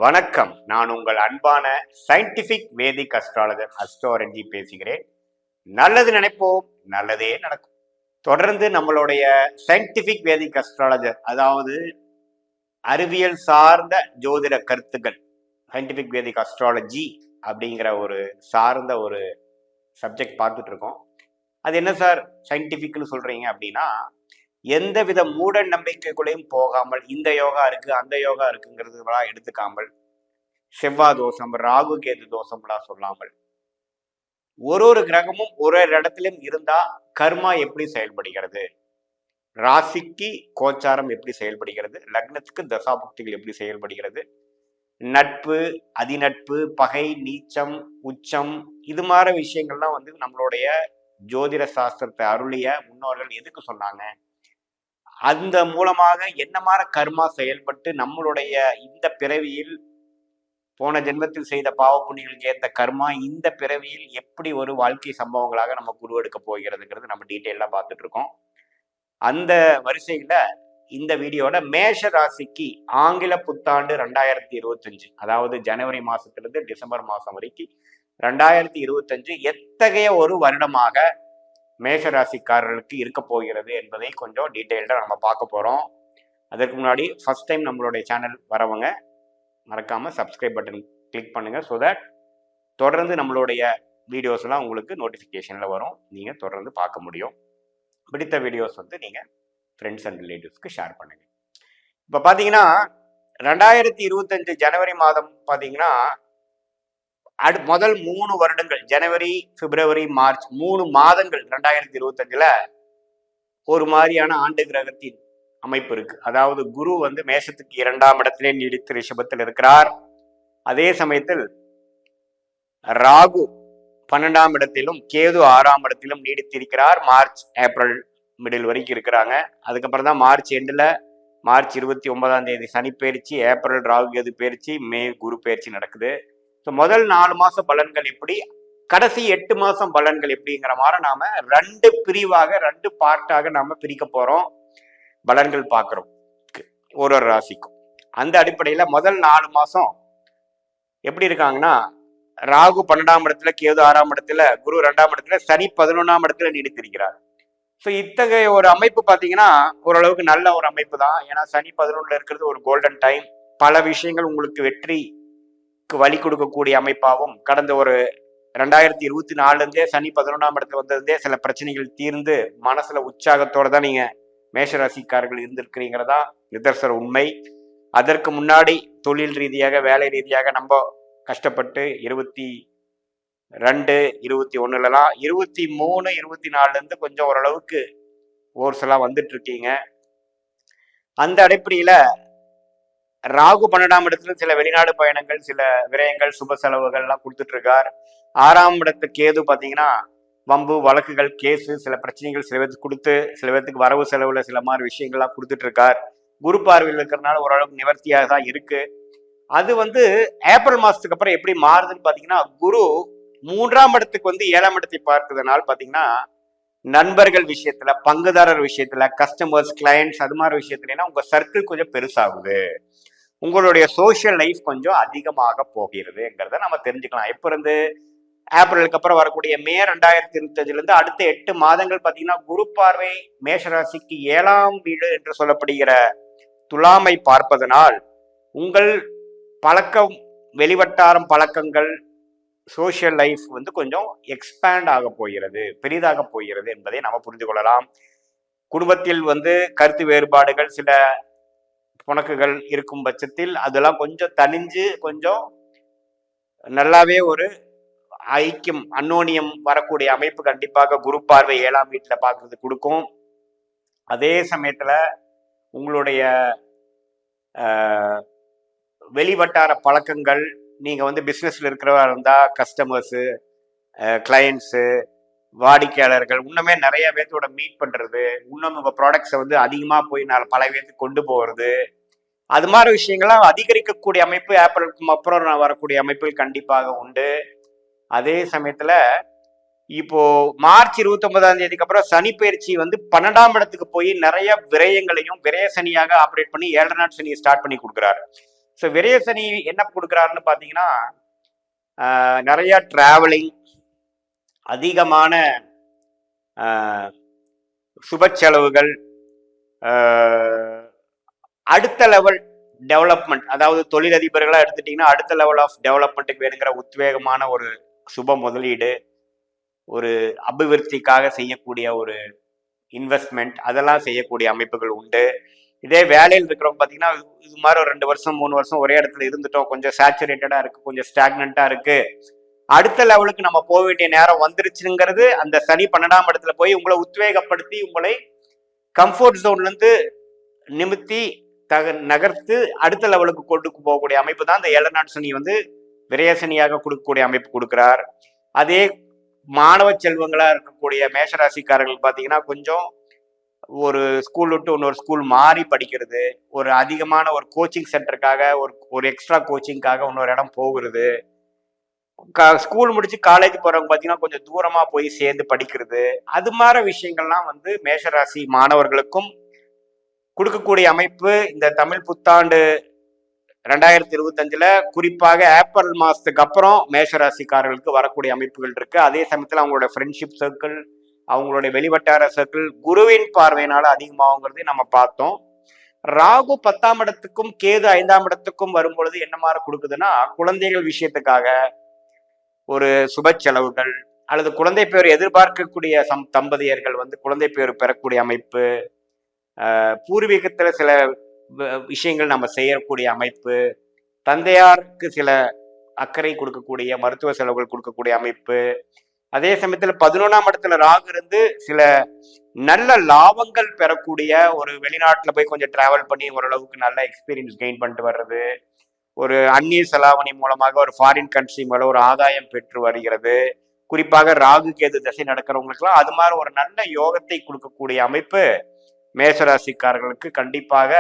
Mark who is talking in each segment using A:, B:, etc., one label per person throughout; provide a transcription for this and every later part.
A: வணக்கம். நான் உங்கள் அன்பான சயின்டிபிக் வேதிக் அஸ்ட்ராலஜர் அஸ்ட்ரோரஞ்சி பேசுகிறேன். நல்லது நினைப்போம், நல்லதே நடக்கும். தொடர்ந்து நம்மளுடைய சயின்டிபிக் வேதிக் அஸ்ட்ராலஜர், அதாவது அறிவியல் சார்ந்த ஜோதிட கருத்துக்கள், சயின்டிபிக் வேதிக் அஸ்ட்ராலஜி அப்படிங்கிற ஒரு சார்ந்த ஒரு சப்ஜெக்ட் பார்த்துட்டு இருக்கோம். அது என்ன சார் சயின்டிபிக்னு சொல்றீங்க அப்படின்னா, எந்த வித மூட நம்பிக்கைக்குள்ளேயும் போகாமல், இந்த யோகா இருக்கு அந்த யோகா இருக்குங்கிறதுலாம் எடுத்துக்காமல், செவ்வாய் தோஷம் ராகு கேது தோஷம்லாம் சொல்லாமல், ஒரு கிரகமும் ஒரு இடத்திலும் இருந்தா கர்மா எப்படி செயல்படுகிறது, ராசிக்கு கோச்சாரம் எப்படி செயல்படுகிறது, லக்னத்துக்கு தசாபுக்திகள் எப்படி செயல்படுகிறது, நட்பு அதிநட்பு பகை நீச்சம் உச்சம் இது மாதிரி விஷயங்கள்லாம் நம்மளுடைய ஜோதிட சாஸ்திரத்தை அருளிய முன்னோர்கள் எதுக்கு சொன்னாங்க, அந்த மூலமாக என்ன மாதிரி கர்மா செயல்பட்டு நம்மளுடைய இந்த பிறவியில் போன ஜென்மத்தில் செய்த பாவ புண்ணியங்களுக்கு ஏற்ற கர்மா இந்த பிறவியில் எப்படி ஒரு வாழ்க்கை சம்பவங்களாக நம்ம உருவெடுக்க போகிறதுங்கிறது நம்ம டீட்டெயிலாக பார்த்துட்டு இருக்கோம். அந்த வரிசையில இந்த வீடியோட மேஷ ராசிக்கு ஆங்கில புத்தாண்டு 2025, அதாவது ஜனவரி மாசத்திலிருந்து டிசம்பர் மாசம் வரைக்கும் 2025 எத்தகைய ஒரு வருடமாக மேஷராசிக்காரர்களுக்கு இருக்க போகிறது என்பதை கொஞ்சம் டீட்டெயில்டாக நம்ம பார்க்க போகிறோம். அதற்கு முன்னாடி ஃபர்ஸ்ட் டைம் நம்மளுடைய சேனல் வரவங்க மறக்காமல் சப்ஸ்கிரைப் பட்டன் கிளிக் பண்ணுங்கள். ஸோ தட் தொடர்ந்து நம்மளுடைய வீடியோஸ்லாம் உங்களுக்கு நோட்டிஃபிகேஷனில் வரும், நீங்கள் தொடர்ந்து பார்க்க முடியும். பிடித்த வீடியோஸ் நீங்கள் ஃப்ரெண்ட்ஸ் அண்ட் ரிலேட்டிவ்ஸ்க்கு ஷேர் பண்ணுங்கள். இப்போ பார்த்தீங்கன்னா 2025 ஜனவரி மாதம் பார்த்தீங்கன்னா முதல் 3 வருடங்கள், ஜனவரி பிப்ரவரி மார்ச் 3 மாதங்கள் 2025ல ஒரு மாதிரியான ஆண்டு கிரகத்தின் அமைப்பு இருக்கு. அதாவது குரு மேஷத்துக்கு 2ஆம் இடத்திலே நீடித்து ரிஷபத்தில் இருக்கிறார். அதே சமயத்தில் ராகு 12ஆம் இடத்திலும் கேது 6ஆம் இடத்திலும் நீடித்திருக்கிறார். மார்ச் ஏப்ரல் மிடில் வரைக்கும் இருக்கிறாங்க. அதுக்கப்புறம் தான் மார்ச் எண்டில் மார்ச் 29ஆம் தேதி சனி பயிற்சி, ஏப்ரல் ராகு கேது பயிற்சி, மே குரு பயிற்சி நடக்குது. ஸோ முதல் 4 மாசம் பலன்கள் எப்படி, கடைசி 8 மாசம் பலன்கள் எப்படிங்கிற மாதிரி நாம 2 பிரிவாக 2 பார்ட்டாக நாம பிரிக்க போறோம். பலன்கள் பார்க்குறோம் ஒரு ராசிக்கும். அந்த அடிப்படையில் முதல் 4 மாசம் எப்படி இருக்காங்கன்னா, ராகு 12ஆம் இடத்துல, கேது 6ஆம் இடத்துல, குரு 2ஆம் இடத்துல, சனி 11ஆம் இடத்துல நீடித்திருக்கிறார். ஸோ இத்தகைய ஒரு அமைப்பு பார்த்தீங்கன்னா ஓரளவுக்கு நல்ல ஒரு அமைப்பு தான். ஏன்னா சனி 11ல இருக்கிறது ஒரு கோல்டன் டைம். பல விஷயங்கள் உங்களுக்கு வெற்றிக்கு வழி கொடுக்கக்கூடிய அமைப்பாகவும், கடந்த ஒரு 2024 சனி 11ஆம் இடத்துல வந்ததுலேருந்தே சில பிரச்சனைகள் தீர்ந்து மனசுல உற்சாகத்தோட தான் நீங்க மேஷராசிக்காரர்கள் இருந்திருக்கிறீங்கிறதா நிதர்சன உண்மை. அதற்கு முன்னாடி தொழில் ரீதியாக வேலை ரீதியாக நம்ம கஷ்டப்பட்டு 22 21லலாம் 23 24 கொஞ்சம் ஓரளவுக்கு ஓர்ஸ்லாம் வந்துட்டு இருக்கீங்க. அந்த அடிப்படையில ராகு 12ஆம் இடத்துல சில வெளிநாடு பயணங்கள், சில விரயங்கள், சுப செலவுகள்லாம் கொடுத்துட்டு இருக்கார். 6ஆம் இடத்து கேது பார்த்தீங்கன்னா வம்பு வழக்குகள், கேஸு, சில பிரச்சனைகள் சில பேருக்கு கொடுத்து, சில பேருக்கு வரவு செலவுல சில மாதிரி விஷயங்கள்லாம் கொடுத்துட்டு இருக்கார். குரு பார்வையில் இருக்கிறதுனால ஓரளவுக்கு நிவர்த்தியாக தான் இருக்கு. அது ஏப்ரல் மாசத்துக்கு அப்புறம் எப்படி மாறுதுன்னு பார்த்தீங்கன்னா, குரு 3ஆம் இடத்துக்கு 7ஆம் இடத்தை பார்க்கிறதுனால பார்த்தீங்கன்னா நண்பர்கள் விஷயத்துல, பங்குதாரர் விஷயத்துல, கஸ்டமர்ஸ், கிளையன்ட்ஸ் அது மாதிரி விஷயத்துலன்னா உங்க சர்க்கிள் கொஞ்சம் பெருசாகுது. உங்களுடைய சோசியல் லைஃப் கொஞ்சம் அதிகமாக போகிறதுங்கிறத நம்ம தெரிஞ்சுக்கலாம். எப்போ ஏப்ரலுக்கு அப்புறம் வரக்கூடிய மே 2025 அடுத்த 8 மாதங்கள் பார்த்தீங்கன்னா குரு பார்வை மேஷராசிக்கு 7ஆம் வீடு என்று சொல்லப்படுகிற துலாமை பார்ப்பதனால் உங்கள் பழக்கம், வெளிவட்டாரம் பழக்கங்கள், சோசியல் லைஃப் கொஞ்சம் எக்ஸ்பேண்ட் ஆக போகிறது, பெரிதாக போகிறது என்பதை நம்ம புரிந்து கொள்ளலாம். குடும்பத்தில் கருத்து வேறுபாடுகள், சில புணக்குகள் இருக்கும் பட்சத்தில் அதெல்லாம் கொஞ்சம் தணிஞ்சு கொஞ்சம் நல்லாவே ஒரு ஐக்கியம், அன்னோனியம் வரக்கூடிய அமைப்பு கண்டிப்பாக குரு பார்வை 7ஆம் வீட்டில் பார்க்கறது கொடுக்கும். அதே சமயத்துல உங்களுடைய வெளிவட்டார பழக்கங்கள், நீங்க பிசினஸ்ல இருக்கிறவா இருந்தா கஸ்டமர்ஸு, கிளையன்ட்ஸு, வாடிக்கையாளர்கள் இன்னுமே நிறைய பேர்த்தோட மீட் பண்றது, இன்னும் உங்க ப்ராடக்ட்ஸை அதிகமா போய் பல பேர்த்துக்கு கொண்டு போகிறது, அது மாதிரி விஷயங்கள்லாம் அதிகரிக்கக்கூடிய அமைப்பு ஏப்ரலுக்கு அப்புறம் வரக்கூடிய அமைப்புகள் கண்டிப்பாக உண்டு. அதே சமயத்துல இப்போ மார்ச் 29ஆம் தேதிக்கு அப்புறம் சனி பயிற்சி 12ஆம் இடத்துக்கு போய் நிறைய விரயங்களையும், விரய சனியாக ஆப்ரேட் பண்ணி 7 நாட் சனியை ஸ்டார்ட் பண்ணி கொடுக்குறாரு. ஸோ விரய சனி என்ன கொடுக்குறாருன்னு பார்த்தீங்கன்னா நிறைய டிராவலிங், அதிகமான சுப செலவுகள், அடுத்த லெவல் டெவலப்மெண்ட், அதாவது தொழிலதிபர்களாக எடுத்துட்டீங்கன்னா அடுத்த லெவல் ஆஃப் டெவலப்மெண்ட்டுக்கு வேணுங்கிற உத்வேகமான ஒரு சுப முதலீடு, ஒரு அபிவிருத்திக்காக செய்யக்கூடிய ஒரு இன்வெஸ்ட்மெண்ட், அதெல்லாம் செய்யக்கூடிய அமைப்புகள் உண்டு. இதே வேலையில் இருக்கிறவங்க பார்த்தீங்கன்னா இது மாதிரி ஒரு 2 வருஷம் 3 வருஷம் ஒரே இடத்துல இருந்துட்டோம், கொஞ்சம் சேச்சுரேட்டடா இருக்கு, கொஞ்சம் ஸ்டாக்னண்டா இருக்கு, அடுத்த லெவலுக்கு நம்ம போக வேண்டிய நேரம் வந்துருச்சுங்கிறது அந்த சனி 12ஆம் இடத்துல போய் உங்களை உத்வேகப்படுத்தி உங்களை கம்ஃபர்ட் ஜோன்ல இருந்து நிமித்தி நகர்த்து அடுத்த லெவலுக்கு கொண்டு போகக்கூடிய அமைப்பு தான் இந்த 7 நாட் சனி வந்து விரயசனியாக கொடுக்கக்கூடிய அமைப்பு கொடுக்கிறார். அதே மாணவ செல்வங்களா இருக்கக்கூடிய மேஷராசிக்காரர்கள் பார்த்தீங்கன்னா கொஞ்சம் ஒரு ஸ்கூல் விட்டு இன்னொரு ஸ்கூல் மாறி படிக்கிறது, ஒரு அதிகமான ஒரு கோச்சிங் சென்டருக்காக ஒரு எக்ஸ்ட்ரா கோச்சிங்காக இன்னொரு இடம் போகிறது, ஸ்கூல் முடிச்சு காலேஜ் போறவங்க பார்த்தீங்கன்னா கொஞ்சம் தூரமா போய் சேர்ந்து படிக்கிறது, அது மாதிரி விஷயங்கள்லாம் வந்து மேஷராசி மாணவர்களுக்கும் கொடுக்கக்கூடிய அமைப்பு இந்த தமிழ் புத்தாண்டு 2025 குறிப்பாக ஏப்ரல் மாசத்துக்கு அப்புறம் மேஷராசிக்காரர்களுக்கு வரக்கூடிய அமைப்புகள் இருக்கு. அதே சமயத்தில் அவங்களோட ஃப்ரெண்ட்ஷிப் சர்க்கிள், அவங்களுடைய வெளிவட்டார சர்க்கிள் குருவின் பார்வையினால அதிகமாகுங்கிறதையும் நம்ம பார்த்தோம். ராகு 10ஆம் இடத்துக்கும் கேது 5ஆம் இடத்துக்கும் வரும்பொழுது என்ன மாதிரி கொடுக்குதுன்னா, குழந்தைகள் விஷயத்துக்காக ஒரு சுப செலவுகள் அல்லது குழந்தை பேர் எதிர்பார்க்கக்கூடிய தம்பதியர்கள் வந்து குழந்தை பேர் பெறக்கூடிய அமைப்பு, பூர்வீகத்துல சில விஷயங்கள் நம்ம செய்யக்கூடிய அமைப்பு, தந்தையாருக்கு சில அக்கறை கொடுக்கக்கூடிய மருத்துவ செலவுகள் கொடுக்கக்கூடிய அமைப்பு, அதே சமயத்தில் 11ஆம் இடத்துல ராகு இருந்து சில நல்ல லாபங்கள் பெறக்கூடிய, ஒரு வெளிநாட்டுல போய் கொஞ்சம் டிராவல் பண்ணி ஓரளவுக்கு நல்ல எக்ஸ்பீரியன்ஸ் கெயின் பண்ணிட்டு வர்றது, ஒரு அந்நிய செலாவணி மூலமாக ஒரு ஃபாரின் கண்ட்ரி மேல ஒரு ஆதாயம் பெற்று வருகிறது. குறிப்பாக ராகு கேது தசை நடக்கிறவங்களுக்குலாம் அது மாதிரி ஒரு நல்ல யோகத்தை கொடுக்கக்கூடிய அமைப்பு மேஷராசிக்காரர்களுக்கு கண்டிப்பாக,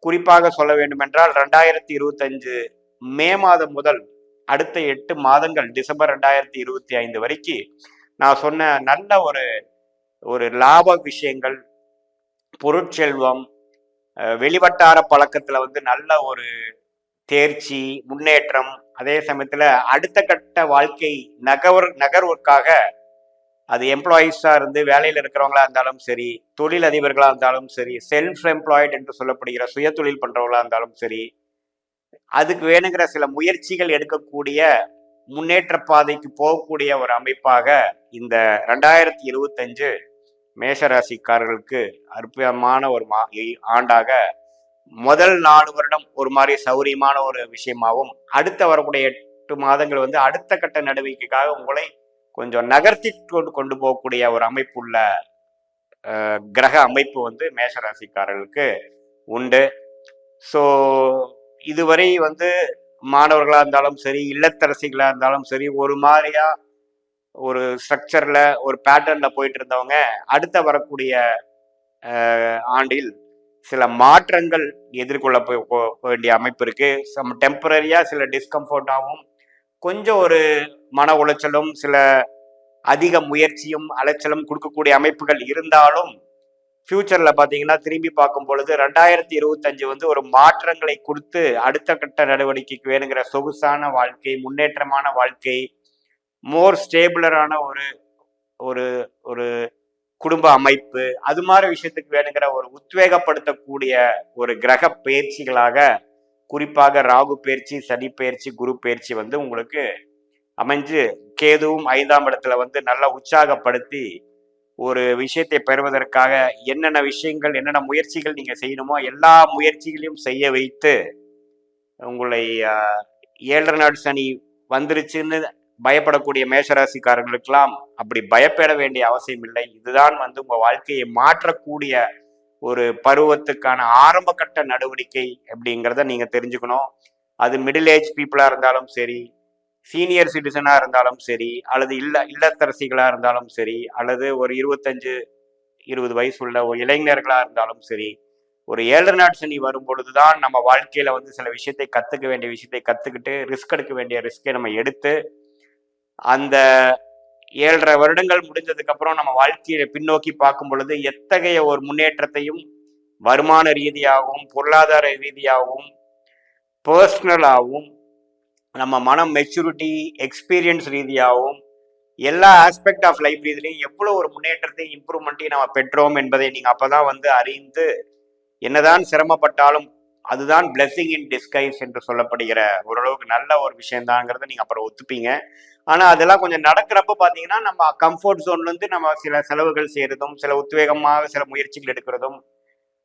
A: குறிப்பாக சொல்ல வேண்டும் என்றால் 2025 மே மாதம் முதல் அடுத்த 8 மாதங்கள் டிசம்பர் 2025 வரைக்கும் நான் சொன்ன நல்ல ஒரு லாப விஷயங்கள், பொருட்செல்வம், வெளிவட்டார பழக்கத்துல வந்து நல்ல ஒரு தேர்ச்சி, முன்னேற்றம், அதே சமயத்துல அடுத்த கட்ட வாழ்க்கை நகர்வுக்காக அது எம்ப்ளாயீஸா இருந்து வேலையில் இருக்கிறவங்களா இருந்தாலும் சரி, தொழில் அதிபர்களா இருந்தாலும் சரி, செல்ஃப் எம்ப்ளாய்டு என்று சொல்லப்படுகிற சுய தொழில் பண்றவங்களா இருந்தாலும் சரி, அதுக்கு வேணுங்கிற சில முயற்சிகள் எடுக்கக்கூடிய முன்னேற்ற பாதைக்கு போகக்கூடிய ஒரு அமைப்பாக இந்த 2025 மேஷராசிக்காரர்களுக்கு அற்புதமான ஒரு ஆண்டாக, முதல் 4 வருடம் ஒரு மாதிரி சௌரியமான ஒரு விஷயமாகவும், அடுத்த வரக்கூடிய 8 மாதங்கள் வந்து அடுத்த கட்ட நடவடிக்கைக்காக உங்களை கொஞ்சம் நகர்த்தி கொண்டு போகக்கூடிய ஒரு அமைப்புள்ள கிரக அமைப்பு வந்து மேஷராசிக்காரர்களுக்கு உண்டு. ஸோ இதுவரை வந்து மாணவர்களாக இருந்தாலும் சரி, இல்லத்தரசிகளாக இருந்தாலும் சரி, ஒரு மாதிரியா ஒரு ஸ்ட்ரக்சர்ல ஒரு பேட்டர்ன்ல போயிட்டு இருந்தவங்க அடுத்த வரக்கூடிய ஆண்டில் சில மாற்றங்கள் எதிர்கொள்ள வேண்டிய அமைப்பு இருக்கு. சம் டெம்பரரியா சில டிஸ்கம்ஃபர்டாகவும் கொஞ்சம் ஒரு மன உளைச்சலும் சில அதிக முயற்சியும் அலைச்சலும் கொடுக்கக்கூடிய அமைப்புகள் இருந்தாலும், ஃபியூச்சர்ல பாத்தீங்கன்னா திரும்பி பார்க்கும் பொழுது 2025 வந்து ஒரு மாற்றங்களை கொடுத்து அடுத்த கட்ட நடவடிக்கைக்கு வேணுங்கிற சொகுசான வாழ்க்கை, முன்னேற்றமான வாழ்க்கை, மோர் ஸ்டேபிளரான ஒரு ஒரு குடும்ப அமைப்பு, அது மாதிரி விஷயத்துக்கு வேணுங்கிற ஒரு உத்வேகப்படுத்தக்கூடிய ஒரு கிரக பயிற்சிகளாக குறிப்பாக ராகு பயிற்சி, சனி பயிற்சி, குரு பயிற்சி வந்து உங்களுக்கு அமைஞ்சு, கேதுவும் 5ஆம் இடத்துல வந்து நல்லா உற்சாகப்படுத்தி ஒரு விஷயத்தை பெறுவதற்காக என்னென்ன விஷயங்கள், என்னென்ன முயற்சிகள் நீங்க செய்யணுமோ எல்லா முயற்சிகளையும் செய்ய வைத்து உங்களை 7 நாட் சனி வந்துருச்சுன்னு பயப்படக்கூடிய மேஷராசிக்காரர்களுக்கெல்லாம் அப்படி பயப்பட வேண்டிய அவசியம் இல்லை. இதுதான் வந்து உங்க வாழ்க்கையை மாற்றக்கூடிய ஒரு பருவத்துக்கான ஆரம்ப கட்ட நடவடிக்கை அப்படிங்கிறத நீங்க தெரிஞ்சுக்கணும். அது மிடில் ஏஜ் பீப்புளா இருந்தாலும் சரி, சீனியர் சிட்டிசனா இருந்தாலும் சரி, அல்லது இல்லத்தரசிகளா இருந்தாலும் சரி, அல்லது ஒரு 25-20 வயசு உள்ள ஒரு இளைஞர்களா இருந்தாலும் சரி, ஒரு 7 நாட் சனி வரும் பொழுதுதான் நம்ம வாழ்க்கையில வந்து சில விஷயத்தை கத்துக்க வேண்டிய விஷயத்தை கத்துக்கிட்டு ரிஸ்க் எடுக்க வேண்டிய ரிஸ்கை நம்ம எடுத்து அந்த 7.5 வருடங்கள் முடிஞ்சதுக்கு அப்புறம் நம்ம வாழ்க்கையை பின்னோக்கி பார்க்கும் பொழுது எத்தகைய ஒரு முன்னேற்றத்தையும் வருமான ரீதியாகவும் பொருளாதார ரீதியாகவும் பர்சனலாகவும் நம்ம மனம் மெச்சூரிட்டி எக்ஸ்பீரியன்ஸ் ரீதியாகவும் எல்லா ஆஸ்பெக்ட் ஆஃப் லைஃப் ரீதியிலையும் எவ்வளோ ஒரு முன்னேற்றத்தையும் இம்ப்ரூவ்மெண்ட்டையும் நம்ம பெற்றோம் என்பதை நீங்கள் அப்போ தான் வந்து அறிந்து என்னதான் சிரமப்பட்டாலும் அதுதான் பிளெஸிங் இன் டிஸ்கைஸ் என்று சொல்லப்படுகிற ஓரளவுக்கு நல்ல ஒரு விஷயம்தாங்கிறத நீங்கள் அப்புறம் ஒத்துப்பீங்க. ஆனால் அதெல்லாம் கொஞ்சம் நடக்கிறப்ப பார்த்தீங்கன்னா நம்ம கம்ஃபர்ட் ஜோன்லேருந்து நம்ம சில செலவுகள் செய்கிறதும் சில உத்வேகமாக சில முயற்சிகள் எடுக்கிறதும்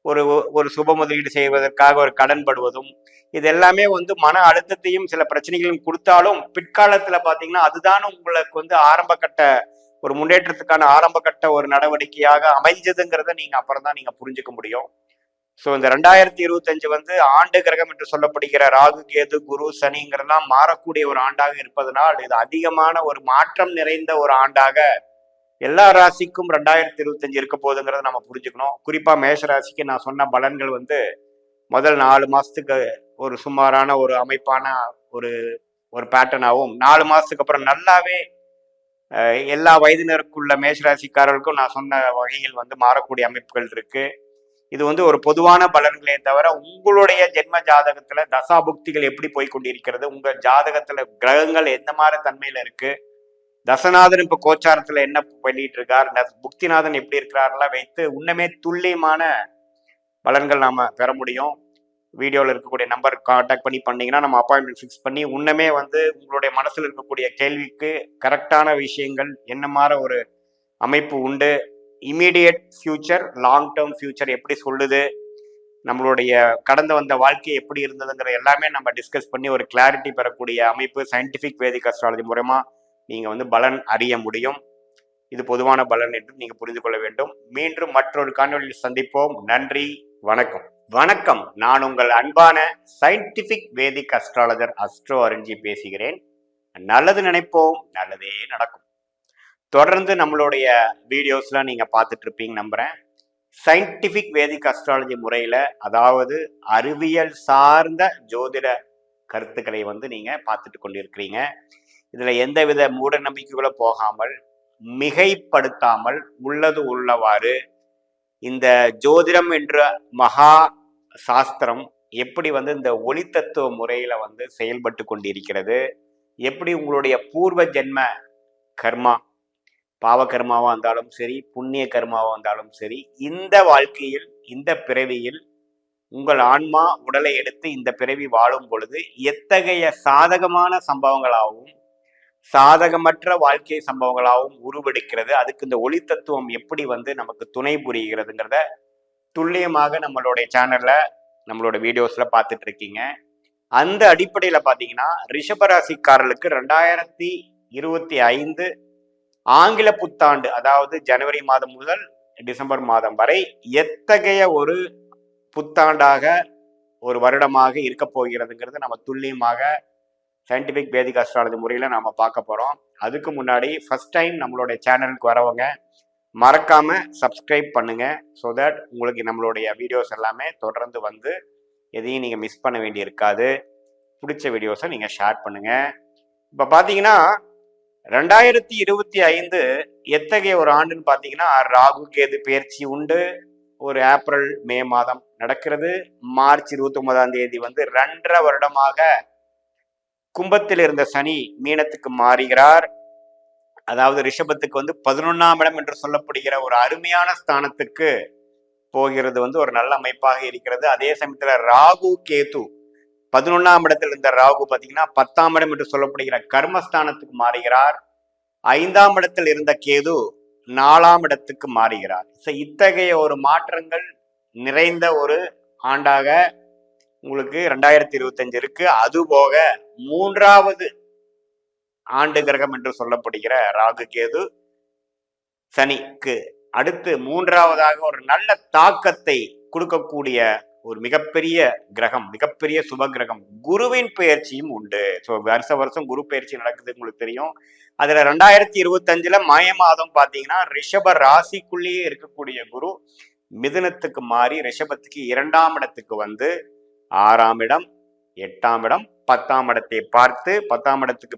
A: ஒரு ஒரு சுப முதலீடு செய்வதற்காக ஒரு கடன் படுவதும் இது எல்லாமே வந்து மன அழுத்தத்தையும் சில பிரச்சனைகளையும் கொடுத்தாலும் பிற்காலத்துல பாத்தீங்கன்னா அதுதான் உங்களுக்கு வந்து ஆரம்ப கட்ட ஒரு முன்னேற்றத்துக்கான ஆரம்ப கட்ட ஒரு நடவடிக்கையாக அமைஞ்சதுங்கிறத நீங்க அப்புறம் தான் நீங்க புரிஞ்சுக்க முடியும். ஸோ இந்த 2025 வந்து ஆண்டு கிரகம் என்று சொல்லப்படுகிற ராகு கேது குரு சனிங்கிறதெல்லாம் மாறக்கூடிய ஒரு ஆண்டாக இருப்பதனால் இது அதிகமான ஒரு மாற்றம் நிறைந்த ஒரு ஆண்டாக எல்லா ராசிக்கும் 2025 இருக்க போகுதுங்கிறத நம்ம புரிஞ்சுக்கணும். குறிப்பா மேஷ ராசிக்கு நான் சொன்ன பலன்கள் வந்து முதல் 4 மாசத்துக்கு ஒரு சுமாரான ஒரு அமைப்பான ஒரு ஒரு பேட்டர்னாகவும் 4 மாசத்துக்கு அப்புறம் நல்லாவே எல்லா வயதினருக்குள்ள மேஷராசிக்காரர்களுக்கும் நான் சொன்ன வகையில் வந்து மாறக்கூடிய அமைப்புகள் இருக்கு. இது வந்து ஒரு பொதுவான பலன்களே தவிர உங்களுடைய ஜென்ம ஜாதகத்துல தசாபுக்திகள் எப்படி போய் கொண்டிருக்கிறது, உங்க ஜாதகத்துல கிரகங்கள் எந்த மாதிரி தன்மையில இருக்கு, தசநாதன் இப்ப கோச்சாரத்துல என்ன பண்ணிட்டு இருக்கார், புக்திநாதன் எப்படி இருக்கிறாரெல்லாம் வைத்து உன்னமே துல்லியமான பலன்கள் நாம பெற முடியும். வீடியோவில் இருக்கக்கூடிய நம்பர் கான்டாக்ட் பண்ணி பண்ணீங்கன்னா நம்ம அப்பாயின்மெண்ட் ஃபிக்ஸ் பண்ணி உன்னமே வந்து உங்களுடைய மனசில் இருக்கக்கூடிய கேள்விக்கு கரெக்டான விஷயங்கள் என்ன மாதிரி ஒரு அமைப்பு உண்டு, immediate future long term future எப்படி சொல்லுது, நம்மளுடைய கடந்து வந்த வாழ்க்கை எப்படி இருந்ததுங்கிற எல்லாமே நம்ம டிஸ்கஸ் பண்ணி ஒரு கிளாரிட்டி பெறக்கூடிய அமைப்பு சயின்டிஃபிக் வேதிக் அஸ்ட்ராலஜி மூலமா நீங்க வந்து பலன் அறிய முடியும். இது பொதுவான பலன் என்று நீங்க புரிந்து கொள்ள வேண்டும். மீண்டும் மற்றொரு காணொலியில் சந்திப்போம். நன்றி, வணக்கம். வணக்கம், நான் உங்கள் அன்பான சயின்டிபிக் வேதிக் அஸ்ட்ராலஜர் அஸ்ட்ரோ அருண்ஜி பேசுகிறேன். நல்லது நினைப்போம், நல்லதே நடக்கும். தொடர்ந்து நம்மளுடைய வீடியோஸ்லாம் நீங்க பார்த்துட்டு இருப்பீங்க நம்புறேன். சயின்டிபிக் வேதிக் அஸ்ட்ராலஜி முறையில, அதாவது அறிவியல் சார்ந்த ஜோதிட கருத்துக்களை வந்து நீங்க பார்த்துட்டு கொண்டிருக்கிறீங்க. இதுல எந்தவித மூட நம்பிக்கைகளோ போகாமல் மிகைப்படுத்தாமல் உள்ளது உள்ளவாறு இந்த ஜோதிடம் என்ற மகா சாஸ்திரம் எப்படி வந்து இந்த ஒளி தத்துவ முறையில வந்து செயல்பட்டு கொண்டிருக்கிறது, எப்படி உங்களுடைய பூர்வ ஜென்ம கர்மா பாவ கர்மாவா இருந்தாலும் சரி புண்ணிய கர்மாவா இருந்தாலும் சரி இந்த வாழ்க்கையில் இந்த பிறவியில் உங்கள் ஆன்மா உடலை எடுத்து இந்த பிறவி வாழும் பொழுது எத்தகைய சாதகமான சம்பவங்களாகவும் சாதகமற்ற வாழ்க்கை சம்பவங்களாகவும் உருவெடுக்கிறது, அதுக்கு இந்த ஒளி தத்துவம் எப்படி வந்து நமக்கு துணை புரிகிறதுங்கிறத துல்லியமாக நம்மளுடைய சேனல்ல நம்மளோட வீடியோஸ்ல பார்த்துட்டு இருக்கீங்க. அந்த அடிப்படையில பாத்தீங்கன்னா ரிஷபராசிக்காரர்களுக்கு 2025 ஆங்கில புத்தாண்டு, அதாவது ஜனவரி மாதம் முதல் டிசம்பர் மாதம் வரை எத்தகைய ஒரு புத்தாண்டாக ஒரு வருடமாக இருக்க போகிறதுங்கிறது நம்ம துல்லியமாக சயின்டிபிக் வேதிக் அஸ்ட்ராலஜி முறையில நாம பார்க்க போறோம். அதுக்கு முன்னாடி ஃபர்ஸ்ட் டைம் நம்மளுடைய சேனலுக்கு வரவங்க மறக்காம சப்ஸ்கிரைப் பண்ணுங்க. ஸோ தட் உங்களுக்கு நம்மளுடைய வீடியோஸ் எல்லாமே தொடர்ந்து வந்து எதையும் நீங்க மிஸ் பண்ண வேண்டி இருக்காது. பிடிச்ச வீடியோஸை நீங்க ஷேர் பண்ணுங்க. இப்ப பாத்தீங்கன்னா 2025 எத்தகைய ஒரு ஆண்டுன்னு பாத்தீங்கன்னா ராகு கேது பெயர்ச்சி உண்டு. ஒரு ஏப்ரல் மே மாதம் நடக்கிறது. மார்ச் 29ஆம் தேதி வந்து 2.5 வருடமாக கும்பத்தில் இருந்த சனி மீனத்துக்கு மாறுகிறார். அதாவது ரிஷபத்துக்கு வந்து 11ஆம் இடம் என்று சொல்லப்படுகிற ஒரு அருமையான ஸ்தானத்துக்கு போகிறது வந்து ஒரு நல்ல அமைப்பாக இருக்கிறது. அதே சமயத்துல ராகு கேது 11ஆம் இடத்தில் இருந்த ராகு பாத்தீங்கன்னா 10ஆம் இடம் என்று சொல்லப்படுகிற கர்மஸ்தானத்துக்கு மாறுகிறார். 5ஆம் இடத்தில் இருந்த கேது 4ஆம் இடத்துக்கு மாறுகிறார். இத்தகைய ஒரு மாற்றங்கள் நிறைந்த ஒரு ஆண்டாக உங்களுக்கு 2025 இருக்கு. அதுபோக 3வது ஆண்டு கிரகம் என்று சொல்லப்படுகிற ராகு கேது சனிக்கு அடுத்து 3வதாக ஒரு நல்ல தாக்கத்தை கொடுக்கக்கூடிய ஒரு மிகப்பெரிய கிரகம், மிகப்பெரிய சுப கிரகம் குருவின் பெயர்ச்சியும் உண்டு. ஸோ வருஷம் குரு பெயர்ச்சி நடக்குது உங்களுக்கு தெரியும். அதுல 2025 மே மாதம் பாத்தீங்கன்னா ரிஷப ராசிக்குள்ளேயே இருக்கக்கூடிய குரு மிதுனத்துக்கு மாறி ரிஷபத்துக்கு 2ஆம் இடத்துக்கு வந்து 6ஆம் இடம் 8ஆம் இடம் 10ஆம் இடத்தை பார்த்து 10ஆம் இடத்துக்கு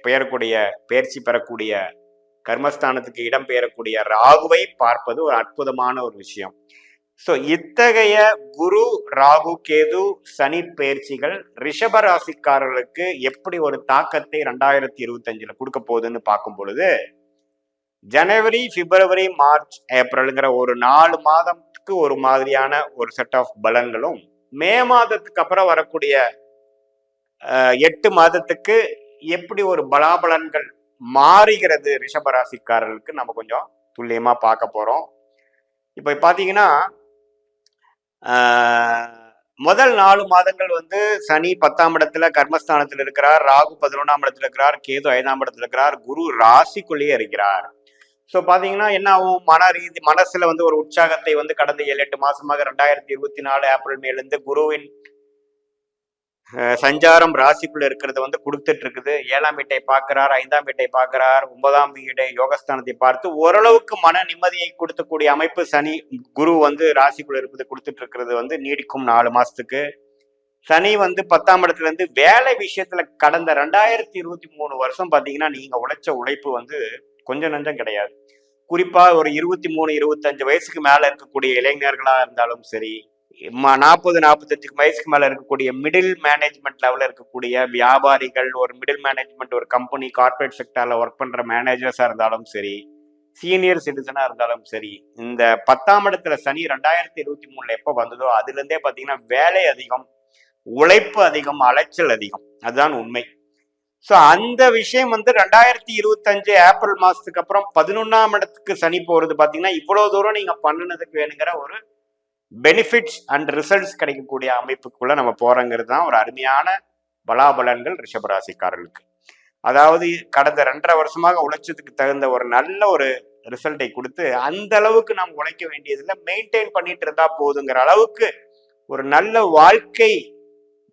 A: பெயரக்கூடிய பெயர்ச்சி பெறக்கூடிய கர்மஸ்தானத்துக்கு இடம் பெயரக்கூடிய ராகுவை பார்ப்பது ஒரு அற்புதமான ஒரு விஷயம். ஸோ இத்தகைய குரு, ராகு, கேது, சனி பயிற்சிகள் ரிஷப ராசிக்காரர்களுக்கு எப்படி ஒரு தாக்கத்தை 2025 கொடுக்க போகுதுன்னு பார்க்கும் பொழுது, ஜனவரி, பிப்ரவரி, மார்ச், ஏப்ரல்ங்கிற ஒரு 4 மாதத்துக்கு ஒரு மாதிரியான ஒரு செட் ஆஃப் பலன்களும், மே மாதத்துக்கு அப்புறம் வரக்கூடிய 8 மாதத்துக்கு எப்படி ஒரு பலாபலன்கள் மாறுகிறது ரிஷபராசிக்காரர்களுக்கு நம்ம கொஞ்சம் துல்லியமா பார்க்க போறோம். இப்ப பாத்தீங்கன்னா முதல் 4 மாதங்கள் வந்து சனி 10ஆம் இடத்துல கர்மஸ்தானத்தில் இருக்கிறார், ராகு 11ஆம் இடத்துல இருக்கிறார், கேது 5ஆம் இடத்துல இருக்கிறார், குரு ராசிக்குள்ளேயே இருக்கிறார். ஸோ பாத்தீங்கன்னா என்ன ஆகும், மனசுல வந்து ஒரு உற்சாகத்தை வந்து கடந்த 7-8 மாசமாக 2024 ஏப்ரல் மேலிருந்து குருவின் சஞ்சாரம் ராசிக்குள்ள இருக்கிறது வந்து கொடுத்துட்டு இருக்குது. 7ஆம் வீட்டை பார்க்கிறார், 5ஆம் வீட்டை பார்க்கிறார், 9ஆம் வீட்டை யோகஸ்தானத்தை பார்த்து ஓரளவுக்கு மன நிம்மதியை கொடுக்கக்கூடிய அமைப்பு சனி குரு வந்து ராசிக்குள்ள இருப்பது கொடுத்துட்டு இருக்கிறது வந்து நீடிக்கும் 4 மாசத்துக்கு. சனி வந்து 10ஆம் இடத்துல இருந்து வேலை விஷயத்துல கடந்த 2023 வருஷம் பாத்தீங்கன்னா நீங்க உழைச்ச உழைப்பு வந்து கொஞ்சம் நஞ்சம் கிடையாது. குறிப்பா ஒரு 23-25 வயசுக்கு மேல இருக்கக்கூடிய இளைஞர்களா இருந்தாலும் சரி, 40-45 வயசுக்கு மேல இருக்கக்கூடிய மிடில் மேனேஜ்மெண்ட் லெவலில் இருக்கக்கூடிய வியாபாரிகள், ஒரு மிடில் மேனேஜ்மெண்ட் ஒரு கம்பெனி கார்பரேட் செக்டர்ல ஒர்க் பண்ற மேனேஜர்ஸா இருந்தாலும் சரி, சீனியர் சிட்டிசனா இருந்தாலும் சரி, இந்த 10ஆம் இடத்துல சனி 2023 எப்ப வந்ததோ அதுல இருந்தே பாத்தீங்கன்னா வேலை அதிகம், உழைப்பு அதிகம், அலைச்சல் அதிகம். அதுதான் உண்மை. ஸோ அந்த விஷயம் வந்து 2025 ஏப்ரல் மாசத்துக்கு அப்புறம் 11ஆம் இடத்துக்கு சனி போறது பாத்தீங்கன்னா இவ்வளவு தூரம் நீங்க பண்ணினதுக்கு வேணுங்கிற ஒரு பெனிஃபிட்ஸ் அண்ட் ரிசல்ட்ஸ் கிடைக்கக்கூடிய அமைப்புக்குள்ள நம்ம போறோங்கிறது தான் ஒரு அருமையான பலாபலன்கள் ரிஷபராசிக்காரர்களுக்கு. அதாவது கடந்த 2.5 வருஷமாக உழைச்சதுக்கு தகுந்த ஒரு நல்ல ஒரு ரிசல்ட்டை கொடுத்து அந்த அளவுக்கு நாம் உழைக்க வேண்டியதில்லை, மெயின்டைன் பண்ணிட்டு இருந்தா போதுங்கிற அளவுக்கு ஒரு நல்ல வாழ்க்கை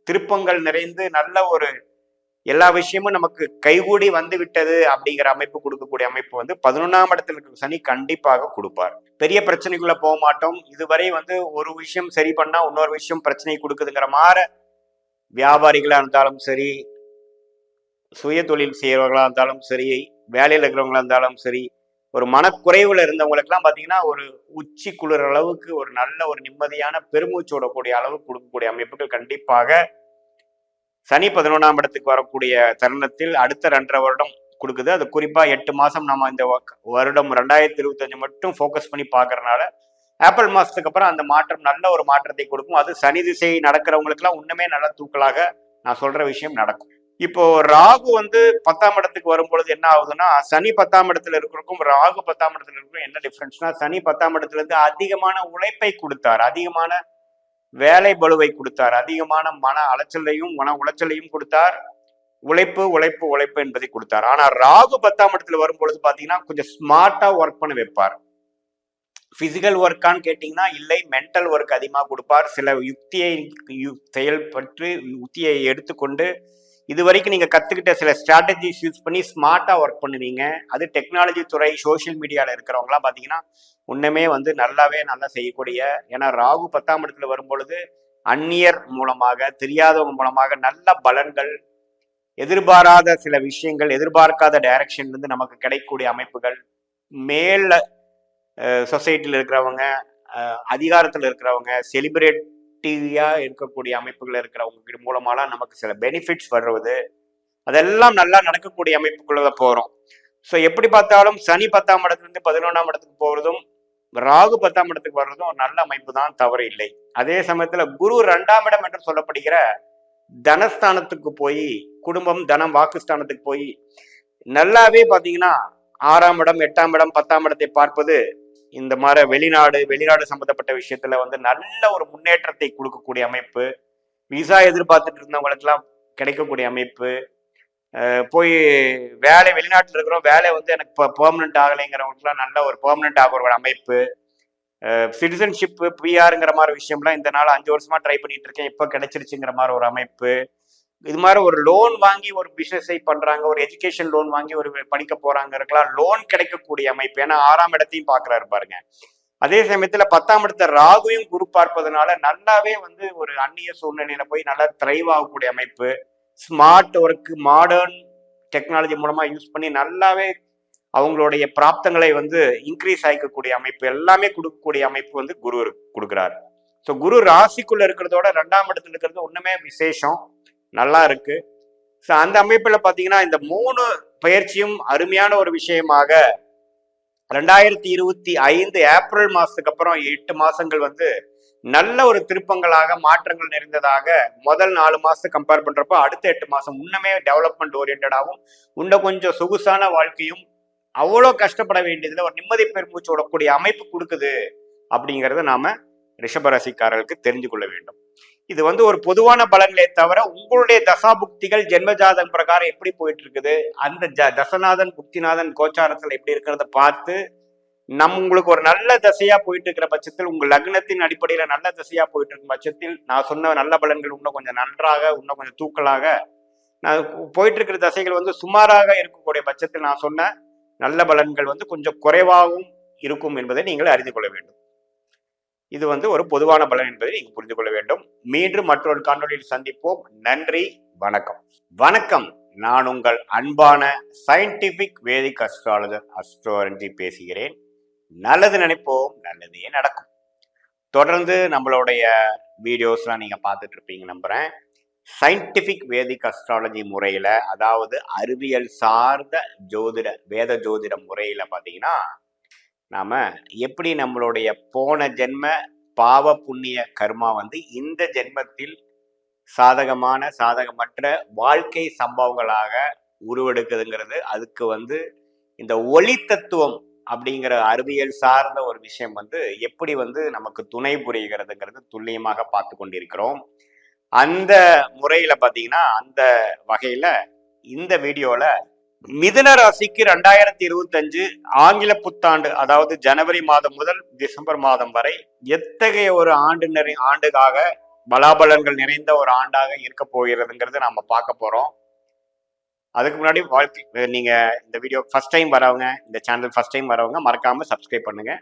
A: திருப்பங்கள் நிறைந்து நல்ல ஒரு எல்லா விஷயமும் நமக்கு கைகூடி வந்து விட்டது அப்படிங்கிற அமைப்பு கொடுக்கக்கூடிய அமைப்பு வந்து 11ஆம் இடத்துல இருக்கிற சனி கண்டிப்பாக கொடுப்பார். பெரிய பிரச்சனைக்குள்ள போக மாட்டோம். இதுவரை வந்து ஒரு விஷயம் சரி பண்ணா இன்னொரு விஷயம் பிரச்சனை கொடுக்குதுங்கிற மாதிரி வியாபாரிகளா இருந்தாலும் சரி, சுய தொழில் செய்யறவர்களா இருந்தாலும் சரி, வேலையில் இருக்கிறவங்களா இருந்தாலும் சரி, ஒரு மனக்குறைவுல இருந்தவங்களுக்கு எல்லாம் பாத்தீங்கன்னா ஒரு உச்சி குளிர் அளவுக்கு ஒரு நல்ல ஒரு நிம்மதியான பெருமூச்சு விடக்கூடிய அளவுக்கு கொடுக்கக்கூடிய அமைப்புகள் கண்டிப்பாக சனி 11ஆம் இடத்துக்கு வரக்கூடிய தருணத்தில் அடுத்த 2.5 வருடம் கொடுக்குது. அது குறிப்பா 8 மாசம் நம்ம இந்த வருடம் 2025 மட்டும் ஃபோக்கஸ் பண்ணி பாக்குறதுனால ஏப்ரல் மாசத்துக்கு அப்புறம் அந்த மாற்றம் நல்ல ஒரு மாற்றத்தை கொடுக்கும். அது சனி திசை நடக்கிறவங்களுக்கு எல்லாம் இன்னுமே நல்ல தூக்கலாக நான் சொல்ற விஷயம் நடக்கும். இப்போ ராகு வந்து 10ஆம் இடத்துக்கு வரும்பொழுது என்ன ஆகுதுன்னா, சனி 10ஆம் இடத்துல இருக்கிறக்கும் ராகு 10ஆம் இடத்துல இருக்கும் என்ன டிஃபரன்ஸ்னா, சனி 10ஆம் இடத்துல இருந்து அதிகமான உழைப்பை கொடுத்தார், அதிகமான வேலை பளுவை கொடுத்தார், அதிகமான மன அலைச்சலையும் மன உளைச்சலையும் கொடுத்தார், உழைப்பு உழைப்பு உழைப்பு என்பதை கொடுத்தார். ஆனா ராகு 10ஆம் இடத்துல வரும்பொழுது பாத்தீங்கன்னா கொஞ்சம் ஸ்மார்ட்டா ஒர்க் பண்ண வைப்பார். பிசிக்கல் ஒர்க்கான்னு கேட்டீங்கன்னா இல்லை, மென்டல் ஒர்க் அதிகமாக கொடுப்பார். சில யுக்தியை செயல்பட்டு யுக்தியை எடுத்துக்கொண்டு இது வரைக்கும் நீங்க கத்துக்கிட்ட சில ஸ்ட்ராட்டஜிஸ் யூஸ் பண்ணி ஸ்மார்ட்டா ஒர்க் பண்ணுவீங்க. அது டெக்னாலஜி துறை, சோசியல் மீடியால இருக்கிறவங்களாம் பாத்தீங்கன்னா ஒண்ணுமே வந்து நல்லா செய்யக்கூடிய, ஏன்னா ராகு 10ஆம் இடத்துல வரும்பொழுது அந்நியர் மூலமாக, தெரியாதவங்க மூலமாக நல்ல பலன்கள், எதிர்பாராத சில விஷயங்கள், எதிர்பார்க்காத டைரக்ஷன்ல இருந்து நமக்கு கிடைக்கக்கூடிய அமைப்புகள், மேல சொசைட்டில இருக்கிறவங்க, அதிகாரத்துல இருக்கிறவங்க, செலிபிரேட்டிவா இருக்கக்கூடிய அமைப்புகள் இருக்கிறவங்க மூலமாலாம் நமக்கு சில பெனிஃபிட்ஸ் வருவது, அதெல்லாம் நல்லா நடக்கக்கூடிய அமைப்புக்குள்ள போறோம். ஸோ எப்படி பார்த்தாலும் சனி 10ஆம் இடத்துல இருந்து 11ஆம் இடத்துக்கு போறதும் ராகு 10ஆம் இடத்துக்கு வர்றதும் ஒரு நல்ல அமைப்பு தான், தவறு இல்லை. அதே சமயத்துல குரு 2ஆம் இடம் என்று சொல்லப்படுகிற தனஸ்தானத்துக்கு போய், குடும்பம் தனம் வாக்குஸ்தானத்துக்கு போய் நல்லாவே பாத்தீங்கன்னா 6ஆம் இடம் 8ஆம் இடம் 10ஆம் இடத்தை பார்ப்பது இந்த மாதிரி வெளிநாடு சம்பந்தப்பட்ட விஷயத்துல வந்து நல்ல ஒரு முன்னேற்றத்தை கொடுக்கக்கூடிய அமைப்பு, விசா எதிர்பார்த்துட்டு இருந்தவங்களுக்கு எல்லாம் கிடைக்கக்கூடிய அமைப்பு, போய் வேலை வெளிநாட்டில் இருக்கிறோம், வேலை வந்து எனக்கு இப்போ பெர்மனன்ட் ஆகலைங்கிறவங்களுக்குலாம் நல்ல ஒரு பெர்மனன்ட் ஆகிற ஒரு அமைப்பு, சிட்டிசன்ஷிப் பிஆருங்கிற மாதிரி விஷயம்லாம் இந்த நாள் 5 வருஷமா ட்ரை பண்ணிட்டு இருக்கேன், இப்போ கிடைச்சிருச்சுங்கிற மாதிரி ஒரு அமைப்பு, இது மாதிரி ஒரு லோன் வாங்கி ஒரு பிசினஸை பண்றாங்க, ஒரு எஜுகேஷன் லோன் வாங்கி ஒரு படிக்க போறாங்கிறதுக்கெல்லாம் லோன் கிடைக்கக்கூடிய அமைப்பு. ஏன்னா 6ஆம் இடத்தையும் பாக்குறாரு பாருங்க. அதே சமயத்துல 10ஆம் இடத்தை ராகுவையும் குரு பார்ப்பதனால நல்லாவே வந்து ஒரு அந்நிய சூழ்நிலையில போய் நல்லா த்ரைவ் ஆகக்கூடிய அமைப்பு, ஸ்மார்ட் ஒர்க், மாடர்ன் டெக்னாலஜி மூலமா யூஸ் பண்ணி நல்லாவே அவங்களுடைய பிராப்தங்களை வந்து இன்க்ரீஸ் ஆகிக்கக்கூடிய அமைப்பு எல்லாமே கொடுக்கக்கூடிய அமைப்பு வந்து குரு கொடுக்குறாரு. ஸோ குரு ராசிக்குள்ள இருக்கிறதோட 2ஆம் இடத்துல இருக்கிறது ஒண்ணுமே விசேஷம், நல்லா இருக்கு. ஸோ அந்த அமைப்புல பாத்தீங்கன்னா இந்த 3 பயிற்சியும் அருமையான ஒரு விஷயமாக 2025 ஏப்ரல் மாசத்துக்கு அப்புறம் 8 மாசங்கள் வந்து நல்ல ஒரு திருப்பங்களாக மாற்றங்கள் நிறைந்ததாக முதல் 4 மாசத்தை கம்பேர் பண்றப்போ அடுத்த 8 மாசம் இன்னுமே டெவலப்மெண்ட் ஓரியன்டாகவும் இன்னும் கொஞ்சம் சொகுசான வாழ்க்கையும் அவ்வளோ கஷ்டப்பட வேண்டியதுல ஒரு நிம்மதி பெருமூச்சு விடக்கூடிய அமைப்பு கொடுக்குது அப்படிங்கிறத நாம ரிஷபராசிக்காரர்களுக்கு தெரிஞ்சு கொள்ள வேண்டும். இது வந்து ஒரு பொதுவான பலன்களே தவிர உங்களுடைய தசாபுக்திகள் ஜென்மஜாதம் பிரகாரம் எப்படி போயிட்டு இருக்குது, அந்த தசநாதன் புக்திநாதன் கோச்சாரத்தில் எப்படி இருக்கிறத பார்த்து உங்களுக்கு ஒரு நல்ல தசையா போயிட்டு இருக்கிற பட்சத்தில், உங்கள் லக்னத்தின் அடிப்படையில நல்ல தசையா போயிட்டு இருக்கும் பட்சத்தில் நான் சொன்ன நல்ல பலன்கள் இன்னும் கொஞ்சம் நன்றாக இன்னும் கொஞ்சம் தூக்கலாக நான் போயிட்டு இருக்கிற தசைகள் வந்து சுமாராக இருக்கக்கூடிய பட்சத்தில் நான் சொன்ன நல்ல பலன்கள் வந்து கொஞ்சம் குறைவாகவும் இருக்கும் என்பதை நீங்கள் அறிந்து கொள்ள வேண்டும். இது வந்து ஒரு பொதுவான பலன் என்பதை நீங்க புரிந்து கொள்ள வேண்டும். மீண்டும் மற்றொரு காணொலியில் சந்திப்போம். நன்றி, வணக்கம். வணக்கம், நான் உங்கள் அன்பான சயின்டிபிக் வேதிக் அஸ்ட்ராலஜர் அஸ்ட்ரோரஞ்சி பேசுகிறேன். நல்லது நினைப்போம், நல்லதே நடக்கும். தொடர்ந்து நம்மளுடைய வீடியோஸ்லாம் நீங்க பார்த்துட்டு இருப்பீங்க நம்புறேன். சயின்டிபிக் வேதிக் அஸ்ட்ராலஜி முறையில, அதாவது அறிவியல் சார்ந்த வேத ஜோதிட முறையில பாத்தீங்கன்னா நாம எப்படி நம்மளுடைய போன ஜென்ம பாவ புண்ணிய கர்மா வந்து இந்த ஜென்மத்தில் சாதகமற்ற வாழ்க்கை சம்பவங்களாக உருவெடுக்குதுங்கிறது, அதுக்கு வந்து இந்த ஒளி தத்துவம் அப்படிங்கிற அறிவியல் சார்ந்த ஒரு விஷயம் வந்து எப்படி வந்து நமக்கு துணை புரிகிறதுங்கிறது துல்லியமாக பார்த்து கொண்டிருக்கிறோம். அந்த முறையில பாத்தீங்கன்னா அந்த வகையில இந்த வீடியோல மிதுன ராசிக்கு 2025 ஆங்கில புத்தாண்டு, அதாவது ஜனவரி மாதம் முதல் டிசம்பர் மாதம் வரை எத்தகைய ஒரு ஆண்டுக்காக பலாபலன்கள் நிறைந்த ஒரு ஆண்டாக இருக்க போகிறதுங்கிறது நாம பார்க்க போறோம். அதுக்கு முன்னாடி நீங்க இந்த வீடியோ ஃபர்ஸ்ட் டைம் வரவங்க, இந்த சேனல் ஃபர்ஸ்ட் டைம் வரவங்க மறக்காம சப்ஸ்கிரைப் பண்ணுங்க,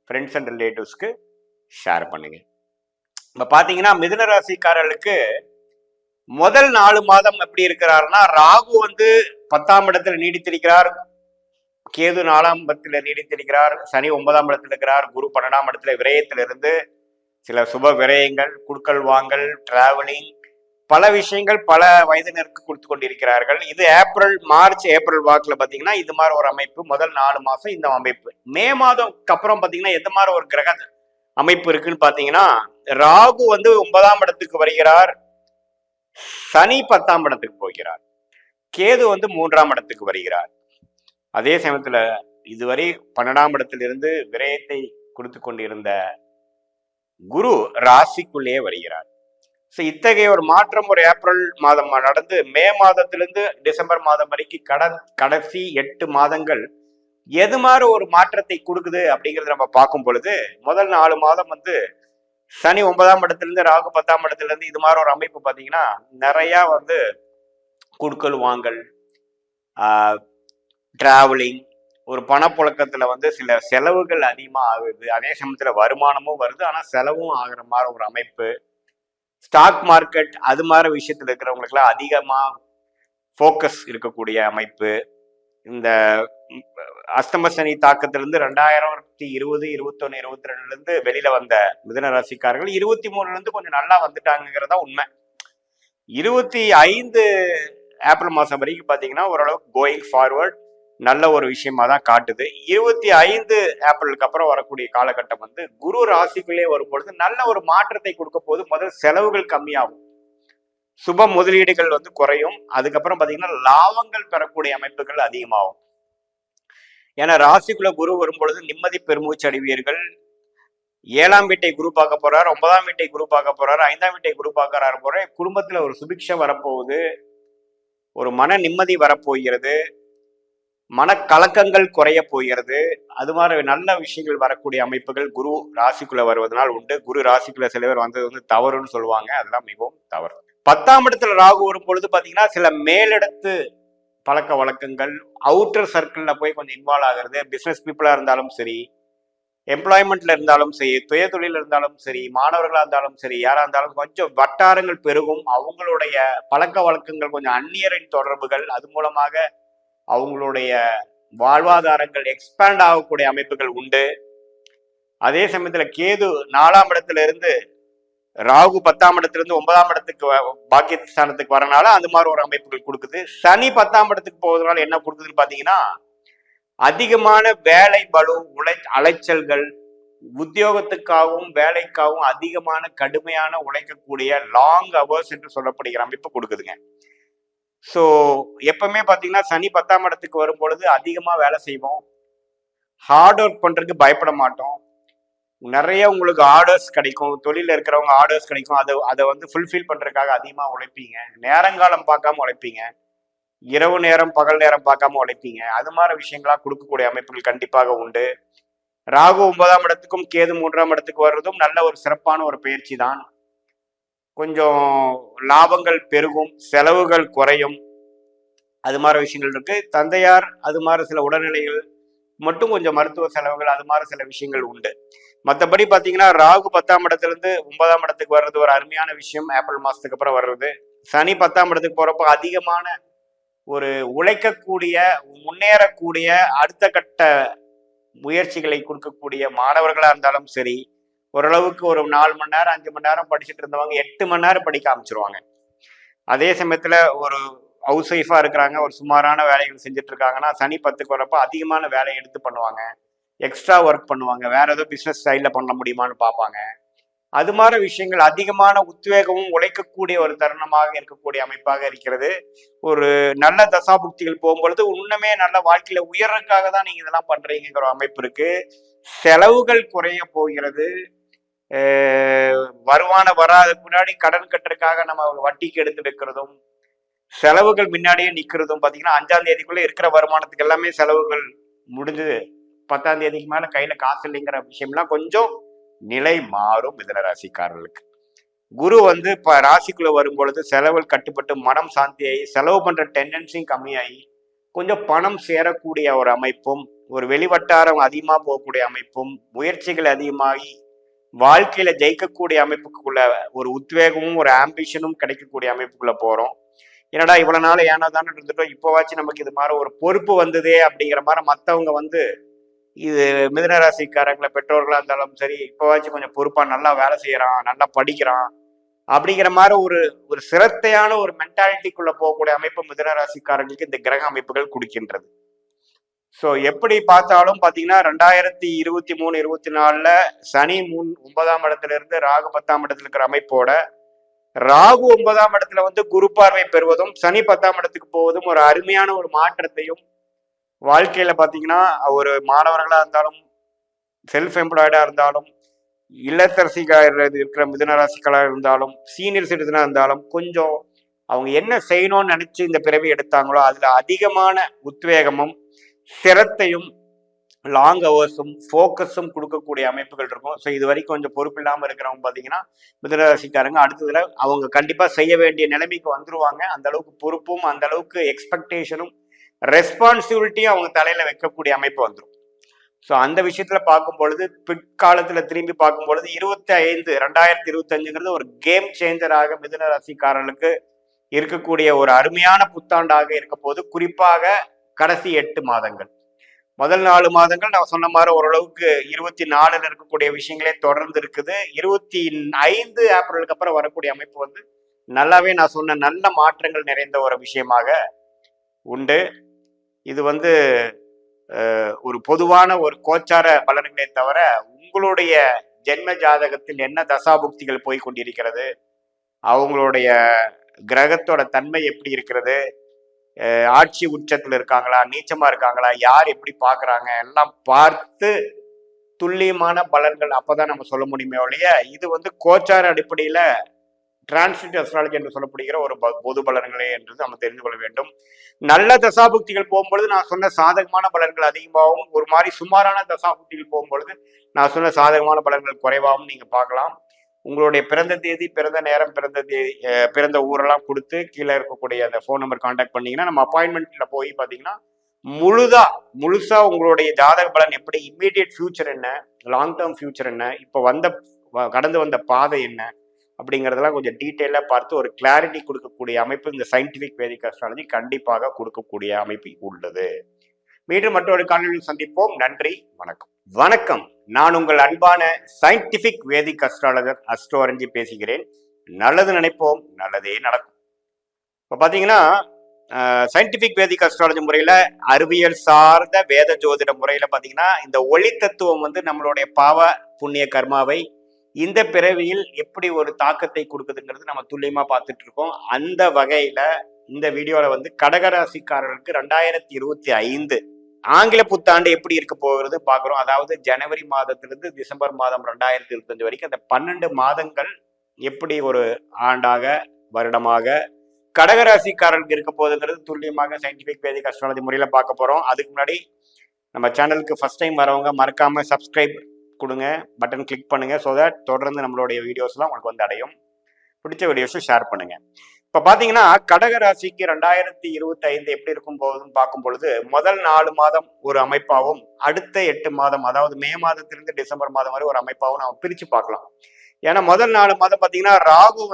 A: ஃப்ரெண்ட்ஸ் அண்ட் ரிலேட்டிவ்ஸ்க்கு ஷேர் பண்ணுங்க. இப்ப பாத்தீங்கன்னா மிதுன ராசிக்காரர்களுக்கு முதல் 4 மாதம் எப்படி இருக்கிறாருன்னா, ராகு வந்து 10ஆம் இடத்துல நீடித்திருக்கிறார், கேது 4ஆம் இடத்துல நீடித்திருக்கிறார், சனி 9ஆம் இடத்துல இருக்கிறார், குரு 12ஆம் இடத்துல விரயத்திலிருந்து சில சுப விரயங்கள், குடுக்கல் வாங்கல், டிராவலிங், பல விஷயங்கள் பல வயதினருக்கு கொடுத்து கொண்டிருக்கிறார்கள். இது மார்ச் ஏப்ரல் வாக்குல பாத்தீங்கன்னா இது மாதிரி ஒரு அமைப்பு. முதல் 4 மாசம் இந்த அமைப்பு. மே மாதம்க்கு அப்புறம் பாத்தீங்கன்னா எந்த மாதிரி ஒரு கிரக அமைப்பு இருக்குன்னு பாத்தீங்கன்னா, ராகு வந்து 9ஆம் இடத்துக்கு வருகிறார், சனி 10ஆம் இடத்துக்கு போகிறார், கேது வந்து 3ஆம் இடத்துக்கு வருகிறார். அதே சமயத்துல இதுவரை 12ஆம் இடத்திலிருந்து விரயத்தை கொடுத்து கொண்டிருந்த குரு ராசிக்குள்ளேயே வருகிறார். ஸோ இத்தகைய ஒரு மாற்றம் ஒரு ஏப்ரல் மாதம் நடந்து மே மாதத்திலிருந்து டிசம்பர் மாதம் வரைக்கும் கடைசி 8 மாதங்கள் எது மாதிரி ஒரு மாற்றத்தை கொடுக்குது அப்படிங்கிறத நம்ம பார்க்கும் பொழுது, முதல் 4 மாதம் வந்து சனி 9ஆம் இடத்திலிருந்து ராகு 10ஆம் இடத்திலிருந்து இது மாதிரி ஒரு அமைப்பு பார்த்தீங்கன்னா நிறைய வந்து குடுக்கல் வாங்கல், டிராவலிங், ஒரு பணப்புழக்கத்துல வந்து சில செலவுகள் அதிகமா ஆகுது, அதே சமயத்துல வருமானமும் வருது ஆனா செலவும் ஆகுற மாதிரி ஒரு அமைப்பு. ஸ்டாக் மார்க்கெட் அது மாதிரி விஷயத்துல இருக்கிறவங்களுக்குலாம் அதிகமா ஃபோக்கஸ் இருக்கக்கூடிய அமைப்பு. இந்த அஸ்தம சனி தாக்கத்திலிருந்து 2020, 21, 22 இருந்து வெளியில வந்த மிதுன ராசிக்காரர்கள் 23 இருந்து கொஞ்சம் நல்லா வந்துட்டாங்கிறதா உண்மை. 25 ஏப்ரல் மாசம் வரைக்கும் பாத்தீங்கன்னா ஓரளவுக்கு கோயிங் ஃபார்வர்ட் நல்ல ஒரு விஷயமா தான் காட்டுது. 25 ஏப்ரலுக்கு அப்புறம் வரக்கூடிய காலகட்டம் வந்து குரு ராசிக்குள்ளே வரும்பொழுது நல்ல ஒரு மாற்றத்தை கொடுக்க போது. முதல் செலவுகள் கம்மியாகும், சுப முதலீடுகள் வந்து குறையும், அதுக்கப்புறம் பாத்தீங்கன்னா லாபங்கள் பெறக்கூடிய அமைப்புகள் அதிகமாகும். ஏன்னா ராசிக்குள்ள குரு வரும்பொழுது நிம்மதி பெருமூச்சு அடைவீர்கள். 7ஆம் வீட்டை குரு பார்க்க போறார், 9ஆம் வீட்டை குரு பார்க்க போறாரு, 5ஆம் வீட்டை குரு பார்க்கறாரு போற குடும்பத்துல ஒரு சுபிக்ஷம் வரப்போகுது, ஒரு மன நிம்மதி வரப்போகிறது, மனக்கலக்கங்கள் குறைய போகிறது. அது மாதிரி நல்ல விஷயங்கள் வரக்கூடிய அமைப்புகள் குரு ராசிக்குள்ள வருவதனால் உண்டு. குரு ராசிக்குள்ள சில பேர் வந்தது வந்து தவறுன்னு சொல்லுவாங்க, அதெல்லாம் மிகவும் தவறு. 10ஆம் இடத்துல ராகு வரும் பொழுது பாத்தீங்கன்னா சில மேலிடத்து பழக்க வழக்கங்கள், அவுட்டர் சர்க்கிள்ல போய் கொஞ்சம் இன்வால்வ் ஆகிறது. பிசினஸ் பீப்புளா இருந்தாலும் சரி, எம்ப்ளாய்மெண்ட்ல இருந்தாலும் சரி, சுய தொழில் இருந்தாலும் சரி, மாணவர்களா இருந்தாலும் சரி, யாரா இருந்தாலும் கொஞ்சம் வட்டாரங்கள் பெருகும். அவங்களுடைய பழக்க வழக்கங்கள் கொஞ்சம் அந்நியரின் தொடர்புகள், அது மூலமாக அவங்களுடைய வாழ்வாதாரங்கள் எக்ஸ்பேண்ட் ஆகக்கூடிய அமைப்புகள் உண்டு. அதே சமயத்துல கேது 4ஆம் இடத்துல இருந்து ராகு 10ஆம் இடத்துல இருந்து 9ஆம் இடத்துக்கு பாக்கியஸ்தானத்துக்கு வரனால அந்த மாதிரி ஒரு அமைப்புகள் கொடுக்குது. சனி 10ஆம் இடத்துக்கு போவதனால என்ன கொடுக்குதுன்னு பாத்தீங்கன்னா அதிகமான வேலை பளு, அலைச்சல்கள், உத்தியோகத்துக்காகவும் வேலைக்காகவும் அதிகமான கடுமையான உழைக்கக்கூடிய லாங் அவர்ஸ் என்று சொல்லப்படுகிற அமைப்பு கொடுக்குதுங்க. ஸோ எப்பவுமே பார்த்தீங்கன்னா சனி 10ஆம் இடத்துக்கு வரும் பொழுது அதிகமாக வேலை செய்வோம், ஹார்ட் ஒர்க் பண்ணுறதுக்கு பயப்பட மாட்டோம், நிறைய உங்களுக்கு ஆர்டர்ஸ் கிடைக்கும், தொழிலில் இருக்கிறவங்க ஆர்டர்ஸ் கிடைக்கும், அதை வந்து ஃபுல்ஃபில் பண்ணுறதுக்காக அதிகமாக உழைப்பீங்க, நேரங்காலம் பார்க்காம உழைப்பீங்க, இரவு நேரம் பகல் நேரம் பார்க்காம உழைப்பீங்க. அது மாதிரி விஷயங்களா கொடுக்கக்கூடிய அமைப்புகள் கண்டிப்பாக உண்டு. ராகு 9ஆம் இடத்துக்கும் கேது 3ஆம் இடத்துக்கு வர்றதும் நல்ல ஒரு சிறப்பான ஒரு பயிற்சி தான். கொஞ்சம் லாபங்கள் பெருகும், செலவுகள் குறையும், அது மாதிரி விஷயங்கள் இருக்கு. தந்தையார் அது மாதிரி சில உடல்நிலைகள் மட்டும் கொஞ்சம் மருத்துவ செலவுகள் அது மாதிரி சில விஷயங்கள் உண்டு. மற்றபடி பார்த்தீங்கன்னா ராகு 10ஆம் இடத்துல இருந்து 9ஆம் இடத்துக்கு வர்றது ஒரு அருமையான விஷயம். ஏப்ரல் மாசத்துக்கு அப்புறம் வர்றது. சனி 10ஆம் இடத்துக்கு போறப்போ அதிகமான ஒரு உழைக்கக்கூடிய, முன்னேறக்கூடிய, அடுத்த கட்ட முயற்சிகளை கொடுக்கக்கூடிய மாணவர்களா இருந்தாலும் சரி, ஓரளவுக்கு ஒரு 4 மணி நேரம் 5 மணி நேரம் படிச்சுட்டு இருந்தவங்க 8 மணி நேரம் படிக்க ஆரம்பிச்சிருவாங்க. அதே சமயத்துல ஒரு ஹவுஸ் ஒய்ஃபா இருக்கிறாங்க, ஒரு சுமாரான வேலைகள் செஞ்சுட்டு இருக்காங்கன்னா சனி 10க்கு வரப்போ அதிகமான வேலையை எடுத்து பண்ணுவாங்க, எக்ஸ்ட்ரா ஒர்க் பண்ணுவாங்க, வேற ஏதோ பிசினஸ் ஸ்டைல்ல பண்ண முடியுமான்னு பார்ப்பாங்க. அது மாதிரி விஷயங்கள் அதிகமான உத்வேகமும் உழைக்கக்கூடிய ஒரு தருணமாக இருக்கக்கூடிய அமைப்பாக இருக்கிறது. ஒரு நல்ல தசாபுக்திகள் போகும்பொழுது இன்னுமே நல்ல வாழ்க்கையில உயர்றதுக்காக தான் நீங்க இதெல்லாம் பண்றீங்கிற அமைப்பு இருக்கு. செலவுகள் குறைய போகிறது. வருமான வராதுக்கு முன்னாடி கடன் கட்டுறதுக்காக நம்ம வட்டிக்கு எடுத்து வைக்கிறதும், செலவுகள் முன்னாடியே நிக்கிறதும் பாத்தீங்கன்னா 5ஆம் தேதிக்குள்ள இருக்கிற வருமானத்துக்கு எல்லாமே செலவுகள் முடிஞ்சு 10ஆம் தேதிக்கு மேல கையில காசு இல்லைங்கிற விஷயம்லாம் கொஞ்சம் நிலை மாறும். மிதுன ராசிக்காரர்களுக்கு குரு வந்து இப்ப ராசிக்குள்ள வரும் பொழுது செலவுகள் கட்டுப்பட்டு மனம் சாந்தியாகி செலவு பண்ற டெண்டன்சியும் கம்மியாகி கொஞ்சம் பணம் சேரக்கூடிய ஒரு அமைப்பும், ஒரு வெளிவட்டாரம் அதிகமா போகக்கூடிய அமைப்பும், முயற்சிகள் அதிகமாகி வாழ்க்கையில ஜெயிக்கக்கூடிய அமைப்புக்குள்ள ஒரு உத்வேகமும் ஒரு ஆம்பிஷனும் கிடைக்கக்கூடிய அமைப்புக்குள்ள போறோம். என்னடா இவ்வளவு நாள் ஏன்னா தானே இருந்துட்டோம், இப்போவாச்சும் நமக்கு இது மாதிரி ஒரு பொறுப்பு வந்ததே அப்படிங்கிற மாதிரி மற்றவங்க வந்து இது மிதுன ராசிக்காரங்களை பெற்றோர்களா இருந்தாலும் சரி, இப்போவாச்சும் கொஞ்சம் பொறுப்பா நல்லா வேலை செய்யறான், நல்லா படிக்கிறான் அப்படிங்கிற மாதிரி ஒரு ஒரு சிரத்தையான ஒரு மென்டாலிட்டிக்குள்ள போகக்கூடிய அமைப்பு மிதுன ராசிக்காரங்களுக்கு இந்த கிரக அமைப்புகள் கொடுக்கின்றது. ஸோ எப்படி பார்த்தாலும் பார்த்தீங்கன்னா 2023, 24 சனி 9ஆம் இடத்துல இருந்து ராகு 10ஆம் இடத்துல இருக்கிற அமைப்போட ராகு 9ஆம் இடத்துல வந்து குரு பார்வை பெறுவதும் சனி 10ஆம் இடத்துக்கு போவதும் ஒரு அருமையான ஒரு மாற்றத்தையும் வாழ்க்கையில பார்த்தீங்கன்னா ஒரு மாணவர்களா இருந்தாலும், செல்ஃப் எம்ப்ளாய்டா இருந்தாலும், இல்லத்தரசிகளாக இருக்கிற மிதுன ராசிகளாக இருந்தாலும், சீனியர் சிட்டிசனா இருந்தாலும் கொஞ்சம் அவங்க என்ன செய்யணும்னு நினைச்சு இந்த பிறவி எடுத்தாங்களோ அதுல அதிகமான உத்வேகமும் சிரத்தையும் லாங் ஹவர்ஸும் ஃபோக்கஸும் கொடுக்கக்கூடிய அமைப்புகள் இருக்கும். ஸோ இது வரைக்கும் கொஞ்சம் பொறுப்பு இல்லாமல் இருக்கிறவங்க பார்த்தீங்கன்னா மிதுன ராசிக்காரங்க அடுத்ததுல அவங்க கண்டிப்பா செய்ய வேண்டிய நிலைமைக்கு வந்துருவாங்க. அந்த அளவுக்கு பொறுப்பும் அந்த அளவுக்கு எக்ஸ்பெக்டேஷனும் ரெஸ்பான்சிபிலிட்டியும் அவங்க தலையில வைக்கக்கூடிய அமைப்பு வந்துடும். ஸோ அந்த விஷயத்துல பார்க்கும் பொழுது பிற்காலத்துல திரும்பி பார்க்கும் பொழுது 2025 ஒரு கேம் சேஞ்சராக மிதுன ராசிக்காரர்களுக்கு இருக்கக்கூடிய ஒரு அருமையான புத்தாண்டாக இருக்க போது. குறிப்பாக கடைசி 8 மாதங்கள், முதல் 4 மாதங்கள் நான் சொன்ன மாதிரி ஓரளவுக்கு 24 இருக்கக்கூடிய விஷயங்களே தொடர்ந்து இருக்குது. 25 ஏப்ரலுக்கு அப்புறம் வரக்கூடிய அமைப்பு வந்து நல்லாவே நான் சொன்ன நல்ல மாற்றங்கள் நிறைந்த ஒரு விஷயமாக உண்டு. இது வந்து ஒரு பொதுவான ஒரு கோச்சார பலன்களே தவிர உங்களுடைய ஜென்ம ஜாதகத்தில் என்ன தசாபுக்திகள் போய் கொண்டிருக்கிறது, அவங்களுடைய கிரகத்தோட தன்மை எப்படி இருக்கிறது, ஆட்சி உச்சத்துல இருக்காங்களா, நீச்சமா இருக்காங்களா, யார் எப்படி பாக்குறாங்க எல்லாம் பார்த்து துல்லியமான பலன்கள் அப்பதான் நம்ம சொல்ல முடியுமே ஒழிய இது வந்து கோச்சார அடிப்படையில டிரான்சிட் அஸ்ட்ராலஜி என்று சொல்லப்படுகிற ஒரு பொது பலன்களே என்று நம்ம தெரிந்து கொள்ள வேண்டும். நல்ல தசாபுக்திகள் போகும்பொழுது நான் சொன்ன சாதகமான பலன்கள் அதிகமாகவும், ஒரு மாதிரி சுமாரான தசாபுக்திகள் போகும்பொழுது நான் சொன்ன சாதகமான பலன்கள் குறைவாகவும் நீங்க பார்க்கலாம். உங்களுடைய பிறந்த தேதி, பிறந்த நேரம், பிறந்த ஊரெல்லாம் கொடுத்து கீழே இருக்கக்கூடிய அந்த ஃபோன் நம்பர் கான்டாக்ட் பண்ணீங்கன்னா நம்ம அப்பாயின்மெண்ட்ல போய் பார்த்தீங்கன்னா முழுசா உங்களுடைய ஜாதக பலன் எப்படி, இம்மீடியட் ஃபியூச்சர் என்ன, லாங் டேர்ம் ஃபியூச்சர் என்ன, இப்போ கடந்து வந்த பாதை என்ன அப்படிங்கிறதெல்லாம் கொஞ்சம் டீட்டெயிலாக பார்த்து ஒரு கிளாரிட்டி கொடுக்கக்கூடிய அமைப்பு இந்த சயின்டிஃபிக் வேதிக் அஸ்ட்ராலஜி கண்டிப்பாக கொடுக்கக்கூடிய அமைப்பு உள்ளது. மீண்டும் மற்றொரு காணொலியில் சந்திப்போம். நன்றி, வணக்கம். வணக்கம். நான் உங்கள் அன்பான சயின்டிபிக் வேதிக் அஸ்ட்ராலஜர் அஸ்ட்ரோரஞ்சி பேசுகிறேன். நல்லது நினைப்போம், நல்லதே நடக்கும். இப்போ பார்த்தீங்கன்னா சயின்டிபிக் வேதிக் அஸ்ட்ராலஜி முறையில், அறிவியல் சார்ந்த வேத ஜோதிட முறையில் பார்த்தீங்கன்னா இந்த ஒளி தத்துவம் நம்மளுடைய பாவ புண்ணிய கர்மாவை இந்த பிறவியில் எப்படி ஒரு தாக்கத்தை கொடுக்குதுங்கிறது நம்ம துல்லியமா பார்த்துட்டு இருக்கோம். அந்த வகையில இந்த வீடியோல கடகராசிக்காரர்களுக்கு 2025 ஆங்கில புத்தாண்டு எப்படி இருக்க போகிறது பாக்குறோம். அதாவது ஜனவரி மாதத்திலிருந்து டிசம்பர் மாதம் 2025 வரைக்கும் அந்த 12 மாதங்கள் எப்படி ஒரு ஆண்டாக வருடமாக கடகராசிக்காரர்களுக்கு இருக்க போகுதுங்கிறது துல்லியமாக சயின்டிபிக் வேதிக் அஸ்ட்ராலஜி முறையில பார்க்க போறோம். அதுக்கு முன்னாடி நம்ம சேனலுக்கு ஃபர்ஸ்ட் டைம் வரவங்க மறக்காம சப்ஸ்கிரைப் கொடுங்க, பட்டன் கிளிக் பண்ணுங்க. ஸோ தட் தொடர்ந்து நம்மளுடைய வீடியோஸ்லாம் உங்களுக்கு அடையும். பிடிச்ச வீடியோஸும் ஷேர் பண்ணுங்க. இப்போ பார்த்தீங்கன்னா கடகராசிக்கு 2025 எப்படி இருக்கும் போதுன்னு பார்க்கும் பொழுது முதல் 4 மாதம் ஒரு அமைப்பாகவும் அடுத்த 8 மாதம், அதாவது மே மாதத்திலிருந்து டிசம்பர் மாதம் வரை ஒரு அமைப்பாகவும் நம்ம பிரித்து பார்க்கலாம். ஏன்னா முதல் 4 மாதம் பார்த்தீங்கன்னா ராகு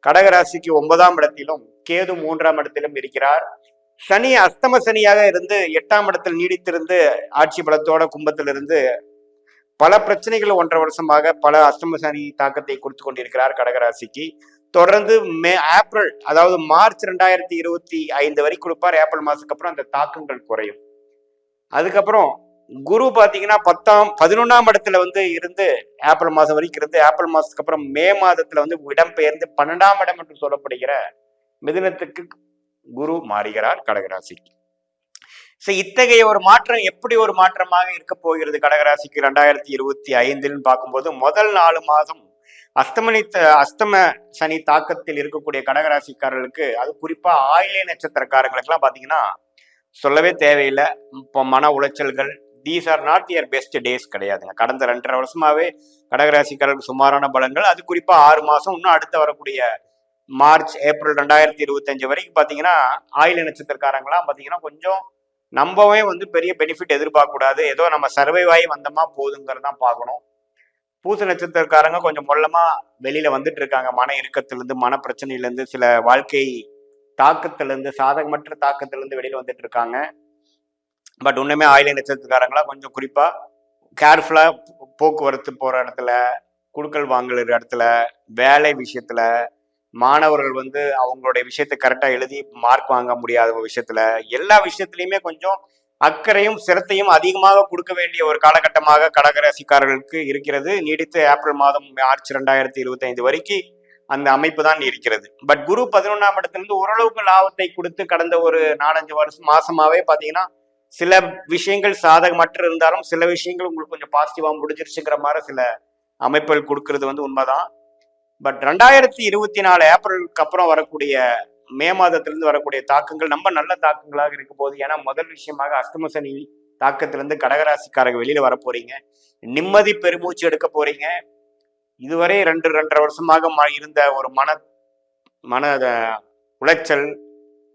A: கடகராசிக்கு 9ஆம் இடத்திலும் கேது 3ஆம் இடத்திலும் இருக்கிறார். சனி அஸ்தம சனியாக இருந்து 8ஆம் இடத்தில் நீடித்திருந்து ஆட்சி பலத்தோட கும்பத்திலிருந்து பல பிரச்சனைகள் 1.5 வருஷமாக பல அஷ்டம சனி தாக்கத்தை கொடுத்து கொண்டிருக்கிறார் கடகராசிக்கு. தொடர்ந்து ஏப்ரல், அதாவது மார்ச் 2025 வரை கொடுப்பார். ஏப்ரல் மாசத்துக்கு அப்புறம் அந்த தாக்கங்கள் குறையும். அதுக்கப்புறம் குரு பாத்தீங்கன்னா 11ஆம் இடத்துல இருந்து ஏப்ரல் மாசம் வரைக்கும் இருந்து ஏப்ரல் மாசத்துக்கு அப்புறம் மே மாதத்துல இடம்பெயர்ந்து 12ஆம் இடம் என்று சொல்லப்படுகிற மிதுனத்துக்கு குரு மாறுகிறார் கடகராசிக்கு. இத்தகைய ஒரு மாற்றம் எப்படி ஒரு மாற்றமாக இருக்க போகிறது கடகராசிக்கு 2025 பார்க்கும்போது முதல் 4 மாதம் அஸ்தம சனி தாக்கத்தில் இருக்கக்கூடிய கடகராசிக்காரர்களுக்கு, அது குறிப்பா ஆயில்ய நட்சத்திரக்காரங்களுக்கெல்லாம் பாத்தீங்கன்னா சொல்லவே தேவையில்லை. இப்போ மன உளைச்சல்கள், these are not your best days கிடையாதுங்க. கடந்த 2.5 வருஷமாவே கடகராசிக்காரர்களுக்கு சுமாரான பலன்கள். அது குறிப்பா 6 மாசம் இன்னும் அடுத்த வரக்கூடிய மார்ச் ஏப்ரல் 2025 வரைக்கும் பாத்தீங்கன்னா ஆயில்ய நட்சத்திரக்காரங்களாம் பாத்தீங்கன்னா கொஞ்சம் நம்பவே பெரிய பெனிஃபிட் எதிர்பார்க்க கூடாது. ஏதோ நம்ம சர்வைவ் ஆகி வந்தோமா போதுங்கிறதான் பார்க்கணும். பூச நட்சத்திரக்காரங்க கொஞ்சம் மொல்லமா வெளியில வந்துட்டு இருக்காங்க. மன இறுக்கத்திலிருந்து, மன பிரச்சனையிலிருந்து, சில வாழ்க்கை தாக்கத்திலிருந்து, சாதகமற்ற தாக்கத்திலிருந்து வெளியில வந்துட்டு இருக்காங்க. பட் இன்னுமே ஆயில்ய நட்சத்திரக்காரங்களா கொஞ்சம் குறிப்பா கேர்ஃபுல்லா போக்குவரத்து போற இடத்துல, குடுக்கல் வாங்கல் இடத்துல, வேலை விஷயத்துல, மாணவர்கள் அவங்களுடைய விஷயத்தை கரெக்டா எழுதி மார்க் வாங்க முடியாத விஷயத்துல, எல்லா விஷயத்திலையுமே கொஞ்சம் அக்கறையும் சிரத்தையும் அதிகமாக கொடுக்க வேண்டிய ஒரு காலகட்டமாக கடகராசிக்காரர்களுக்கு இருக்கிறது. நீடித்து ஏப்ரல் மாதம் மார்ச் 2025 வரைக்கும் அந்த அமைப்பு தான் இருக்கிறது. பட் குரு 11ஆம் இடத்திலிருந்து ஓரளவுக்கு லாபத்தை கொடுத்து கடந்த ஒரு 4-5 மாசமாவே பாத்தீங்கன்னா சில விஷயங்கள் சாதகமற்ற இருந்தாலும் சில விஷயங்கள் உங்களுக்கு கொஞ்சம் பாசிட்டிவா முடிஞ்சிருச்சுங்கிற மாதிரி சில அமைப்புகள் கொடுக்கறது உண்மைதான். பட் 2024 ஏப்ரலுக்கு அப்புறம் வரக்கூடிய மே மாதத்திலிருந்து வரக்கூடிய தாக்கங்கள் நம்ம நல்ல தாக்கங்களாக இருக்க போகுது. ஏன்னா முதல் விஷயமாக அஷ்டம சனி தாக்கத்திலிருந்து கடகராசிக்காரங்க வெளியில வர போறீங்க. நிம்மதி பெருமூச்சு எடுக்க போறீங்க. இதுவரை 2-2.5 வருஷமாக இருந்த ஒரு மன உளைச்சல்,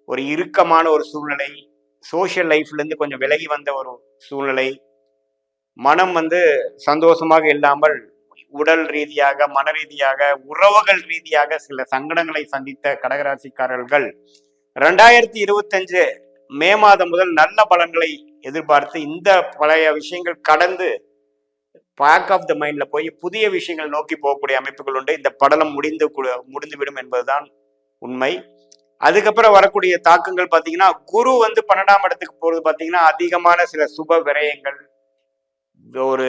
A: ஒரு இறுக்கமான ஒரு சூழ்நிலை, சோசியல் லைஃப்ல இருந்து கொஞ்சம் விலகி வந்த ஒரு சூழ்நிலை, மனம் சந்தோஷமாக இல்லாமல் உடல் ரீதியாக, மன ரீதியாக, உறவுகள் ரீதியாக சில சங்கடங்களை சந்தித்த கடகராசிக்காரர்கள் 2025 மே மாதம் முதல் நல்ல பலன்களை எதிர்பார்த்து இந்த பழைய விஷயங்கள் கடந்து பேக் ஆஃப் த மைண்ட்ல போய் புதிய விஷயங்கள் நோக்கி போகக்கூடிய அமைப்புகள் உண்டு. இந்த படலம் முடிந்துவிடும் என்பதுதான் உண்மை. அதுக்கப்புறம் வரக்கூடிய தாக்கங்கள் பாத்தீங்கன்னா குரு 12ஆம் இடத்துக்கு போறது பாத்தீங்கன்னா அதிகமான சில சுப விரயங்கள், ஒரு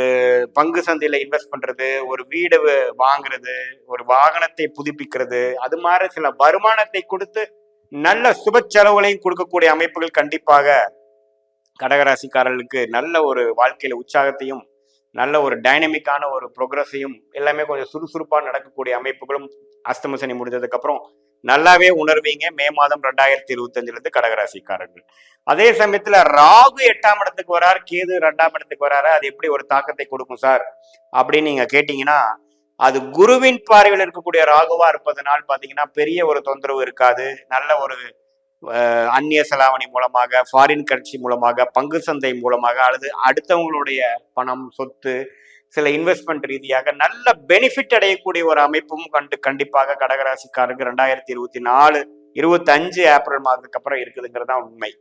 A: பங்கு சந்தையில இன்வெஸ்ட் பண்றது, ஒரு வீடு வாங்குறது, ஒரு வாகனத்தை புதுப்பிக்கிறது, அது மாதிரி சில வருமானத்தை கொடுத்து நல்ல சுப செலவுகளையும் கொடுக்கக்கூடிய அமைப்புகள் கண்டிப்பாக கடகராசிக்காரர்களுக்கு நல்ல ஒரு வாழ்க்கையில உற்சாகத்தையும் நல்ல ஒரு டைனமிக்கான ஒரு ப்ரோக்ரஸையும் எல்லாமே கொஞ்சம் சுறுசுறுப்பாக நடக்கக்கூடிய அமைப்புகளும் அஷ்டம சனி முடிஞ்சதுக்கு அப்புறம் நல்லாவே உணர்வீங்க. மே மாதம் 2025 கடகராசிக்காரர்கள். அதே சமயத்துல ராகு 8ஆம் இடத்துக்கு வராரு, கேது 2ஆம் இடத்துக்கு வராரு. அது எப்படி ஒரு தாக்கத்தை கொடுக்கும் சார் அப்படின்னு நீங்க கேட்டீங்கன்னா, அது குருவின் பார்வையில் இருக்கக்கூடிய ராகுவா இருப்பதனால் பாத்தீங்கன்னா பெரிய ஒரு தொந்தரவு இருக்காது. நல்ல ஒரு அந்நிய செலாவணி மூலமாக, ஃபாரின் கரன்சி மூலமாக, பங்கு சந்தை மூலமாக, அல்லது அடுத்தவங்களுடைய பணம், சொத்து, சில இன்வெஸ்ட்மெண்ட் ரீதியாக நல்ல பெனிஃபிட் அடையக்கூடிய ஒரு அமைப்பும் கண்டிப்பாக கடகராசிக்காரருக்கு 2024 25 ஏப்ரல் மாதத்துக்கு அப்புறம் இருக்குதுங்கிறது தான் உண்மை.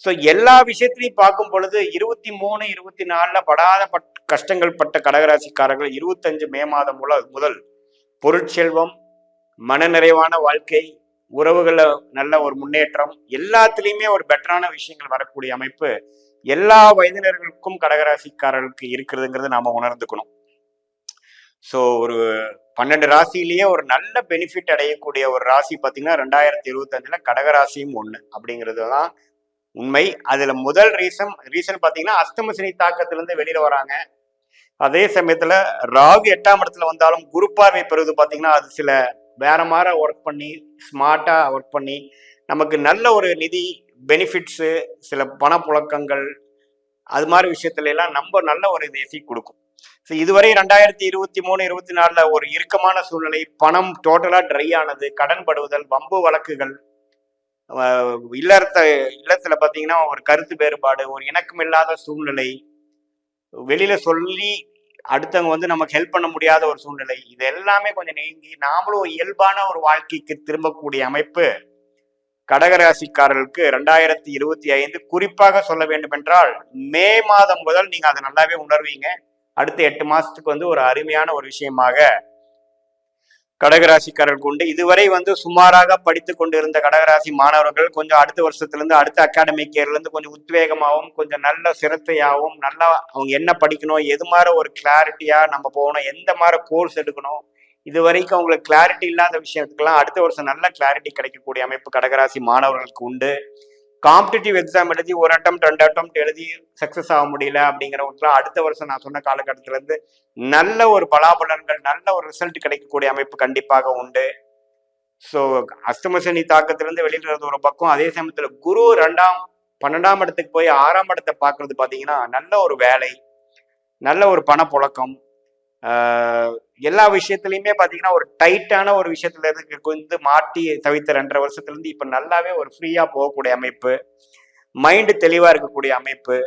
A: ஸோ எல்லா விஷயத்திலையும் பார்க்கும் பொழுது 23, 24 கஷ்டங்கள் பட்ட கடகராசிக்காரர்கள் 25 மே மாதம் முதல் பொருட்செல்வம், மனநிறைவான வாழ்க்கை, உறவுகள நல்ல ஒரு முன்னேற்றம், எல்லாத்துலேயுமே ஒரு பெட்டரான விஷயங்கள் வரக்கூடிய அமைப்பு எல்லா வயதினர்களுக்கும் கடகராசிக்காரர்களுக்கு இருக்கிறதுங்கிறத நாம உணர்ந்துக்கணும். ஸோ ஒரு 12 ராசியிலேயே ஒரு நல்ல பெனிஃபிட் அடையக்கூடிய ஒரு ராசி பார்த்தீங்கன்னா 2025 கடகராசியும் ஒன்று அப்படிங்கிறது தான் உண்மை. அதுல முதல் ரீசன் பார்த்தீங்கன்னா அஷ்டம சனி தாக்கத்திலிருந்து வெளியில வராங்க. அதே சமயத்துல ராகு 8ஆம் இடத்துல வந்தாலும் குரு பார்வை பெறுவது பார்த்தீங்கன்னா அது சில வேற மாதிரி ஒர்க் பண்ணி ஸ்மார்ட்டா ஒர்க் பண்ணி நமக்கு நல்ல ஒரு நிதி பெனிஃபிட்ஸு, சில பணப்புழக்கங்கள், அது மாதிரி விஷயத்துல எல்லாம் நம்ம நல்ல ஒரு இதை கொடுக்கும். ஸோ இதுவரை 2023, 24 ஒரு இறுக்கமான சூழ்நிலை, பணம் டோட்டலா ட்ரை ஆனது, கடன் படுவதல், வம்பு வழக்குகள், இல்லத்துல பாத்தீங்கன்னா ஒரு கருத்து வேறுபாடு, ஒரு இணக்கம் இல்லாத சூழ்நிலை, வெளியில சொல்லி அடுத்தவங்க நமக்கு ஹெல்ப் பண்ண முடியாத ஒரு சூழ்நிலை, இது எல்லாமே கொஞ்சம் நீங்கி நாமளும் இயல்பான ஒரு வாழ்க்கைக்கு திரும்பக்கூடிய அமைப்பு கடகராசிக்காரர்களுக்கு 2025 குறிப்பாக சொல்ல வேண்டும் என்றால் மே மாதம் முதல் நீங்க அதை நல்லாவே உணர்வீங்க. அடுத்த 8 மாசத்துக்கு ஒரு அருமையான ஒரு விஷயமாக கடகராசிக்காரர்களுக்கு உண்டு. இதுவரை சுமாராக படித்து கொண்டு இருந்த கடகராசி மாணவர்கள் கொஞ்சம் அடுத்த வருஷத்துல அடுத்த அகாடமிக் இயர்ல இருந்து கொஞ்சம் உத்வேகமாகவும் கொஞ்சம் நல்ல சிரத்தையாகவும் நல்லா அவங்க என்ன படிக்கணும், எது மாதிரி ஒரு கிளாரிட்டியா நம்ம போகணும், எந்த மாதிரி கோர்ஸ் எடுக்கணும், இது வரைக்கும் அவங்களுக்கு கிளாரிட்டி இல்லாத விஷயத்துக்கெல்லாம் அடுத்த வருஷம் நல்ல கிளாரிட்டி கிடைக்கக்கூடிய அமைப்பு கடகராசி மாணவர்களுக்கு உண்டு. காம்படிட்டிவ் எக்ஸாம் எழுதி ஒரு அட்டம் 2 அட்டம் எழுதி சக்சஸ் ஆக முடியல அப்படிங்கிறவங்களுக்குலாம் அடுத்த வருஷம் நான் சொன்ன காலகட்டத்தில இருந்து நல்ல ஒரு பலாபலன்கள், நல்ல ஒரு ரிசல்ட் கிடைக்கக்கூடிய அமைப்பு கண்டிப்பாக உண்டு. ஸோ அஷ்டமசனி தாக்கத்திலிருந்து வெளியில ஒரு பக்கம், அதே சமயத்துல குரு 12ஆம் இடத்துக்கு போய் 6ஆம் இடத்தை பார்க்கறது பார்த்தீங்கன்னா நல்ல ஒரு வேலை, நல்ல ஒரு பணப்புழக்கம், எல்லா விஷயத்துலையுமே பார்த்தீங்கன்னா ஒரு டைட்டான ஒரு விஷயத்துல இருந்து மாட்டி தவித்த 2.5 வருஷத்துல இருந்து இப்ப நல்லாவே ஒரு ஃப்ரீயா போகக்கூடிய அமைப்பு, மைண்டு தெளிவா இருக்கக்கூடிய அமைப்பு,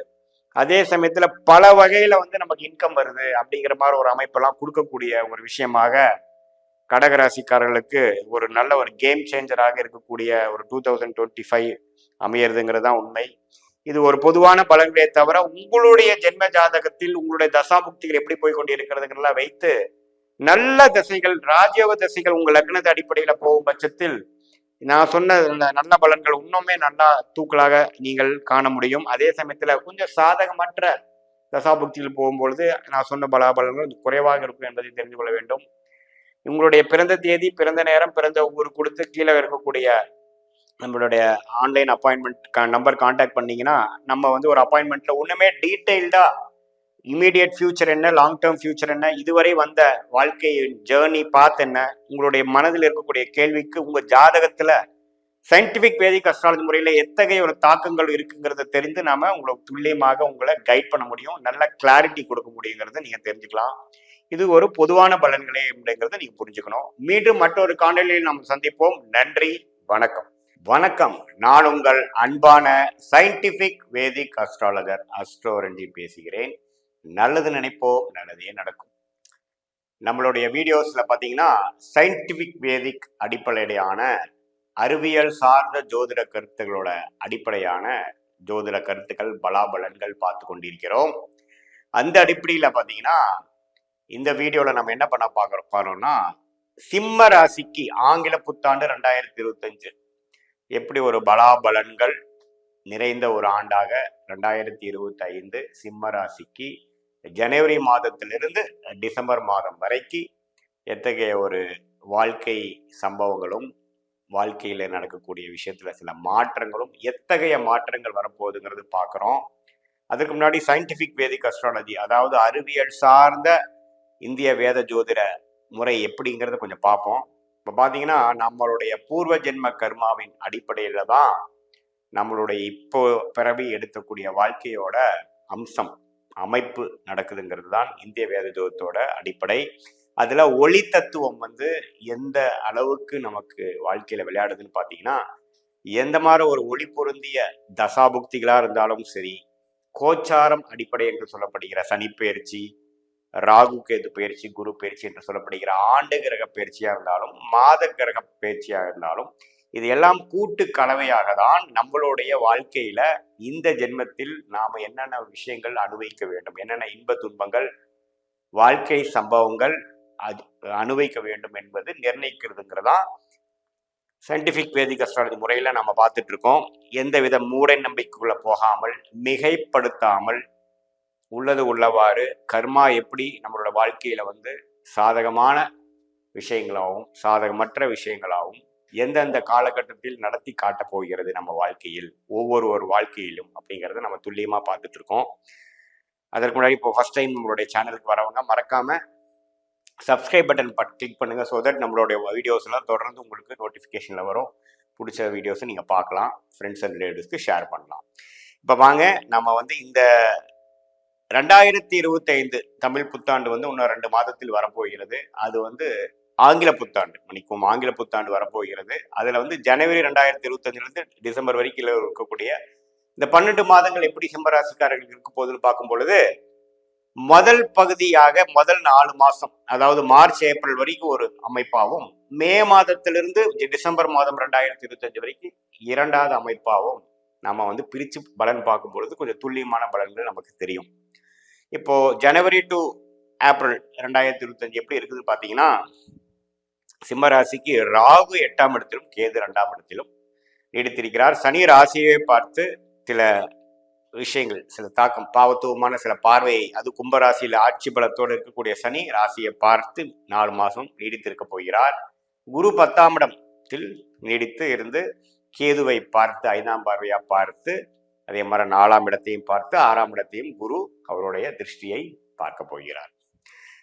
A: அதே சமயத்துல பல வகையில நமக்கு இன்கம் வருது அப்படிங்கிற மாதிரி ஒரு அமைப்பெல்லாம் கொடுக்கக்கூடிய ஒரு விஷயமாக கடகராசிக்காரர்களுக்கு ஒரு நல்ல ஒரு கேம் சேஞ்சராக இருக்கக்கூடிய ஒரு 2025 அமையறதுங்கிறது தான் உண்மை. இது ஒரு பொதுவான பலன்களே தவிர உங்களுடைய ஜென்ம ஜாதகத்தில் உங்களுடைய தசாபுக்திகள் எப்படி போய் கொண்டு இருக்கிறதுங்கிறதெல்லாம் வைத்து நல்ல திசைகள், ராஜயோக திசைகள் உங்கள் லக்னத்து அடிப்படையில போகும் பட்சத்தில் நான் சொன்ன நல்ல பலன்கள் இன்னுமே நல்லா தூக்கலாக நீங்கள் காண முடியும். அதே சமயத்துல கொஞ்சம் சாதகமற்ற தசாபுக்திகள் போகும்பொழுது நான் சொன்ன பலாபலன்கள் குறைவாக இருக்கும் என்பதை தெரிந்து கொள்ள வேண்டும். உங்களுடைய பிறந்த தேதி, பிறந்த நேரம், பிறந்த ஊர் கொடுத்து கீழே இருக்கக்கூடிய நம்மளுடைய ஆன்லைன் அப்பாயின்மெண்ட் நம்பர் கான்டாக்ட் பண்ணீங்கன்னா நம்ம ஒரு அப்பாயின்மெண்ட்ல ஒண்ணுமே டீட்டெயில்டா இமீடியட் ஃபியூச்சர் என்ன, லாங் டேர்ம் ஃபியூச்சர் என்ன, இதுவரை வந்த வாழ்க்கை ஜேர்னி பாத் என்ன, உங்களுடைய மனதில் இருக்கக்கூடிய கேள்விக்கு உங்க ஜாதகத்துல சயின்டிபிக் வேதிக் அஸ்ட்ராலஜி முறையில எத்தகைய ஒரு தாக்கங்கள் இருக்குங்கிறத தெரிந்து நாம உங்களை துல்லியமாக உங்களை கைட் பண்ண முடியும், நல்ல கிளாரிட்டி கொடுக்க முடியுங்கிறத நீங்க தெரிஞ்சுக்கலாம். இது ஒரு பொதுவான பலன்களே அப்படிங்கிறத நீங்க புரிஞ்சுக்கணும். மீண்டும் மற்றொரு காணொலியில் நாம் சந்திப்போம். நன்றி, வணக்கம். வணக்கம். நான் உங்கள் அன்பான சயின்டிபிக் வேதிக் அஸ்ட்ராலஜர் அஸ்ட்ரோரஞ்சி பேசுகிறேன். நல்லது நினைப்போம், நல்லதே நடக்கும். நம்மளுடைய வீடியோஸ்ல பாத்தீங்கன்னா சயின்டிபிக் வேதிக் அடிப்படையான அறிவியல் சார்ந்த ஜோதிட கருத்துகளோட அடிப்படையான ஜோதிட கருத்துக்கள், பலாபலன்கள் பார்த்து கொண்டிருக்கிறோம். அந்த அடிப்படையில பாத்தீங்கன்னா இந்த வீடியோல நம்ம என்ன பண்ண பாக்குறோம்னா சிம்ம ராசிக்கு ஆங்கில புத்தாண்டு 2025 எப்படி ஒரு பலாபலன்கள் நிறைந்த ஒரு ஆண்டாக 2025 சிம்ம ராசிக்கு ஜனவரி மாதத்திலிருந்து டிசம்பர் மாதம் வரைக்கும் எத்தகைய ஒரு வாழ்க்கை சம்பவங்களும், வாழ்க்கையில நடக்கக்கூடிய விஷயத்துல சில மாற்றங்களும், எத்தகைய மாற்றங்கள் வரப்போகுதுங்கிறது பார்க்குறோம். அதுக்கு முன்னாடி சயின்டிபிக் வேதிக் அஸ்ட்ராலஜி, அதாவது அறிவியல் சார்ந்த இந்திய வேத ஜோதிட முறை எப்படிங்கிறத கொஞ்சம் பார்ப்போம். இப்போ பார்த்தீங்கன்னா நம்மளுடைய பூர்வ ஜென்ம கர்மாவின் அடிப்படையில தான் நம்மளுடைய இப்போ பிறவி எடுக்கக்கூடிய வாழ்க்கையோட அம்சம், அமைப்பு நடக்குதுங்கிறது தான் இந்திய வேத ஜோதிடத்தோட அடிப்படை. அதுல ஒளி தத்துவம் எந்த அளவுக்கு நமக்கு வாழ்க்கையில விளையாடுதுன்னு பார்த்தீங்கன்னா, எந்த மாதிரி ஒரு ஒளி பொருந்திய தசாபுக்திகளா இருந்தாலும் சரி, கோச்சாரம் அடிப்படை என்று சொல்லப்படுகிற சனிப்பெயர்ச்சி, ராகு கேது பயிற்சி, குரு பயிற்சி என்று சொல்லப்படுகிற ஆண்டு கிரக பயிற்சியா இருந்தாலும், மாத கிரக பயிற்சியா இருந்தாலும், இது எல்லாம் கூட்டு கலவையாக தான் நம்மளுடைய வாழ்க்கையில இந்த ஜென்மத்தில் நாம என்னென்ன விஷயங்கள் அனுபவிக்க வேண்டும், என்னென்ன இன்ப துன்பங்கள் வாழ்க்கை சம்பவங்கள் அனுபவிக்க வேண்டும் என்பது நிர்ணயிக்கிறதுங்கிறதா சயின்டிபிக் வேதிக் அஸ்ட்ராலஜி முறையில நம்ம பார்த்துட்டு இருக்கோம். எந்தவித மூட நம்பிக்கைக்குள்ள போகாமல், மிகைப்படுத்தாமல், உள்ளது உள்ளவாறு கர்மா எப்படி நம்மளோட வாழ்க்கையில சாதகமான விஷயங்களாகவும் சாதகமற்ற விஷயங்களாகவும் எந்தெந்த காலகட்டத்தில் நடத்தி காட்டப் போகிறது நம்ம வாழ்க்கையில், ஒவ்வொரு வாழ்க்கையிலும் அப்படிங்கிறத நம்ம துல்லியமா பார்த்துட்டு இருக்கோம். அதற்கு முன்னாடி இப்போ ஃபர்ஸ்ட் டைம் நம்மளுடைய சேனலுக்கு வரவங்க மறக்காம சப்ஸ்கிரைப் பட்டன் கிளிக் பண்ணுங்க. ஸோ தட் நம்மளுடைய வீடியோஸ் எல்லாம் தொடர்ந்து உங்களுக்கு நோட்டிஃபிகேஷன்ல வரும். பிடிச்ச வீடியோஸை நீங்க பார்க்கலாம், ஃப்ரெண்ட்ஸ் அண்ட் ரிலேட்டிவ்ஸ்க்கு ஷேர் பண்ணலாம். இப்போ வாங்க நம்ம இந்த 2025 தமிழ் புத்தாண்டு இன்னும் 2 மாதத்தில் வரப்போகிறது. அது ஆங்கில புத்தாண்டு, மன்னிக்கும், ஆங்கில புத்தாண்டு வரப்போகிறது. அதுல ஜனவரி 2025 டிசம்பர் வரைக்கும் இருக்கக்கூடிய இந்த 12 மாதங்கள் எப்படி சிம்மராசிக்காரர்களுக்கு இருக்க போகுதுன்னு பார்க்கும் பொழுது, முதல் பகுதியாக முதல் 4 மாசம், அதாவது மார்ச் ஏப்ரல் வரைக்கும் ஒரு அமைப்பாகவும், மே மாதத்திலிருந்து டிசம்பர் மாதம் 2025 வரைக்கும் 2வது அமைப்பாகவும் நம்ம பிரிச்சு பலன் பார்க்கும் பொழுது கொஞ்சம் துல்லியமான பலன்கள் நமக்கு தெரியும். இப்போ ஜனவரி டு ஏப்ரல் 2025 எப்படி இருக்குதுன்னு பார்த்தீங்கன்னா, சிம்ம ராசிக்கு ராகு 8ஆம் இடத்திலும் கேது 2ஆம் இடத்திலும் நீடித்திருக்கிறார். சனி ராசியை பார்த்து சில விஷயங்கள், சில தாக்கம், பாவத்துவமான சில பார்வையை, அது கும்பராசியில் ஆட்சி பலத்தோடு இருக்கக்கூடிய சனி ராசியை பார்த்து 4 மாதம் நீடித்திருக்க போகிறார். குரு 10ஆம் இடத்தில் நீடித்து இருந்து கேதுவை பார்த்து 5ஆம் பார்வையா பார்த்து, அதே மாதிரி 4ஆம் இடத்தையும் பார்த்து 6ஆம் இடத்தையும் குரு அவருடைய திருஷ்டியை பார்க்க போகிறார்.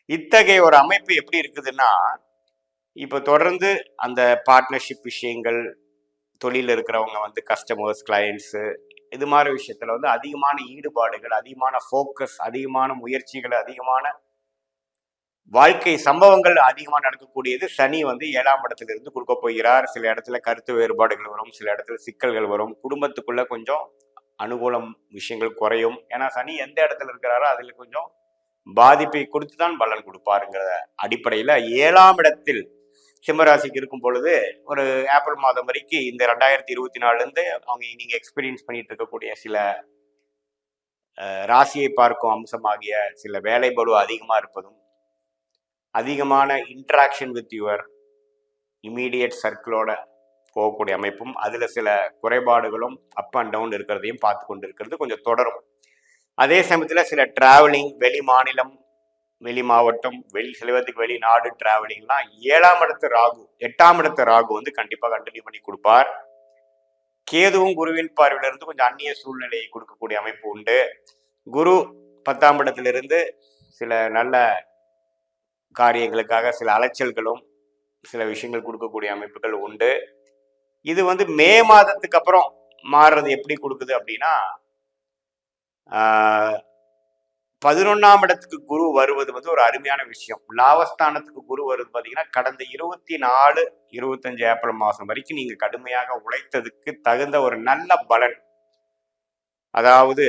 A: இத்தகைய ஒரு அமைப்பு எப்படி இருக்குதுன்னா, இப்போ தொடர்ந்து அந்த பார்ட்னர்ஷிப் விஷயங்கள், தொழில் இருக்கிறவங்க கஸ்டமர்ஸ், கிளையண்ட்ஸு, இது மாதிரி விஷயத்துல அதிகமான ஈடுபாடுகள், அதிகமான ஃபோக்கஸ், அதிகமான முயற்சிகள், அதிகமான வாழ்க்கை சம்பவங்கள் அதிகமாக நடக்கக்கூடியது சனி 7ஆம் இடத்துல இருந்து கொடுக்க போகிறார். சில இடத்துல கருத்து வேறுபாடுகள் வரும், சில இடத்துல சிக்கல்கள் வரும், குடும்பத்துக்குள்ள கொஞ்சம் அனுகூலம் விஷயங்கள் குறையும். ஏன்னா சனி எந்த இடத்துல இருக்கிறாரோ அதுல கொஞ்சம் பாதிப்பை கொடுத்து தான் பலன் கொடுப்பாருங்கிற அடிப்படையில 7ஆம் இடத்தில் சிம்மராசிக்கு இருக்கும் பொழுது ஒரு ஏப்ரல் மாதம் வரைக்கும் இந்த 2024 அவங்க நீங்க எக்ஸ்பீரியன்ஸ் பண்ணிட்டு இருக்கக்கூடிய சில ராசியை பார்க்கும் அம்சமாகிய சில வேலை பளு அதிகமா இருப்பதும், அதிகமான இன்ட்ராக்ஷன் வித் யுவர் இமீடியட் சர்க்கிளோட போகக்கூடிய அமைப்பும், அதுல சில குறைபாடுகளும் அப் அண்ட் டவுன் இருக்கிறதையும் பார்த்து கொண்டு இருக்கிறது கொஞ்சம் தொடரும். அதே சமயத்துல சில டிராவலிங், வெளி மாநிலம், வெளி மாவட்டம், செல்வத்துக்கு வெளிநாடு டிராவலிங்லாம் 7ஆம் இடத்து ராகு, 8ஆம் இடத்து ராகு கண்டிப்பா கண்டினியூ பண்ணி கொடுப்பார். கேதுவும் குருவின் பார்வையிலிருந்து கொஞ்சம் அந்நிய சூழ்நிலையை கொடுக்கக்கூடிய அமைப்பு உண்டு. குரு 10ஆம் இடத்திலிருந்து சில நல்ல காரியங்களுக்காக சில அலைச்சல்களும் சில விஷயங்கள் கொடுக்கக்கூடிய அமைப்புகள் உண்டு. இது மே மாதத்துக்கு அப்புறம் மாறுறது எப்படி கொடுக்குது அப்படின்னா, 11ஆம் இடத்துக்கு குரு வருவது ஒரு அருமையான விஷயம். லாபஸ்தானத்துக்கு குரு வருது பார்த்தீங்கன்னா, கடந்த 24, 25 ஏப்ரல் மாதம் வரைக்கும் நீங்க கடுமையாக உழைத்ததுக்கு தகுந்த ஒரு நல்ல பலன். அதாவது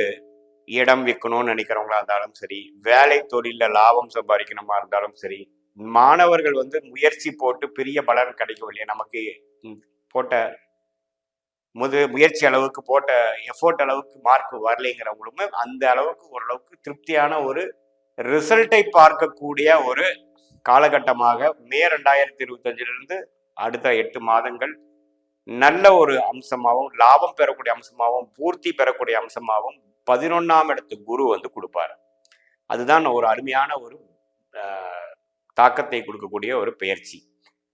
A: இடம் விற்கணும்னு நினைக்கிறவங்களா இருந்தாலும் சரி, வேலை தொழில லாபம் சம்பாதிக்கணுமா இருந்தாலும் சரி, மாணவர்கள் முயற்சி போட்டு பெரிய பலன் கிடைக்கவில்லையே, நமக்கு போட்ட முயற்சி அளவுக்கு போட்ட எஃபோர்ட் அளவுக்கு மார்க் வரலைங்கிறவங்களுமே அந்த அளவுக்கு ஓரளவுக்கு திருப்தியான ஒரு ரிசல்ட்டை பார்க்கக்கூடிய ஒரு காலகட்டமாக மே 2025 அடுத்த 8 மாதங்கள் நல்ல ஒரு அம்சமாகவும், லாபம் பெறக்கூடிய அம்சமாகவும், பூர்த்தி பெறக்கூடிய அம்சமாகவும் 11ஆம் இடத்து குரு கொடுப்பார். அதுதான் ஒரு அருமையான ஒரு தாக்கத்தை கொடுக்கக்கூடிய ஒரு பெயர்ச்சி.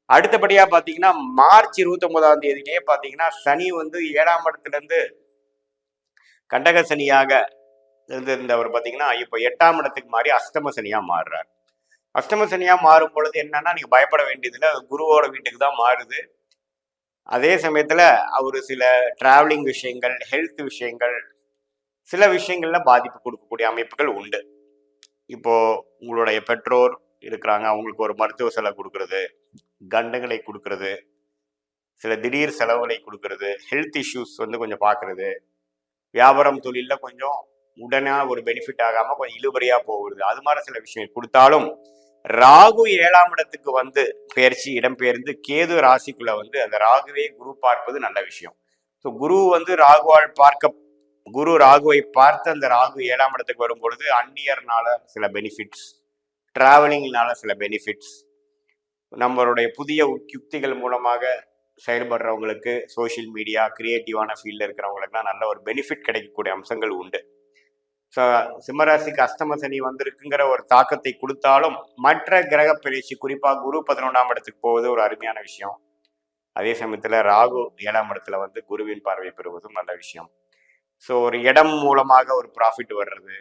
A: அடுத்தபடியா பாத்தீங்கன்னா, மார்ச் 29ஆம் தேதியிலேயே பாத்தீங்கன்னா சனி 7ஆம் இடத்துல இருந்து கண்டக சனியாக இருந்தவர் பாத்தீங்கன்னா இப்போ 8ஆம் இடத்துக்கு மாறி அஷ்டம சனியா மாறுறார். அஷ்டம சனியா மாறும் பொழுது என்னன்னா, நீங்க பயப்பட வேண்டியதுல குருவோட வீட்டுக்கு தான் மாறுது. அதே சமயத்துல அவரு சில டிராவலிங் விஷயங்கள், ஹெல்த் விஷயங்கள், சில விஷயங்கள்ல பாதிப்பு கொடுக்கக்கூடிய அமைப்புகள் உண்டு. இப்போ உங்களுடைய பெற்றோர் இருக்கிறாங்க, அவங்களுக்கு ஒரு மருத்துவ செலவு கொடுக்கறது, கண்டங்களை கொடுக்கறது, சில திடீர் செலவுகளை கொடுக்கறது, ஹெல்த் இஷ்யூஸ் கொஞ்சம் பார்க்கறது, வியாபாரம் தொழில கொஞ்சம் உடனே ஒரு பெனிஃபிட் ஆகாம கொஞ்சம் இழுபறியா போகுது, அது மாதிரி சில விஷயம் கொடுத்தாலும் ராகு 7ஆம் இடத்துக்கு வந்து பெயர்ச்சி இடம்பெயர்ந்து கேது ராசிக்குள்ள வந்து அந்த ராகுவே குரு பார்ப்பது நல்ல விஷயம். ஸோ குரு ராகுவை பார்த்து அந்த ராகு 7ஆம் இடத்துக்கு வரும் பொழுது அந்நியர்னால சில பெனிஃபிட்ஸ், டிராவலிங்னால சில பெனிஃபிட்ஸ், நம்மளுடைய புதிய யுக்திகள் மூலமாக செயல்படுறவங்களுக்கு, சோசியல் மீடியா கிரியேட்டிவான ஃபீல்டில் இருக்கிறவங்களுக்குலாம் நல்ல ஒரு பெனிஃபிட் கிடைக்கக்கூடிய அம்சங்கள் உண்டு. ஸோ சிம்மராசிக்கு அஷ்டம சனி வந்திருக்குங்கிற ஒரு தாக்கத்தை கொடுத்தாலும் மற்ற கிரக பயிற்சி, குறிப்பாக குரு 11ஆம் இடத்துக்கு போவது ஒரு அருமையான விஷயம். அதே சமயத்தில் ராகு 7ஆம் இடத்துல வந்து குருவின் பார்வை பெறுவதும் நல்ல விஷயம். ஸோ ஒரு இடம் மூலமாக ஒரு ப்ராஃபிட் வர்றது,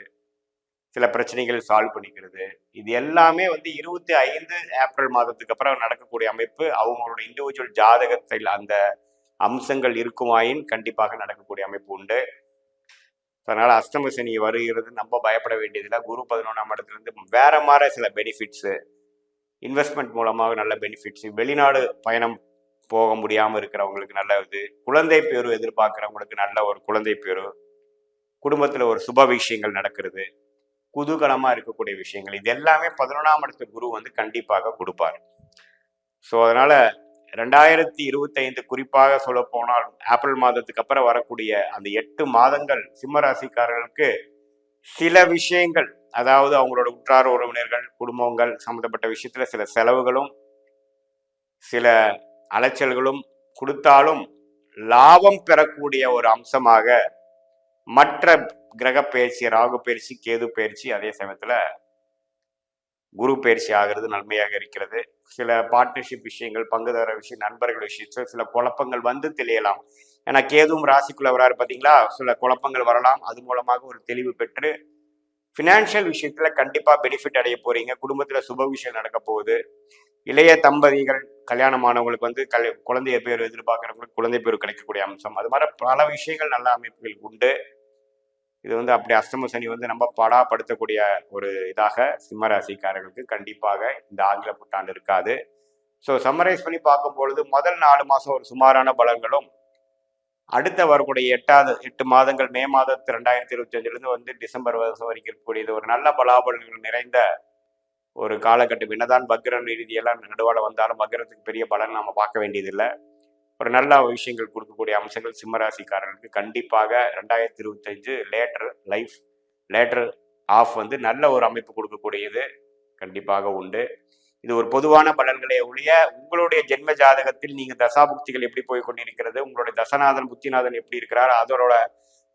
A: சில பிரச்சனைகள் சால்வ் பண்ணிக்கிறது, இது எல்லாமே வந்து 25 ஏப்ரல் மாதத்துக்கு அப்புறம் நடக்கக்கூடிய அமைப்பு. அவங்களோட இண்டிவிஜுவல் ஜாதகத்தில் அந்த அம்சங்கள் இருக்குமாயின் கண்டிப்பாக நடக்கக்கூடிய அமைப்பு உண்டு. அதனால அஷ்டம சனி வருகிறது, நம்ம பயப்பட வேண்டியதில்லை. குரு 11ஆம் இடத்துலேருந்து வேற மாதிரி சில பெனிஃபிட்ஸு, இன்வெஸ்ட்மெண்ட் மூலமாக நல்ல பெனிஃபிட்ஸ், வெளிநாடு பயணம் போக முடியாமல் இருக்கிறவங்களுக்கு நல்ல இது, குழந்தை பேரு எதிர்பார்க்குறவங்களுக்கு நல்ல ஒரு குழந்தை பேரு, குடும்பத்தில் ஒரு சுப விஷயங்கள் நடக்கிறது, குதூகலமாக இருக்கக்கூடிய விஷயங்கள், இது எல்லாமே 11ஆம் இடத்து குரு வந்து கண்டிப்பாக கொடுப்பார். ஸோ அதனால 2025 குறிப்பாக சொல்ல போனால் ஏப்ரல் மாதத்துக்கு அப்புறம் வரக்கூடிய அந்த 8 மாதங்கள் சிம்ம ராசிக்காரர்களுக்கு சில விஷயங்கள், அதாவது அவங்களோட உற்றார் உறவினர்கள், குடும்பங்கள் சம்மந்தப்பட்ட விஷயத்துல சில செலவுகளும் சில அலைச்சல்களும் கொடுத்தாலும் லாபம் பெறக்கூடிய ஒரு அம்சமாக மற்ற கிரக பயிற்சி, ராகு பயிற்சி, கேது பயிற்சி, அதே சமயத்துல குரு பயிற்சி ஆகிறது நன்மையாக இருக்கிறது. சில பார்ட்னர்ஷிப் விஷயங்கள், பங்குதார விஷயம், நண்பர்கள் விஷயத்தில் சில குழப்பங்கள் வந்து தெளியலாம். ஏன்னா கேதுவும் ராசிக்குள்ள வராரு பார்த்தீங்களா, சில குழப்பங்கள் வரலாம். அது மூலமாக ஒரு தெளிவு பெற்று ஃபினான்ஷியல் விஷயத்துல கண்டிப்பா பெனிஃபிட் அடைய போறீங்க. குடும்பத்துல சுப விஷயம் நடக்க போகுது. இளைய தம்பதிகள், கல்யாணமானவங்களுக்கு வந்து குழந்தைய பேர் எதிர்பார்க்குறவங்களுக்கு குழந்தை பேர் கிடைக்கக்கூடிய அம்சம், அது மாதிரி பல விஷயங்கள் நல்ல அமைப்புகள் உண்டு. இது வந்து அப்படி அஷ்டம சனி வந்து நம்ம படாப்படுத்தக்கூடிய ஒரு இதாக சிம்ம ராசிக்காரர்களுக்கு கண்டிப்பாக இந்த ஆங்கில புத்தாண்டு இருக்காது. ஸோ சம்மரைஸ் பண்ணி பார்க்கும்பொழுது முதல் 4 மாதம் ஒரு சுமாரான பலன்களும், அடுத்த வரக்கூடிய 8 மாதங்கள் மே மாதத்து 2025 வந்து டிசம்பர் வருஷம் வரைக்கும் இருக்கக்கூடியது ஒரு நல்ல பலாபலன்கள் நிறைந்த ஒரு காலகட்டம். என்னதான் பக்ரம் ரீதியெல்லாம் நடுவால வந்தாலும் பக்ரத்துக்கு பெரிய பலன் நம்ம பார்க்க வேண்டியதில்லை. ஒரு நல்ல விஷயங்கள் கொடுக்கக்கூடிய அம்சங்கள் சிம்மராசிக்காரர்களுக்கு கண்டிப்பாக 2025 லேட்டர் ஆஃப் வந்து நல்ல ஒரு அமைப்பு கொடுக்கக்கூடியது கண்டிப்பாக உண்டு. இது ஒரு பொதுவான பலன்களே ஒழிய உங்களுடைய ஜென்ம ஜாதகத்தில் நீங்க தசாபுக்திகள் எப்படி போய் கொண்டிருக்கிறது, உங்களுடைய தசநாதன் புத்திநாதன் எப்படி இருக்கிறார், அதோட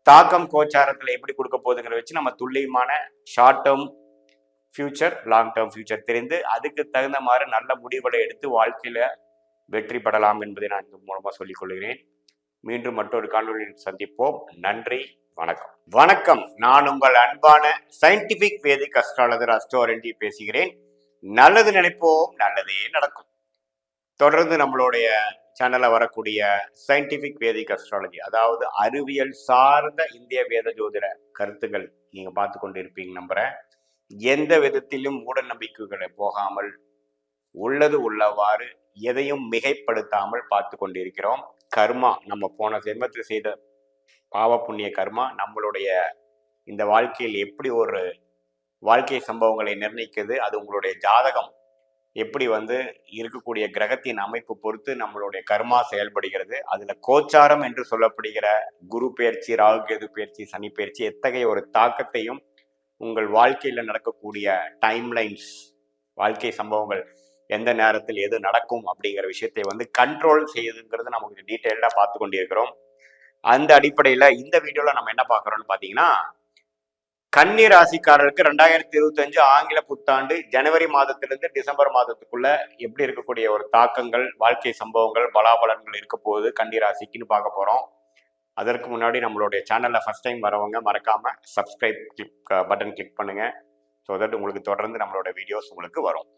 A: தாக்கம் கோச்சாரத்துல எப்படி கொடுக்க போகுதுங்கிற வச்சு நம்ம துல்லியமான short term future, long term future தெரிந்து அதுக்கு தகுந்த மாதிரி நல்ல முடிவுகளை எடுத்து வாழ்க்கையில வெற்றி பெறலாம் என்பதை நான் இந்த மூலமா சொல்லிக் கொள்கிறேன். மீண்டும் மற்றொரு காணொலியில் சந்திப்போம். நன்றி, வணக்கம். வணக்கம், நான் உங்கள் அன்பான சயின்டிபிக் வேதிக் அஸ்ட்ராலஜர் அஸ்ட்ரோரண்டி பேசுகிறேன். நல்லது நினைப்போம், நல்லதே நடக்கும். தொடர்ந்து நம்மளுடைய சேனல்ல வரக்கூடிய சயின்டிபிக் வேதிக் அஸ்ட்ராலஜி, அதாவது அறிவியல் சார்ந்த இந்திய வேத ஜோதிட கருத்துக்கள் நீங்க பார்த்து கொண்டு இருப்பீங்க நம்புறேன். எந்த விதத்திலும் மூட நம்பிக்கைகளை போகாமல் உள்ளது உள்ளவாறு எதையும் மிகைப்படுத்தாமல் பார்த்து கொண்டிருக்கிறோம். கர்மா, நம்ம போன ஜென்மத்தில் செய்த பாவ புண்ணிய கர்மா நம்மளுடைய இந்த வாழ்க்கையில் எப்படி ஒரு வாழ்க்கை சம்பவங்களை நிர்ணயிக்கிறது, அது உங்களுடைய ஜாதகம் எப்படி வந்து இருக்கக்கூடிய கிரகத்தின் அமைப்பு பொறுத்து நம்மளுடைய கர்மா செயல்படுகிறது. அதுல கோச்சாரம் என்று சொல்லப்படுகிற குரு பயிற்சி, ராகு கேது பயிற்சி, சனி பயிற்சி எத்தகைய ஒரு தாக்கத்தையும் உங்கள் வாழ்க்கையில நடக்கக்கூடிய டைம்லைன்ஸ், வாழ்க்கை சம்பவங்கள் எந்த நேரத்தில் எது நடக்கும் அப்படிங்கிற விஷயத்தை வந்து கண்ட்ரோல் செய்யுதுங்கிறது நமக்கு டீட்டெயில்டா பார்த்து கொண்டிருக்கிறோம். அந்த அடிப்படையில இந்த வீடியோல நம்ம என்ன பார்க்கறோம்னு பாத்தீங்கன்னா, கன்னி ராசிக்காரருக்கு 2025 ஆங்கில புத்தாண்டு ஜனவரி மாதத்திலிருந்து டிசம்பர் மாதத்துக்குள்ள எப்படி இருக்கக்கூடிய ஒரு தாக்கங்கள், வாழ்க்கை சம்பவங்கள், பலாபலன்கள் இருக்க போகுது கன்னி ராசிக்குன்னு பார்க்க போறோம். அதற்கு முன்னாடி நம்மளுடைய சேனல்ல ஃபர்ஸ்ட் டைம் வரவங்க மறக்காம சப்ஸ்கிரைப் பட்டன் கிளிக் பண்ணுங்க. ஸோ தட் உங்களுக்கு தொடர்ந்து நம்மளோட வீடியோஸ் உங்களுக்கு வரும்.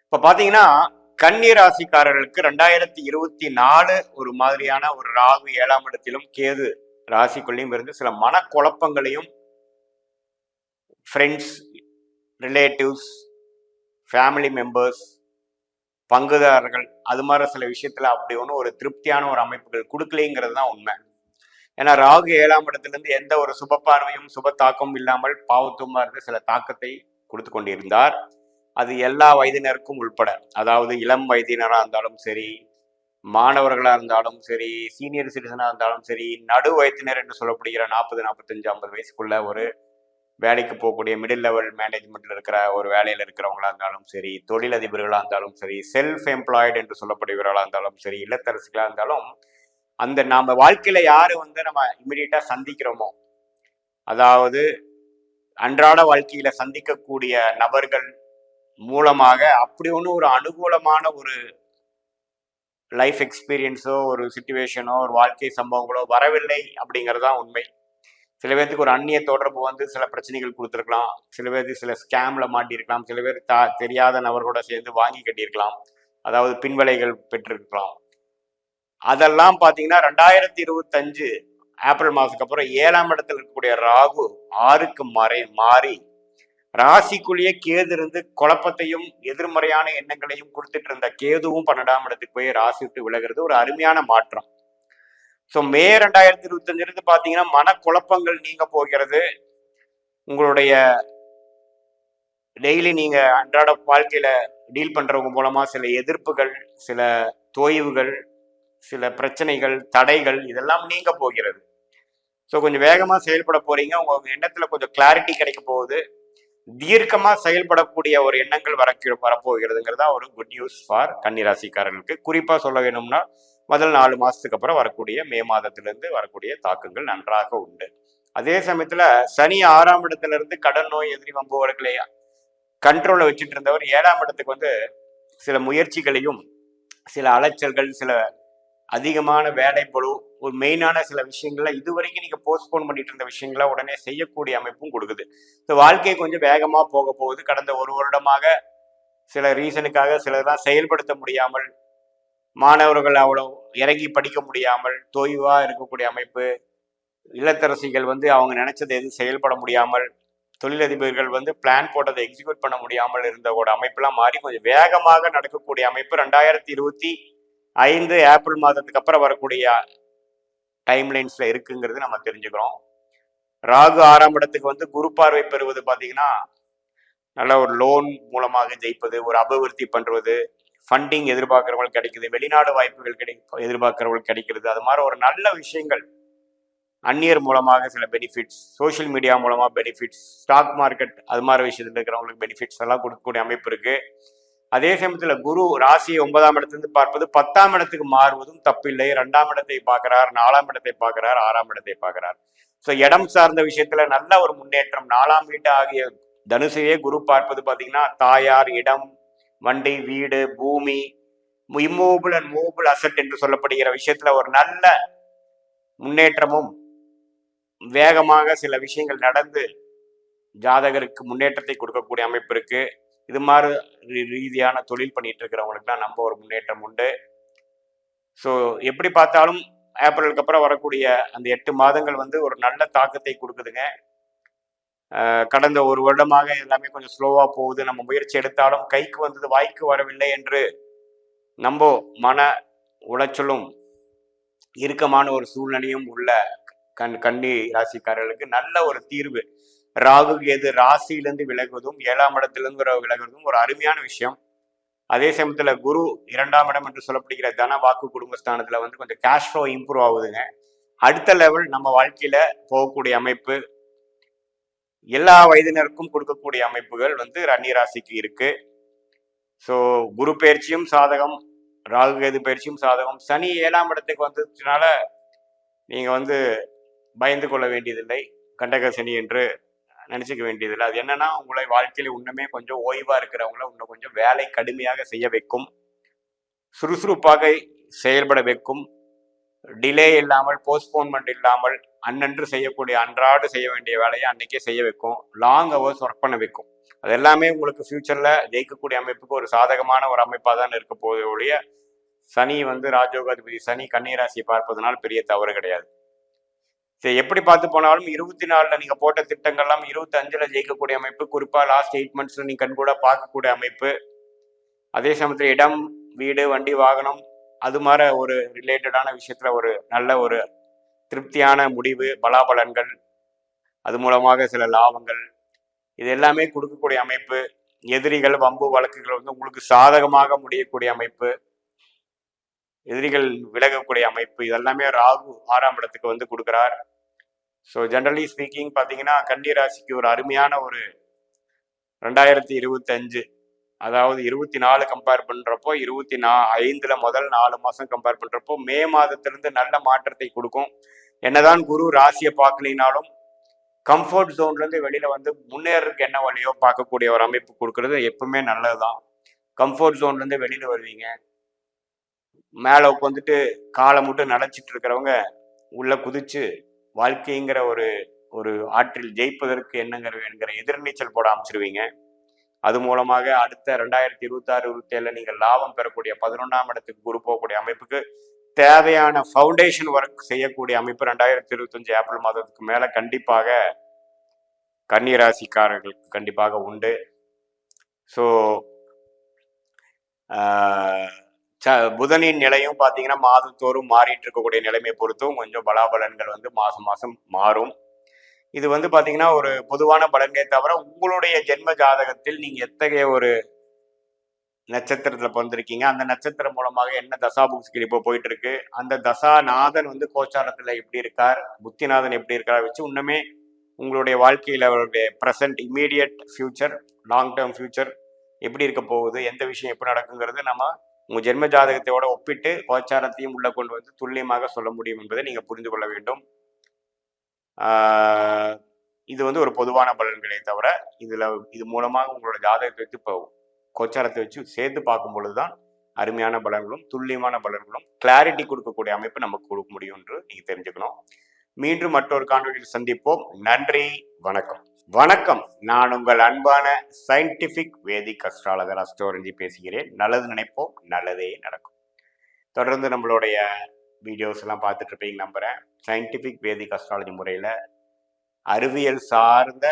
A: இப்ப பாத்தீங்கன்னா கன்னி ராசிக்காரர்களுக்கு 2024 ஒரு மாதிரியான ஒரு ராகு 7ஆம் இடத்திலும் கேது ராசிக்குள்ளேயும் இருந்து சில மனக்குழப்பங்களையும், ஃப்ரெண்ட்ஸ், ரிலேட்டிவ்ஸ், ஃபேமிலி மெம்பர்ஸ், பங்குதாரர்கள், அது மாதிரி சில விஷயத்துல அப்படி ஒன்றும் ஒரு திருப்தியான ஒரு அமைப்புகள் கொடுக்கலைங்கிறது தான் உண்மை. ஏன்னா ராகு 7ஆம் இடத்திலிருந்து எந்த ஒரு சுப பார்வையும் சுப தாக்கமும் இல்லாமல் பாவத்துவமா இருந்து சில தாக்கத்தை கொடுத்து கொண்டிருந்தார். அது எல்லா வயதினருக்கும் உள்பட, அதாவது இளம் வயதினராக இருந்தாலும் சரி, மாணவர்களாக இருந்தாலும் சரி, சீனியர் சிட்டிசனாக இருந்தாலும் சரி, நடு வயதினர் என்று சொல்லப்படுகிற 40, 45, 50 வயசுக்குள்ள ஒரு வேலைக்கு போகக்கூடிய மிடில் லெவல் மேனேஜ்மெண்ட்ல இருக்கிற ஒரு வேலையில் இருக்கிறவங்களா இருந்தாலும் சரி, தொழிலதிபர்களாக இருந்தாலும் சரி, செல்ஃப் எம்ப்ளாய்டு என்று சொல்லப்படுகிறவர்களாக இருந்தாலும் சரி, இல்லத்தரசிகளாக இருந்தாலும், அந்த நாம வாழ்க்கையில யாரு வந்து நம்ம இமிடியட்டா சந்திக்கிறோமோ, அதாவது அன்றாட வாழ்க்கையில சந்திக்கக்கூடிய நபர்கள் மூலமாக அப்படி ஒன்று ஒரு அனுகூலமான ஒரு லைஃப் எக்ஸ்பீரியன்ஸோ, ஒரு சிச்சுவேஷனோ, ஒரு வாழ்க்கை சம்பவங்களோ வரவில்லை அப்படிங்கிறதான் உண்மை. சில பேர்த்துக்கு ஒரு அந்நிய தொடர்பு வந்து சில பிரச்சனைகள் கொடுத்துருக்கலாம், சில பேருக்கு சில ஸ்கேம்ல மாட்டியிருக்கலாம், சில பேர் தெரியாத நபர்களோட சேர்ந்து வாங்கி கட்டியிருக்கலாம், அதாவது பின்விளைகள் பெற்றிருக்கலாம். அதெல்லாம் பார்த்தீங்கன்னா 2025 ஏப்ரல் மாதத்துக்கு அப்புறம் 7ஆம் இடத்துல இருக்கக்கூடிய ராகு 6க்கு மாறி ராசிக்குள்ளேயே கேது இருந்து குழப்பத்தையும் எதிர்மறையான எண்ணங்களையும் கொடுத்துட்டு இருந்த கேதுவும் 12ஆம் இடத்துக்கு போய் ராசி விட்டு விலகிறது ஒரு அருமையான மாற்றம். ஸோ மே 2025 இருந்து பார்த்தீங்கன்னா மனக்குழப்பங்கள் நீங்க போகிறது. உங்களுடைய டெய்லி நீங்க அன்றாட வாழ்க்கையில டீல் பண்றவங்க மூலமா சில எதிர்ப்புகள், சில தோய்வுகள், சில பிரச்சனைகள், தடைகள் இதெல்லாம் நீங்க போகிறது. ஸோ கொஞ்சம் வேகமா செயல்பட போறீங்க. உங்க எண்ணத்துல கொஞ்சம் கிளாரிட்டி கிடைக்க போகுது. தீர்க்கமா செயல்படக்கூடிய ஒரு எண்ணங்கள் வரப்போகிறதுங்கிறதா ஒரு குட் நியூஸ் ஃபார் கன்னிராசிக்காரர்களுக்கு. குறிப்பா சொல்ல வேணும்னா முதல் 4 மாசத்துக்கு அப்புறம் வரக்கூடிய மே மாதத்திலிருந்து வரக்கூடிய தாக்கங்கள் நன்றாக உண்டு. அதே சமயத்துல சனி 6ஆம் இடத்துல இருந்து கடன் நோய் எதிரி வம்புவர்களை கண்ட்ரோல்ல வச்சுட்டு இருந்தவர் 7ஆம் இடத்துக்கு வந்து சில முயற்சிகளையும், சில அலைச்சல்கள், சில அதிகமான வேலை பளு, ஒரு மெயினான சில விஷயங்கள்ல இதுவரைக்கும் நீங்க போஸ்ட்போன் பண்ணிட்டு இருந்த விஷயங்கள உடனே செய்யக்கூடிய அமைப்பும் கொடுக்குது. ஸோ வாழ்க்கை கொஞ்சம் வேகமா போக போகுது. கடந்த ஒரு வருடமாக சில ரீசனுக்காக சிலதெல்லாம் செயல்படுத்த முடியாமல், மாணவர்கள் அவ்வளோ இறங்கி படிக்க முடியாமல் தொய்வா இருக்கக்கூடிய அமைப்பு, இல்லத்தரசிகள் வந்து அவங்க நினைச்சது எதுவும் செயல்பட முடியாமல், தொழிலதிபர்கள் வந்து பிளான் போட்டதை எக்ஸிக்யூட் பண்ண முடியாமல் இருந்த ஒரு அமைப்பெல்லாம் மாறி கொஞ்சம் வேகமாக நடக்கக்கூடிய அமைப்பு 2025 ஏப்ரல் மாதத்துக்கு அப்புறம் வரக்கூடிய டைம்லைன்ஸ்ல இருக்குங்கிறது நம்ம தெரிஞ்சுக்கிறோம். ராகு 6ஆம் இடத்துக்கு வந்து குரு பார்வை பெறுவது பார்த்தீங்கன்னா நல்ல ஒரு லோன் மூலமாக ஜெயிப்பது, ஒரு அபிவிருத்தி பண்றது, ஃபண்டிங் எதிர்பார்க்கிறவங்களுக்கு கிடைக்குது, வெளிநாடு வாய்ப்புகள் எதிர்பார்க்கிறவங்களுக்கு கிடைக்கிறது. அது மாதிரி ஒரு நல்ல விஷயங்கள், அந்நியர் மூலமாக சில பெனிஃபிட்ஸ், சோஷியல் மீடியா மூலமா பெனிஃபிட்ஸ், ஸ்டாக் மார்க்கெட் அது மாதிரி விஷயத்துல இருக்கிறவங்களுக்கு பெனிஃபிட்ஸ் எல்லாம் கொடுக்கக்கூடிய அமைப்பு இருக்கு. அதே சமயத்துல குரு ராசியை 9ஆம் இடத்திலிருந்து பார்ப்பது 10ஆம் இடத்துக்கு மாறுவதும் தப்பில்லை. 2ஆம் இடத்தை பார்க்கிறார், 4ஆம் இடத்தை பார்க்கிறார், 6ஆம் இடத்தை பார்க்கிறார். ஸோ இடம் சார்ந்த விஷயத்துல நல்ல ஒரு முன்னேற்றம். 4ஆம் வீட்டு ஆகிய தனுசையே குரு பார்ப்பது பார்த்தீங்கன்னா தாயார், இடம், வண்டி, வீடு, பூமி, இம்மூவபிள் அண்ட் மூவபிள் அசட் என்று சொல்லப்படுகிற விஷயத்துல ஒரு நல்ல முன்னேற்றமும், வேகமாக சில விஷயங்கள் நடந்து ஜாதகருக்கு முன்னேற்றத்தை கொடுக்கக்கூடிய அமைப்பு இருக்கு. இது மாதிரி ரீதியான தொழில் பண்ணிட்டு இருக்கிறவங்களுக்குலாம் நம்ம ஒரு முன்னேற்றம் உண்டு. ஸோ எப்படி பார்த்தாலும் ஏப்ரலுக்கு அப்புறம் வரக்கூடிய அந்த 8 மாதங்கள் வந்து ஒரு நல்ல தாக்கத்தை கொடுக்குதுங்க. கடந்த ஒரு வருடமாக எல்லாமே கொஞ்சம் ஸ்லோவா போகுது. நம்ம முயற்சி எடுத்தாலும் கைக்கு வந்தது வாய்க்கு வரவில்லை என்று நம்ம மன உளைச்சலும் இறுக்கமான ஒரு சூழ்நிலையும் உள்ள கன்னி ராசிக்காரர்களுக்கு நல்ல ஒரு தீர்வு. ராகு கேது ராசியிலிருந்து விலகுவதும் 7ஆம் இடத்திலிருந்து விலகுவதும் ஒரு அருமையான விஷயம். அதே சமயத்துல குரு 2ஆம் இடம் என்று சொல்லப்படுகிற தன வாக்கு குடும்பஸ்தானத்துல வந்து கொஞ்சம் கேஷ் ஃப்ளோ இம்ப்ரூவ் ஆகுதுங்க. அடுத்த லெவல் நம்ம வாழ்க்கையில போகக்கூடிய அமைப்பு, எல்லா வயதினருக்கும் கொடுக்கக்கூடிய அமைப்புகள் வந்து கன்னி ராசிக்கு இருக்கு. ஸோ குரு பயிற்சியும் சாதகம், ராகு கேது பயிற்சியும் சாதகம். சனி 7ஆம் இடத்துக்கு வந்ததுனால நீங்க வந்து பயந்து கொள்ள வேண்டியதில்லை, கண்டக சனி என்று நினைச்சுக்க வேண்டியதில்லை. அது என்னன்னா உங்களை வாழ்க்கையில இன்னுமே கொஞ்சம் ஓய்வா இருக்கிறவங்கள இன்னும் கொஞ்சம் வேலை கடுமையாக செய்ய வைக்கும், சுறுசுறுப்பாக செயல்பட வைக்கும், டிலே இல்லாமல், போஸ்ட்போன்மெண்ட் இல்லாமல் அன்னன்று செய்யக்கூடிய அன்றாடு செய்ய வேண்டிய வேலையை அன்னைக்கே செய்ய வைக்கும், லாங் ஹவர்ஸ் ஒர்க் பண்ண வைக்கும். அது எல்லாமே உங்களுக்கு ஃபியூச்சர்ல ஜெயிக்கக்கூடிய அமைப்புக்கு ஒரு சாதகமான ஒரு அமைப்பாக தான் இருக்க போதே ஒழிய, சனி வந்து ராஜயோகாதிபதி சனி கன்னிராசியை பார்ப்பதனால் பெரிய தவறு கிடையாது. சரி, எப்படி பார்த்து போனாலும் 24ல நீங்க போட்ட திட்டங்கள்லாம் 25ல ஜெயிக்கக்கூடிய அமைப்பு. குறிப்பா லாஸ்ட் 8 monthsல நீங்க கண்கூட பார்க்கக்கூடிய அமைப்பு. அதே சமயத்துல இடம், வீடு, வண்டி, வாகனம் அது மாதிரி ஒரு ரிலேட்டடான விஷயத்துல ஒரு நல்ல ஒரு திருப்தியான முடிவு, பலாபலன்கள், அது மூலமாக சில லாபங்கள், இது எல்லாமே கொடுக்கக்கூடிய அமைப்பு. எதிரிகள் வம்பு வழக்குகள் வந்து உங்களுக்கு சாதகமாக முடியக்கூடிய அமைப்பு, எதிரிகள் விலகக்கூடிய அமைப்பு, இதெல்லாமே ராகு 6ஆம் இடத்துக்கு வந்து கொடுக்குறார். ஸோ ஜென்ரலி ஸ்பீக்கிங் பார்த்தீங்கன்னா கன்னி ராசிக்கு ஒரு அருமையான ஒரு 2025, அதாவது 24 கம்பேர் பண்றப்போ 25ல முதல் 4 மாசம் கம்பேர் பண்றப்போ மே மாதத்திலிருந்து நல்ல மாற்றத்தை கொடுக்கும். என்னதான் குரு ராசியை பார்க்கலினாலும் கம்ஃபர்ட் ஜோன்ல இருந்து வெளியில வந்து முன்னேறதுக்கு என்ன வழியோ பார்க்கக்கூடிய ஒரு அமைப்பு கொடுக்கறது எப்பவுமே நல்லதுதான். கம்ஃபர்ட் ஜோன்ல இருந்து வெளியில வருவீங்க. மேல உட்காந்துட்டு காலை மட்டும் நடச்சிட்டு இருக்கிறவங்க உள்ள குதிச்சு வாழ்க்கைங்கிற ஒரு ஒரு ஆற்றில் ஜெயிப்பதற்கு என்னங்கிற எதிர்நீச்சல் போட அமைச்சிருவீங்க. அது மூலமாக அடுத்த 2026-27 நீங்கள் லாபம் பெறக்கூடிய 11ஆம் இடத்துக்கு குரு போகக்கூடிய அமைப்புக்கு தேவையான ஃபவுண்டேஷன் ஒர்க் செய்யக்கூடிய அமைப்பு 2025 ஏப்ரல் மாதத்துக்கு மேல கண்டிப்பாக கன்னி ராசிக்காரர்களுக்கு கண்டிப்பாக உண்டு. ஸோ புதனின் நிலையும் பார்த்தீங்கன்னா மாதத்தோறும் மாறிட்டு இருக்கக்கூடிய நிலைமையை பொறுத்தும் கொஞ்சம் பலாபலன்கள் வந்து மாசம் மாசம் மாறும். இது வந்து பார்த்தீங்கன்னா ஒரு பொதுவான பலன்களே தவிர உங்களுடைய ஜென்ம ஜாதகத்தில் நீங்க எத்தகைய ஒரு நட்சத்திரத்துல பிறந்திருக்கீங்க, அந்த நட்சத்திரம் மூலமாக என்ன தசாபுக்திகள் இப்போ போயிட்டு இருக்கு, அந்த தசாநாதன் வந்து கோச்சாரத்துல எப்படி இருக்கார், புத்திநாதன் எப்படி இருக்கார் வச்சு இன்னுமே உங்களுடைய வாழ்க்கையில அவருடைய present, immediate future, long term future எப்படி இருக்க போகுது, எந்த விஷயம் எப்படி நடக்குங்கிறது நம்ம உங்க ஜென்ம ஜாதகத்தையோட ஒப்பிட்டு கோச்சாரத்தையும் உள்ள கொண்டு வந்து துல்லியமாக சொல்ல முடியும் என்பதை நீங்க புரிந்து கொள்ள வேண்டும். இது வந்து ஒரு பொதுவான பலன்களை தவிர இது மூலமாக உங்களோட ஜாதகத்தை வச்சு இப்போ கோச்சாரத்தை வச்சு சேர்த்து பார்க்கும் பொழுதுதான் அருமையான பலன்களும் துல்லியமான பலன்களும் கிளாரிட்டி கொடுக்கக்கூடிய அமைப்பு நமக்கு கொடுக்க முடியும் என்று நீங்க தெரிஞ்சுக்கணும். மீண்டும் மற்றொரு காணொலியில் சந்திப்போம். நன்றி, வணக்கம். வணக்கம், நான் உங்கள் அன்பான சயின்டிபிக் வேதிக் அஸ்ட்ராலஜர் அஸ்ட்ரோரஞ்சி பேசுகிறேன். நல்லது நினைப்போம், நல்லதே நடக்கும். தொடர்ந்து நம்மளுடைய வீடியோஸ் எல்லாம் பார்த்துட்டு இருப்பீங்க நம்புறேன். சயின்டிபிக் வேதிக் அஸ்ட்ராலஜி முறையில் அறிவியல் சார்ந்த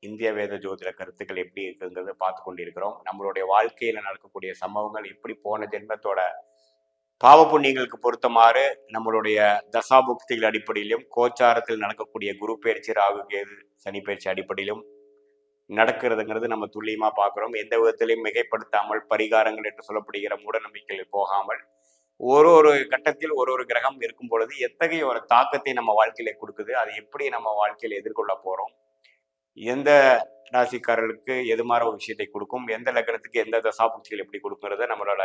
A: இந்திய வேத ஜோதிட கருத்துக்கள் எப்படி இருக்குங்கிறத பார்த்து கொண்டிருக்கிறோம். நம்மளுடைய வாழ்க்கையில் நடக்கக்கூடிய சம்பவங்கள் எப்படி போன ஜென்மத்தோட பாவ புண்ணியங்களுக்கு பொருத்தமாறு நம்மளுடைய தசாபுக்திகள் அடிப்படையிலும் கோச்சாரத்தில் நடக்கக்கூடிய குரு பயிற்சி, ராகு கேது சனி பயிற்சி அடிப்படையிலும் நடக்கிறதுங்கிறது நம்ம துல்லியமாக பார்க்குறோம். எந்த விதத்திலையும் மிகைப்படுத்தாமல் பரிகாரங்கள் என்று சொல்லப்படுகிற மூட நம்பிக்கைகள் போகாமல் ஒரு கட்டத்தில் ஒரு கிரகம் இருக்கும் பொழுது எத்தகைய ஒரு தாக்கத்தை நம்ம வாழ்க்கையில கொடுக்குது, அதை எப்படி நம்ம வாழ்க்கையில எதிர்கொள்ள போறோம், எந்த ராசிக்காரர்களுக்கு எது மாதிரி ஒரு விஷயத்தை கொடுக்கும், எந்த லக்னத்துக்கு எந்த தசாபுக்திகள் எப்படி கொடுக்குறத நம்மளோட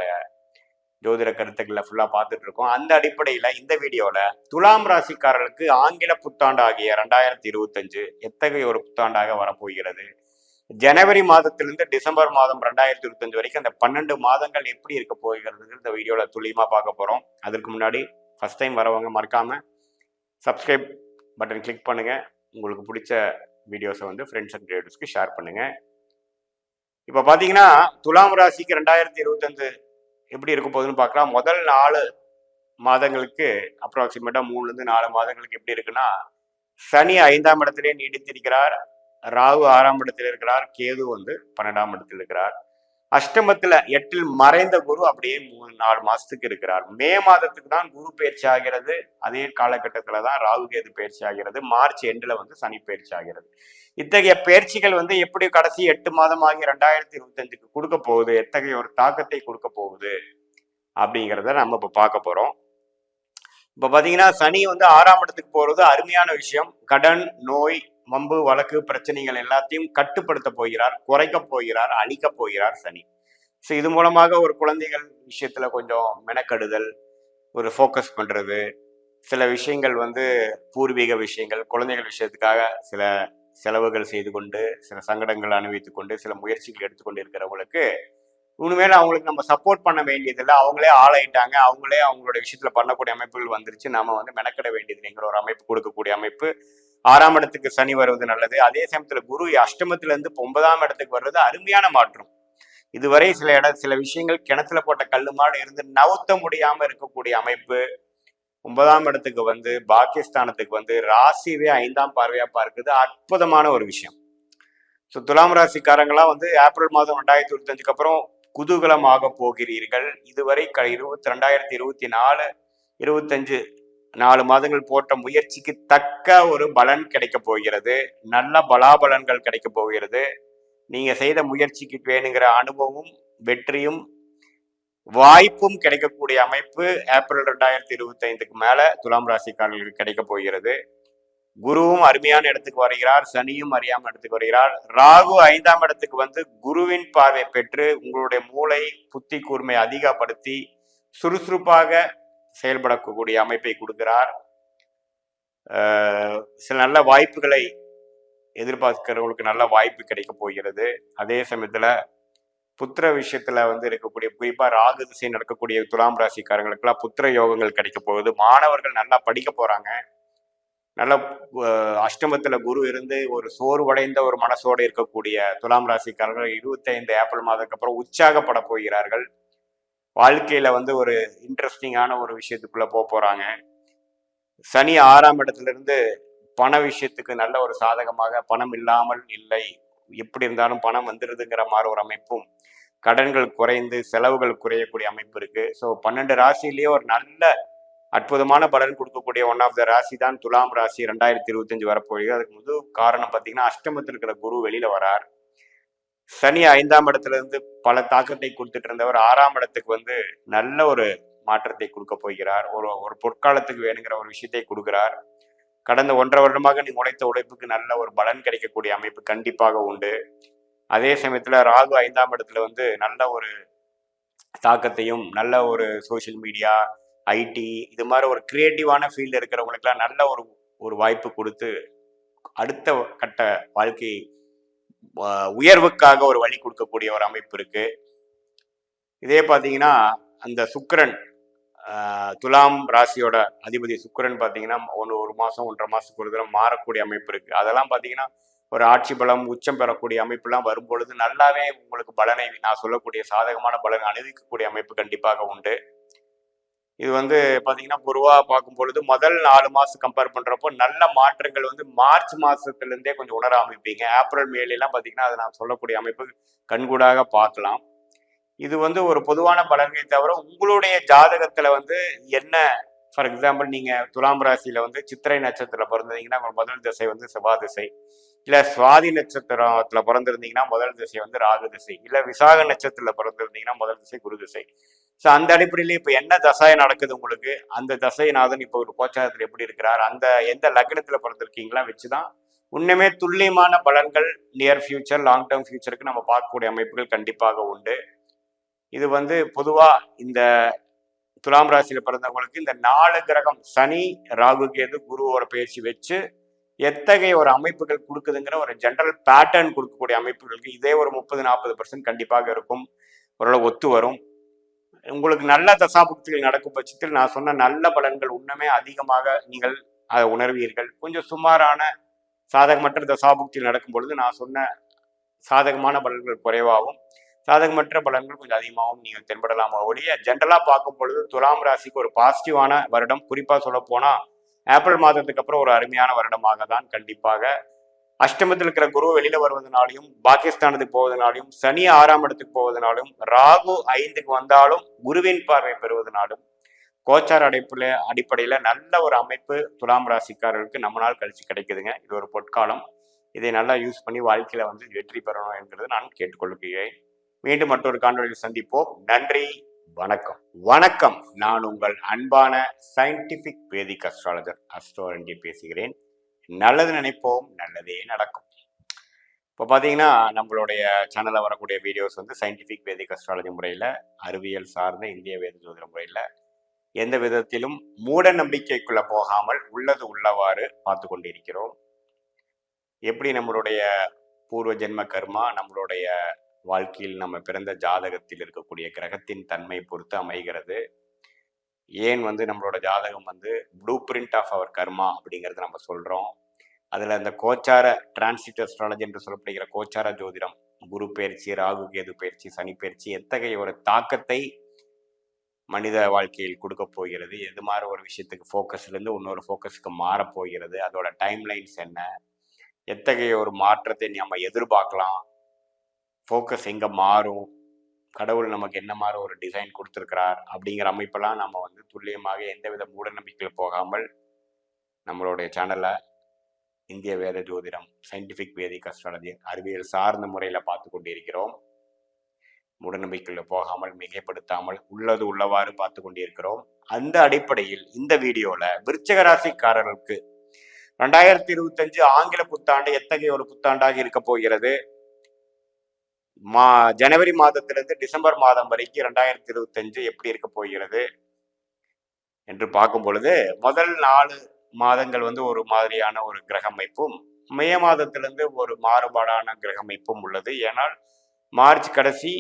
A: ஜோதிட கருத்துக்களை ஃபுல்லா பார்த்துட்டு இருக்கோம். அந்த அடிப்படையில இந்த வீடியோல துலாம் ராசிக்காரர்களுக்கு ஆங்கில புத்தாண்டு ஆகிய 2025 எத்தகைய ஒரு புத்தாண்டாக வரப்போகிறது, ஜனவரி மாதத்திலிருந்து டிசம்பர் மாதம் 2025 வரைக்கும் அந்த 12 மாதங்கள் எப்படி இருக்க போகிறது இந்த வீடியோல துல்லியமா பார்க்க போறோம். அதற்கு முன்னாடி ஃபர்ஸ்ட் டைம் வரவங்க மறக்காம சப்ஸ்கிரைப் பட்டன் கிளிக் பண்ணுங்க. உங்களுக்கு பிடிச்ச வீடியோஸை வந்து ஃப்ரெண்ட்ஸ் அண்ட் ரிலேட்டிவ்ஸ்க்கு ஷேர் பண்ணுங்க. இப்போ பார்த்தீங்கன்னா துலாம் ராசிக்கு 2025 எப்படி இருக்க போகுதுன்னு பார்க்கலாம். முதல் 4 மாதங்களுக்கு அப்ராக்சிமேட்டா 3லேருந்து 4 மாதங்களுக்கு எப்படி இருக்குன்னா, சனி 5ஆம் இடத்திலே நீடித்திருக்கிறார், ராகு 6ஆம் இடத்தில் இருக்கிறார், கேது வந்து 12ஆம் இடத்தில் இருக்கிறார், அஷ்டமத்துல 8ல் மறைந்த குரு அப்படியே 3-4 மாசத்துக்கு இருக்கிறார். மே மாதத்துக்கு தான் குரு பயிற்சி ஆகிறது. அதே காலகட்டத்துல தான் ராகு கேது பயிற்சி ஆகிறது. மார்ச் எண்டுல வந்து சனி பயிற்சி ஆகிறது. இத்தகைய பயிற்சிகள் வந்து எப்படி கடைசி 8 மாதம் ஆகி 2025க்கு கொடுக்க போகுது, எத்தகைய ஒரு தாக்கத்தை கொடுக்க போகுது அப்படிங்கிறத நம்ம இப்ப பார்க்க போறோம். இப்ப பாத்தீங்கன்னா சனி வந்து 6ஆம் இடத்துக்கு போறது அருமையான விஷயம். கடன், நோய், வம்பு வழக்கு பிரச்சனைகள் எல்லாத்தையும் கட்டுப்படுத்த போகிறார், குறைக்க போகிறார், அழிக்க போகிறார் சனி. ஸோ இது மூலமாக ஒரு குழந்தைகள் விஷயத்துல கொஞ்சம் மெனக்கெடுதல், ஒரு ஃபோக்கஸ் பண்றது, சில விஷயங்கள் வந்து பூர்வீக விஷயங்கள், குழந்தைகள் விஷயத்துக்காக சில செலவுகள் செய்து கொண்டு, சில சங்கடங்கள் அனுபவித்துக் கொண்டு, சில முயற்சிகள் எடுத்துக்கொண்டு இருக்கிறவங்களுக்கு உண்மையில அவங்களுக்கு நம்ம சப்போர்ட் பண்ண வேண்டியதில்லை. அவங்களே ஆளாயிட்டாங்க, அவங்களே அவங்களோட விஷயத்துல பண்ணக்கூடிய அமைப்புகள் வந்துருச்சு, நாம வந்து மெனக்கெட வேண்டியதுங்கிற ஒரு அமைப்பு கொடுக்கக்கூடிய அமைப்பு. 6ஆம் இடத்துக்கு சனி வருவது நல்லது. அதே சமயத்துல குரு அஷ்டமத்துல இருந்து 9ஆம் இடத்துக்கு வர்றது அருமையான மாற்றம். இதுவரை சில விஷயங்கள் கிணத்துல போட்ட கல்லு மாடு இருந்து நவுத்த முடியாம இருக்கக்கூடிய அமைப்பு 9ஆம் இடத்துக்கு வந்து பாகிஸ்தானத்துக்கு வந்து ராசிவே 5ஆம் பார்வையா பார்க்குது. அற்புதமான ஒரு விஷயம். ஸோ துலாம் ராசிக்காரங்களாம் வந்து ஏப்ரல் மாதம் 2025க்கு அப்புறம் குதூகலமாக போகிறீர்கள். இதுவரை 2024, 25 4 மாதங்கள் போட்ட முயற்சிக்கு தக்க ஒரு பலன் கிடைக்க போகிறது. நல்ல பலாபலன்கள் கிடைக்க போகிறது. நீங்க செய்த முயற்சிக்கு வேணுங்கிற அனுபவமும் வெற்றியும் வாய்ப்பும் கிடைக்கக்கூடிய அமைப்பு ஏப்ரல் 2025க்கு மேல துலாம் ராசிக்காரர்களுக்கு கிடைக்க போகிறது. குருவும் அருமையான இடத்துக்கு வருகிறார், சனியும் அறியாம இடத்துக்கு வருகிறார். ராகு 5ஆம் இடத்துக்கு வந்து குருவின் பார்வை பெற்று உங்களுடைய மூளை புத்தி கூர்மை அதிகப்படுத்தி சுறுசுறுப்பாக செயல்படக்கூடிய அமைப்பை கொடுக்கிறார். சில நல்ல வாய்ப்புகளை எதிர்பார்க்கிறவங்களுக்கு நல்ல வாய்ப்பு கிடைக்க போகிறது. அதே சமயத்துல புத்திர விஷயத்துல வந்து இருக்கக்கூடிய குறிப்பா ராகு திசை நடக்கக்கூடிய துலாம் ராசிக்காரங்களுக்கெல்லாம் புத்திர யோகங்கள் கிடைக்க போகுது. மாணவர்கள் நல்லா படிக்க போறாங்க. நல்ல அஷ்டமத்துல குரு இருந்து ஒரு சோர்வடைந்த ஒரு மனசோடு இருக்கக்கூடிய துலாம் ராசிக்காரர்கள் 25 ஏப்ரல் மாதத்துக்கு அப்புறம் உற்சாகப்பட போகிறார்கள். வாழ்க்கையில வந்து ஒரு இன்ட்ரெஸ்டிங்கான ஒரு விஷயத்துக்குள்ள போறாங்க. சனி 6ஆம் இடத்துல இருந்து பண விஷயத்துக்கு நல்ல ஒரு சாதகமாக பணம் இல்லாமல் இல்லை, எப்படி இருந்தாலும் பணம் வந்துடுதுங்கிற மாதிரி ஒரு அமைப்பும், கடன்கள் குறைந்து செலவுகள் குறையக்கூடிய அமைப்பு இருக்கு. ஸோ 12 ராசியிலேயே ஒரு நல்ல அற்புதமான பலன் கொடுக்கக்கூடிய ஒன் ஆஃப் த ராசி தான் துலாம் ராசி 2025 வரப்போகுது. அதுக்கு முதல் காரணம் பார்த்தீங்கன்னா அஷ்டமத்தில் இருக்கிற குரு வெளியில வரார். சனி 5ஆம் இடத்துல இருந்து பல தாக்கத்தை கொடுத்துட்டு இருந்தவர் 6ஆம் இடத்துக்கு வந்து நல்ல ஒரு மாற்றத்தை கொடுக்க போகிறார். ஒரு பொற்காலத்துக்கு வேணுங்கிற ஒரு விஷயத்தை கொடுக்கிறார். கடந்த 1.5 வருடமாக நீ உழைத்த உழைப்புக்கு நல்ல ஒரு பலன் கிடைக்கக்கூடிய அமைப்பு கண்டிப்பாக உண்டு. அதே சமயத்துல ராகு 5ஆம் இடத்துல வந்து நல்ல ஒரு தாக்கத்தையும், நல்ல ஒரு சோசியல் மீடியா, ஐடி இது மாதிரி ஒரு கிரியேட்டிவான ஃபீல்டு இருக்கிறவங்களுக்குலாம் நல்ல ஒரு வாய்ப்பு கொடுத்து அடுத்த கட்ட வாழ்க்கை உயர்வுக்காக ஒரு வழி கொடுக்கக்கூடிய ஒரு அமைப்பு இருக்கு. இதே பார்த்தீங்கன்னா அந்த சுக்கிரன் துலாம் ராசியோட அதிபதி சுக்கிரன் பார்த்தீங்கன்னா ஒரு மாதம் 1.5 மாதத்துக்கு ஒரு தடவை மாறக்கூடிய அமைப்பு இருக்கு. அதெல்லாம் பார்த்தீங்கன்னா ஒரு ஆட்சி பலம் உச்சம் பெறக்கூடிய அமைப்புலாம் வரும்பொழுது நல்லாவே உங்களுக்கு பலனை நான் சொல்லக்கூடிய சாதகமான பலனை அனுபவிக்கக்கூடிய அமைப்பு கண்டிப்பாக உண்டு. இது வந்து பார்த்தீங்கன்னா பொதுவாக பார்க்கும் பொழுது முதல் 4 மாதம் கம்பேர் பண்ணுறப்போ நல்ல மாற்றங்கள் வந்து மார்ச் மாதத்துலேருந்தே கொஞ்சம் உணர ஆரம்பிப்பீங்க. ஏப்ரல் மேலாம் பார்த்தீங்கன்னா அதை நான் சொல்லக்கூடிய அமைப்பு கண்கூடாக பார்க்கலாம். இது வந்து ஒரு பொதுவான பலன்களை தவிர உங்களுடைய ஜாதகத்துல வந்து என்ன, ஃபார் எக்ஸாம்பிள் நீங்க துலாம் ராசியில வந்து சித்திரை நட்சத்திரத்துல பிறந்திருந்தீங்கன்னா உங்க முதல் திசை வந்து செவ்வாய் திசை, இல்ல சுவாதி நட்சத்திரத்துல பிறந்திருந்தீங்கன்னா முதல் திசை வந்து ராகு திசை, இல்ல விசாக நட்சத்திரத்துல பிறந்திருந்தீங்கன்னா முதல் திசை குரு திசை. ஸோ அந்த அடிப்படையில இப்ப என்ன தசாயம் நடக்குது உங்களுக்கு, அந்த தசைநாதன் இப்போ ஒரு கோச்சாரத்தில் எப்படி இருக்கிறார், அந்த எந்த லக்னத்துல பிறந்திருக்கீங்களா வச்சுதான் உண்மையுமே துல்லியமான பலன்கள் நியர் ஃபியூச்சர் லாங் டேர்ம் ஃபியூச்சருக்கு நம்ம பார்க்கக்கூடிய அமைப்புகள் கண்டிப்பாக உண்டு. இது வந்து பொதுவா இந்த துலாம் ராசியில பிறந்தவங்களுக்கு இந்த 4 கிரகம் சனி ராகு கேது குருவோட பயிற்சி வச்சு எத்தகைய ஒரு அமைப்புகள் கொடுக்குதுங்கிற ஒரு ஜென்ரல் பேட்டர்ன் கொடுக்கக்கூடிய அமைப்புகளுக்கு இதே ஒரு 30-40% கண்டிப்பாக இருக்கும். ஓரளவு ஒத்து வரும். உங்களுக்கு நல்ல தசாபுக்திகள் நடக்கும் பட்சத்தில் நான் சொன்ன நல்ல பலன்கள் இன்னுமே அதிகமாக நீங்கள் அதை உணர்வீர்கள். கொஞ்சம் சுமாரான சாதகமற்ற தசாபுக்திகள் நடக்கும் பொழுது நான் சொன்ன சாதகமான பலன்கள் குறைவாகவும் சாதகமற்ற பலன்கள் கொஞ்சம் அதிகமாகவும் நீங்கள் தென்படலாமா ஒழிய ஜென்ரலா பார்க்கும் பொழுது துலாம் ராசிக்கு ஒரு பாசிட்டிவான வருடம். குறிப்பா சொல்ல போனா ஏப்ரல் மாதத்துக்கு அப்புறம் ஒரு அருமையான வருடமாக தான் கண்டிப்பாக. அஷ்டமத்தில் இருக்கிற குரு வெளியில வருவதனாலையும் பாகிஸ்தானத்துக்கு போவதனாலையும் சனி 6ஆம் இடத்துக்கு போவதனாலும் ராகு 5க்கு வந்தாலும் குருவின் பார்வை பெறுவதனாலும் கோச்சார அடிப்படையில நல்ல ஒரு அமைப்பு துலாம் ராசிக்காரர்களுக்கு நம்ம நாள் கழிச்சு கிடைக்குதுங்க. இது ஒரு பொற்காலம். இதை நல்லா யூஸ் பண்ணி வாழ்க்கையில வந்து வெற்றி பெறணும் என்கிறது நான் கேட்டுக்கொள்கிறேன். மீண்டும் மற்றொரு காணொலியில் சந்திப்போம். நன்றி, வணக்கம். வணக்கம். நான் உங்கள் அன்பான சயின்டிபிக் வேதிக் அஸ்ட்ராலஜர் அஸ்ட்ரோரஞ்சி பேசுகிறேன். நல்லது நினைப்போம், நல்லதே நடக்கும். இப்போ பார்த்தீங்கன்னா நம்மளுடைய சேனலில் வரக்கூடிய வீடியோஸ் வந்து சயின்டிபிக் வேதிக் அஸ்ட்ராலஜி முறையில், அறிவியல் சார்ந்த இந்திய வேத ஜோதிட முறையில் எந்த விதத்திலும் மூட நம்பிக்கைக்குள்ள போகாமல் உள்ளது உள்ளவாறு பார்த்து கொண்டிருக்கிறோம். எப்படி நம்மளுடைய பூர்வ ஜென்ம கர்மா நம்மளுடைய வாழ்க்கையில் நம்ம பிறந்த ஜாதகத்தில் இருக்கக்கூடிய கிரகத்தின் தன்மை பொறுத்து அமைகிறது. ஏன் வந்து நம்மளோட ஜாதகம் வந்து ப்ளூ பிரிண்ட் ஆஃப் அவர் கர்மா அப்படிங்கிறது நம்ம சொல்றோம். அதுல இந்த கோச்சார டிரான்சிட் அஸ்ட்ராலஜி என்று சொல்லப்படுகிற கோச்சார ஜோதிடம், குரு பயிற்சி, ராகு கேது பயிற்சி, சனி பயிற்சி எத்தகைய ஒரு தாக்கத்தை மனித வாழ்க்கையில் கொடுக்க போகிறது, எது மாதிரி ஒரு விஷயத்துக்கு ஃபோக்கஸ்லேருந்து இன்னொரு ஃபோக்கஸுக்கு மாறப்போகிறது, அதோட டைம்லைன்ஸ் என்ன, எத்தகைய ஒரு மாற்றத்தை நம்ம எதிர்பார்க்கலாம், ஃபோக்கஸ் எங்கே மாறும், கடவுள் நமக்கு என்ன மாதிரி ஒரு டிசைன் கொடுத்துருக்கிறார் அப்படிங்கிற அமைப்பெல்லாம் நம்ம வந்து துல்லியமாக எந்தவித மூட நம்பிக்கையில் போகாமல் நம்மளுடைய சேனலை இந்திய வேத ஜோதிடம், சயின்டிஃபிக் வேதிக் அஸ்ட்ராலஜி, அறிவியல் சார்ந்த முறையில் பார்த்து கொண்டிருக்கிறோம். மூடநம்பிக்கையில் போகாமல், மிகைப்படுத்தாமல், உள்ளது உள்ளவாறு பார்த்து கொண்டிருக்கிறோம். அந்த அடிப்படையில் இந்த வீடியோல விருச்சிக ராசிக்காரர்களுக்கு 2025 ஆங்கில புத்தாண்டு எத்தகைய ஒரு புத்தாண்டாக இருக்க போகிறது, ஜனவரி மாதத்திலிருந்து டிசம்பர் மாதம் வரைக்கும் 2025 எப்படி இருக்க போகிறது என்று பார்க்கும் பொழுது, முதல் 4 மாதங்கள் ஒரு மாதிரியான ஒரு கிரக அமைப்பும், மே மாதத்திலிருந்து ஒரு மாறுபாடான கிரக அமைப்பும் உள்ளது. ஏனால் மார்ச் கடைசி,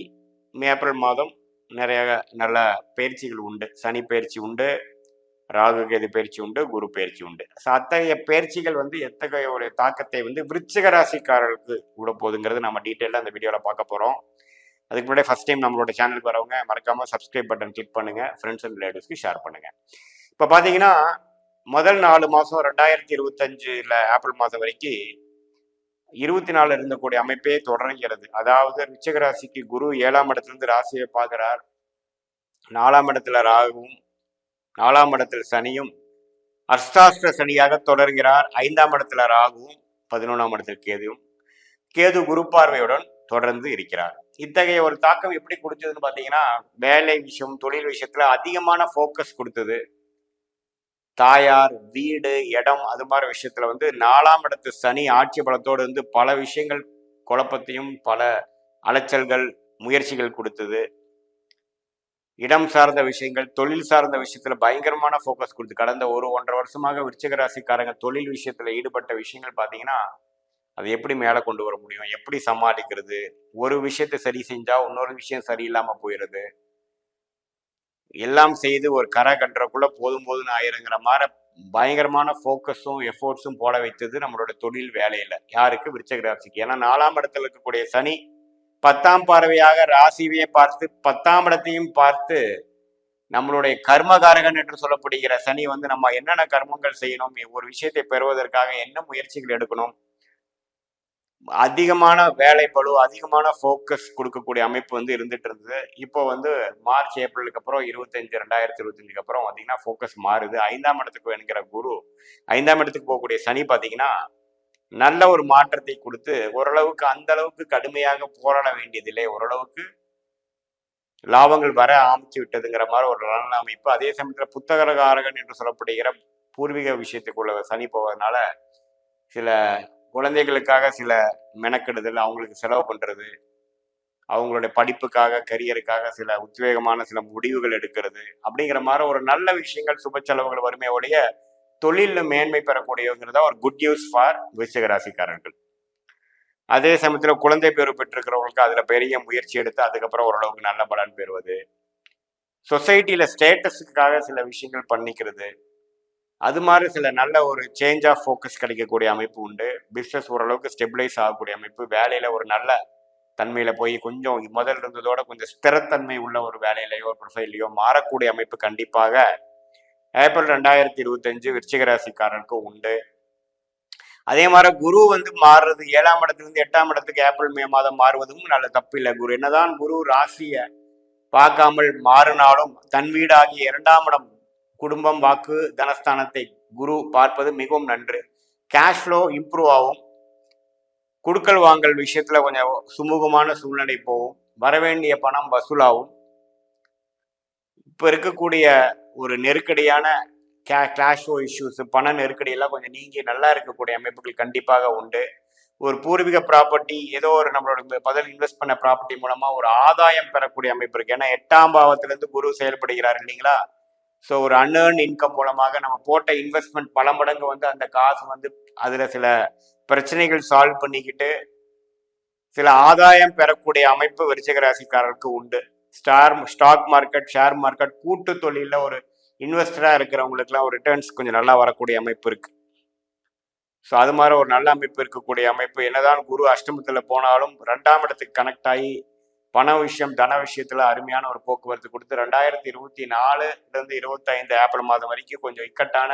A: ஏப்ரல் மாதம் நிறைய நல்ல பயிற்சிகள் உண்டு. சனி பயிற்சி உண்டு, ராகு கேது பயிற்சி உண்டு, குரு பயிற்சி உண்டு. அத்தகைய பயிற்சிகள் எத்தகைய ஒரு தாக்கத்தை விருச்சிக ராசிக்காரர்களுக்கு கூட போகுதுங்கிறது நம்ம டீட்டெயிலாக அந்த வீடியோவில் பார்க்க போகிறோம். அதுக்கு முன்னாடி ஃபர்ஸ்ட் டைம் நம்மளோட சேனலுக்கு வரவங்க மறக்காம சப்ஸ்கிரைப் பட்டன் கிளிக் பண்ணுங்க, ஃப்ரெண்ட்ஸ் அண்ட் ரிலேட்டிவ்ஸ்க்கு ஷேர் பண்ணுங்க. இப்போ பார்த்தீங்கன்னா முதல் 4 மாதம் 2025 ஏப்ரல் மாதம் வரைக்கும் 24 இருந்தக்கூடிய அமைப்பே தொடர்கிறது. அதாவது விருச்சிக ராசிக்கு குரு 7ஆம் இடத்திலிருந்து ராசியை பார்க்கிறார். 4ஆம் இடத்துல ராகுவும் 4ஆம் இடத்தில் சனியும் அஷ்டாஷ்ட சனியாக தொடர்கிறார். 5ஆம் இடத்துல ராகுவும் 11ஆம் இடத்தில் கேது குரு பார்வையுடன் தொடர்ந்து இருக்கிறார். இத்தகைய ஒரு தாக்கம் எப்படி கொடுத்ததுன்னு பார்த்தீங்கன்னா, வேலை விஷயம், தொழில் விஷயத்துல அதிகமான ஃபோக்கஸ் கொடுத்தது. தாயார், வீடு, இடம், அது மாதிரி விஷயத்துல 4ஆம் இடத்து சனி ஆட்சி பலத்தோடு பல விஷயங்கள் குழப்பத்தையும் பல அலைச்சல்கள் முயற்சிகள் கொடுத்தது. இடம் சார்ந்த விஷயங்கள், தொழில் சார்ந்த விஷயத்துல பயங்கரமான ஃபோக்கஸ் கொடுத்து கடந்த 1-1.5 வருஷமாக விருச்சிக ராசிக்காரங்க தொழில் விஷயத்துல ஈடுபட்ட விஷயங்கள் பார்த்தீங்கன்னா, அதை எப்படி மேலே கொண்டு வர முடியும், எப்படி சமாளிக்கிறது, ஒரு விஷயத்தை சரி செஞ்சா இன்னொரு விஷயம் சரியில்லாம போயிடுது, எல்லாம் செய்து ஒரு கரை கட்டுறக்குள்ள போதும்னு ஆயிருங்கிற மாதிரி பயங்கரமான ஃபோக்கஸும் எஃபோர்ட்ஸும் போட வைத்தது நம்மளோட தொழில் வேலையில. யாருக்கு? விருச்சிக ராசிக்கு. ஏன்னா 4ஆம் இடத்துல இருக்கக்கூடிய சனி 10ஆம் பார்வையாக ராசியை பார்த்து 10ஆம் இடத்தையும் பார்த்து நம்மளுடைய கர்மகாரகன் என்று சொல்லப்படுகிற சனி நம்ம என்னென்ன கர்மங்கள் செய்யணும், ஒரு விஷயத்தை பெறுவதற்காக என்ன முயற்சிகள் எடுக்கணும், அதிகமான வேலைப்பளு, அதிகமான ஃபோக்கஸ் கொடுக்கக்கூடிய அமைப்பு இருந்துட்டு இருந்தது. இப்போ மார்ச் ஏப்ரலுக்கு அப்புறம் 2025 அப்புறம் பார்த்தீங்கன்னா ஃபோக்கஸ் மாறுது. 5ஆம் இடத்துக்கு வேணுங்கிற குரு 5ஆம் இடத்துக்கு போகக்கூடிய சனி பார்த்தீங்கன்னா நல்ல ஒரு மாற்றத்தை கொடுத்து ஓரளவுக்கு அந்த அளவுக்கு கடுமையாக போராட வேண்டியதில்லை, ஓரளவுக்கு லாபங்கள் வர ஆரம்பிச்சு விட்டதுங்கிற மாதிரி ஒரு நல்ல அமைப்பு. அதே சமயத்தில் புத்தககாரகன் என்று சொல்லப்படுகிற பூர்வீக விஷயத்துக்குள்ள சனி போவதனால சில குழந்தைகளுக்காக சில மெனக்கெடுதல், அவங்களுக்கு செலவு பண்றது, அவங்களுடைய படிப்புக்காக, கரியருக்காக சில உத்வேகமான சில முடிவுகள் எடுக்கிறது, அப்படிங்கிற மாதிரி ஒரு நல்ல விஷயங்கள், சுப செலவுகள் வறுமையோடைய தொழிலில் மேன்மை பெறக்கூடியவங்கிறதா ஒரு குட் நியூஸ் ஃபார் விருச்சிக ராசிக்காரர்கள். அதே சமயத்தில் குழந்தை பேரு பெற்றிருக்கிறவங்களுக்கு அதுல பெரிய முயற்சி எடுத்து அதுக்கப்புறம் ஓரளவுக்கு நல்ல பலன் பெறுவது, சொசைட்டியில ஸ்டேட்டஸுக்காக சில விஷயங்கள் பண்ணிக்கிறது, அது மாதிரி சில நல்ல ஒரு சேஞ்ச் ஆஃப் ஃபோக்கஸ் கிடைக்கக்கூடிய அமைப்பு உண்டு. பிஸ்னஸ் ஓரளவுக்கு ஸ்டெபிளைஸ் ஆகக்கூடிய அமைப்பு, வேலையில ஒரு நல்ல தன்மையில போய் கொஞ்சம் முதல் இருந்ததோட கொஞ்சம் ஸ்திரத்தன்மை உள்ள ஒரு வேலையிலையோ ப்ரொஃபைல்லையோ மாறக்கூடிய அமைப்பு கண்டிப்பாக ஏப்ரல் 2025 விருச்சிக ராசிக்காரனுக்கு உண்டு. அதே மாதிரி குரு மாறுறது 7ஆம் இடத்துலேருந்து 8ஆம் இடத்துக்கு ஏப்ரல் மே மாதம் மாறுவதும் நல்ல தப்பு இல்லை. குரு என்னதான் குரு ராசியை பார்க்காமல் மாறினாலும் தன் வீடாகிய 2ஆம் இடம், குடும்பம், வாக்கு, தனஸ்தானத்தை குரு பார்ப்பது மிகவும் நன்று. கேஷ் ஃப்ளோ இம்ப்ரூவ் ஆகும், குடுக்கல் வாங்கல் விஷயத்துல கொஞ்சம் சுமூகமான சூழ்நிலை போகும், வரவேண்டிய பணம் வசூலாகும். இப்போ இருக்கக்கூடிய ஒரு நெருக்கடியான கேஷ் ஃப்ளோ இஷ்யூஸ், பண நெருக்கடியெல்லாம் கொஞ்சம் நீங்கி நல்லா இருக்கக்கூடிய அமைப்புகள் கண்டிப்பாக உண்டு. ஒரு பூர்வீக ப்ராப்பர்ட்டி, ஏதோ ஒரு நம்மளோட பதில் இன்வெஸ்ட் பண்ண ப்ராப்பர்ட்டி மூலமா ஒரு ஆதாயம் பெறக்கூடிய அமைப்பு இருக்கு. ஏன்னா 8ஆம் பாவத்திலிருந்து குரு செயல்படுகிறார் இல்லைங்களா? ஸோ ஒரு அன்ஏர்ன் இன்கம் மூலமாக நம்ம போட்ட இன்வெஸ்ட்மெண்ட் பல மடங்கு அந்த காசு அதில் சில பிரச்சனைகள் சால்வ் பண்ணிக்கிட்டு சில ஆதாயம் பெறக்கூடிய அமைப்பு விருச்சிக ராசிக்காரருக்கு உண்டு. ஸ்டாக் மார்க்கெட், ஷேர் மார்க்கெட், கூட்டு தொழிலில் ஒரு இன்வெஸ்டராக இருக்கிறவங்களுக்குலாம் ஒரு ரிட்டர்ன்ஸ் கொஞ்சம் நல்லா வரக்கூடிய அமைப்பு இருக்கு. ஸோ அது மாதிரி ஒரு நல்ல அமைப்பு இருக்கக்கூடிய அமைப்பு. என்னதான் குரு அஷ்டமத்தில் போனாலும் 2ஆம் இடத்துக்கு கனெக்ட் ஆகி பண விஷயம், தன விஷயத்துல அருமையான ஒரு போக்குவரத்து கொடுத்து 2024 25 ஏப்ரல் மாதம் வரைக்கும் கொஞ்சம் இக்கட்டான,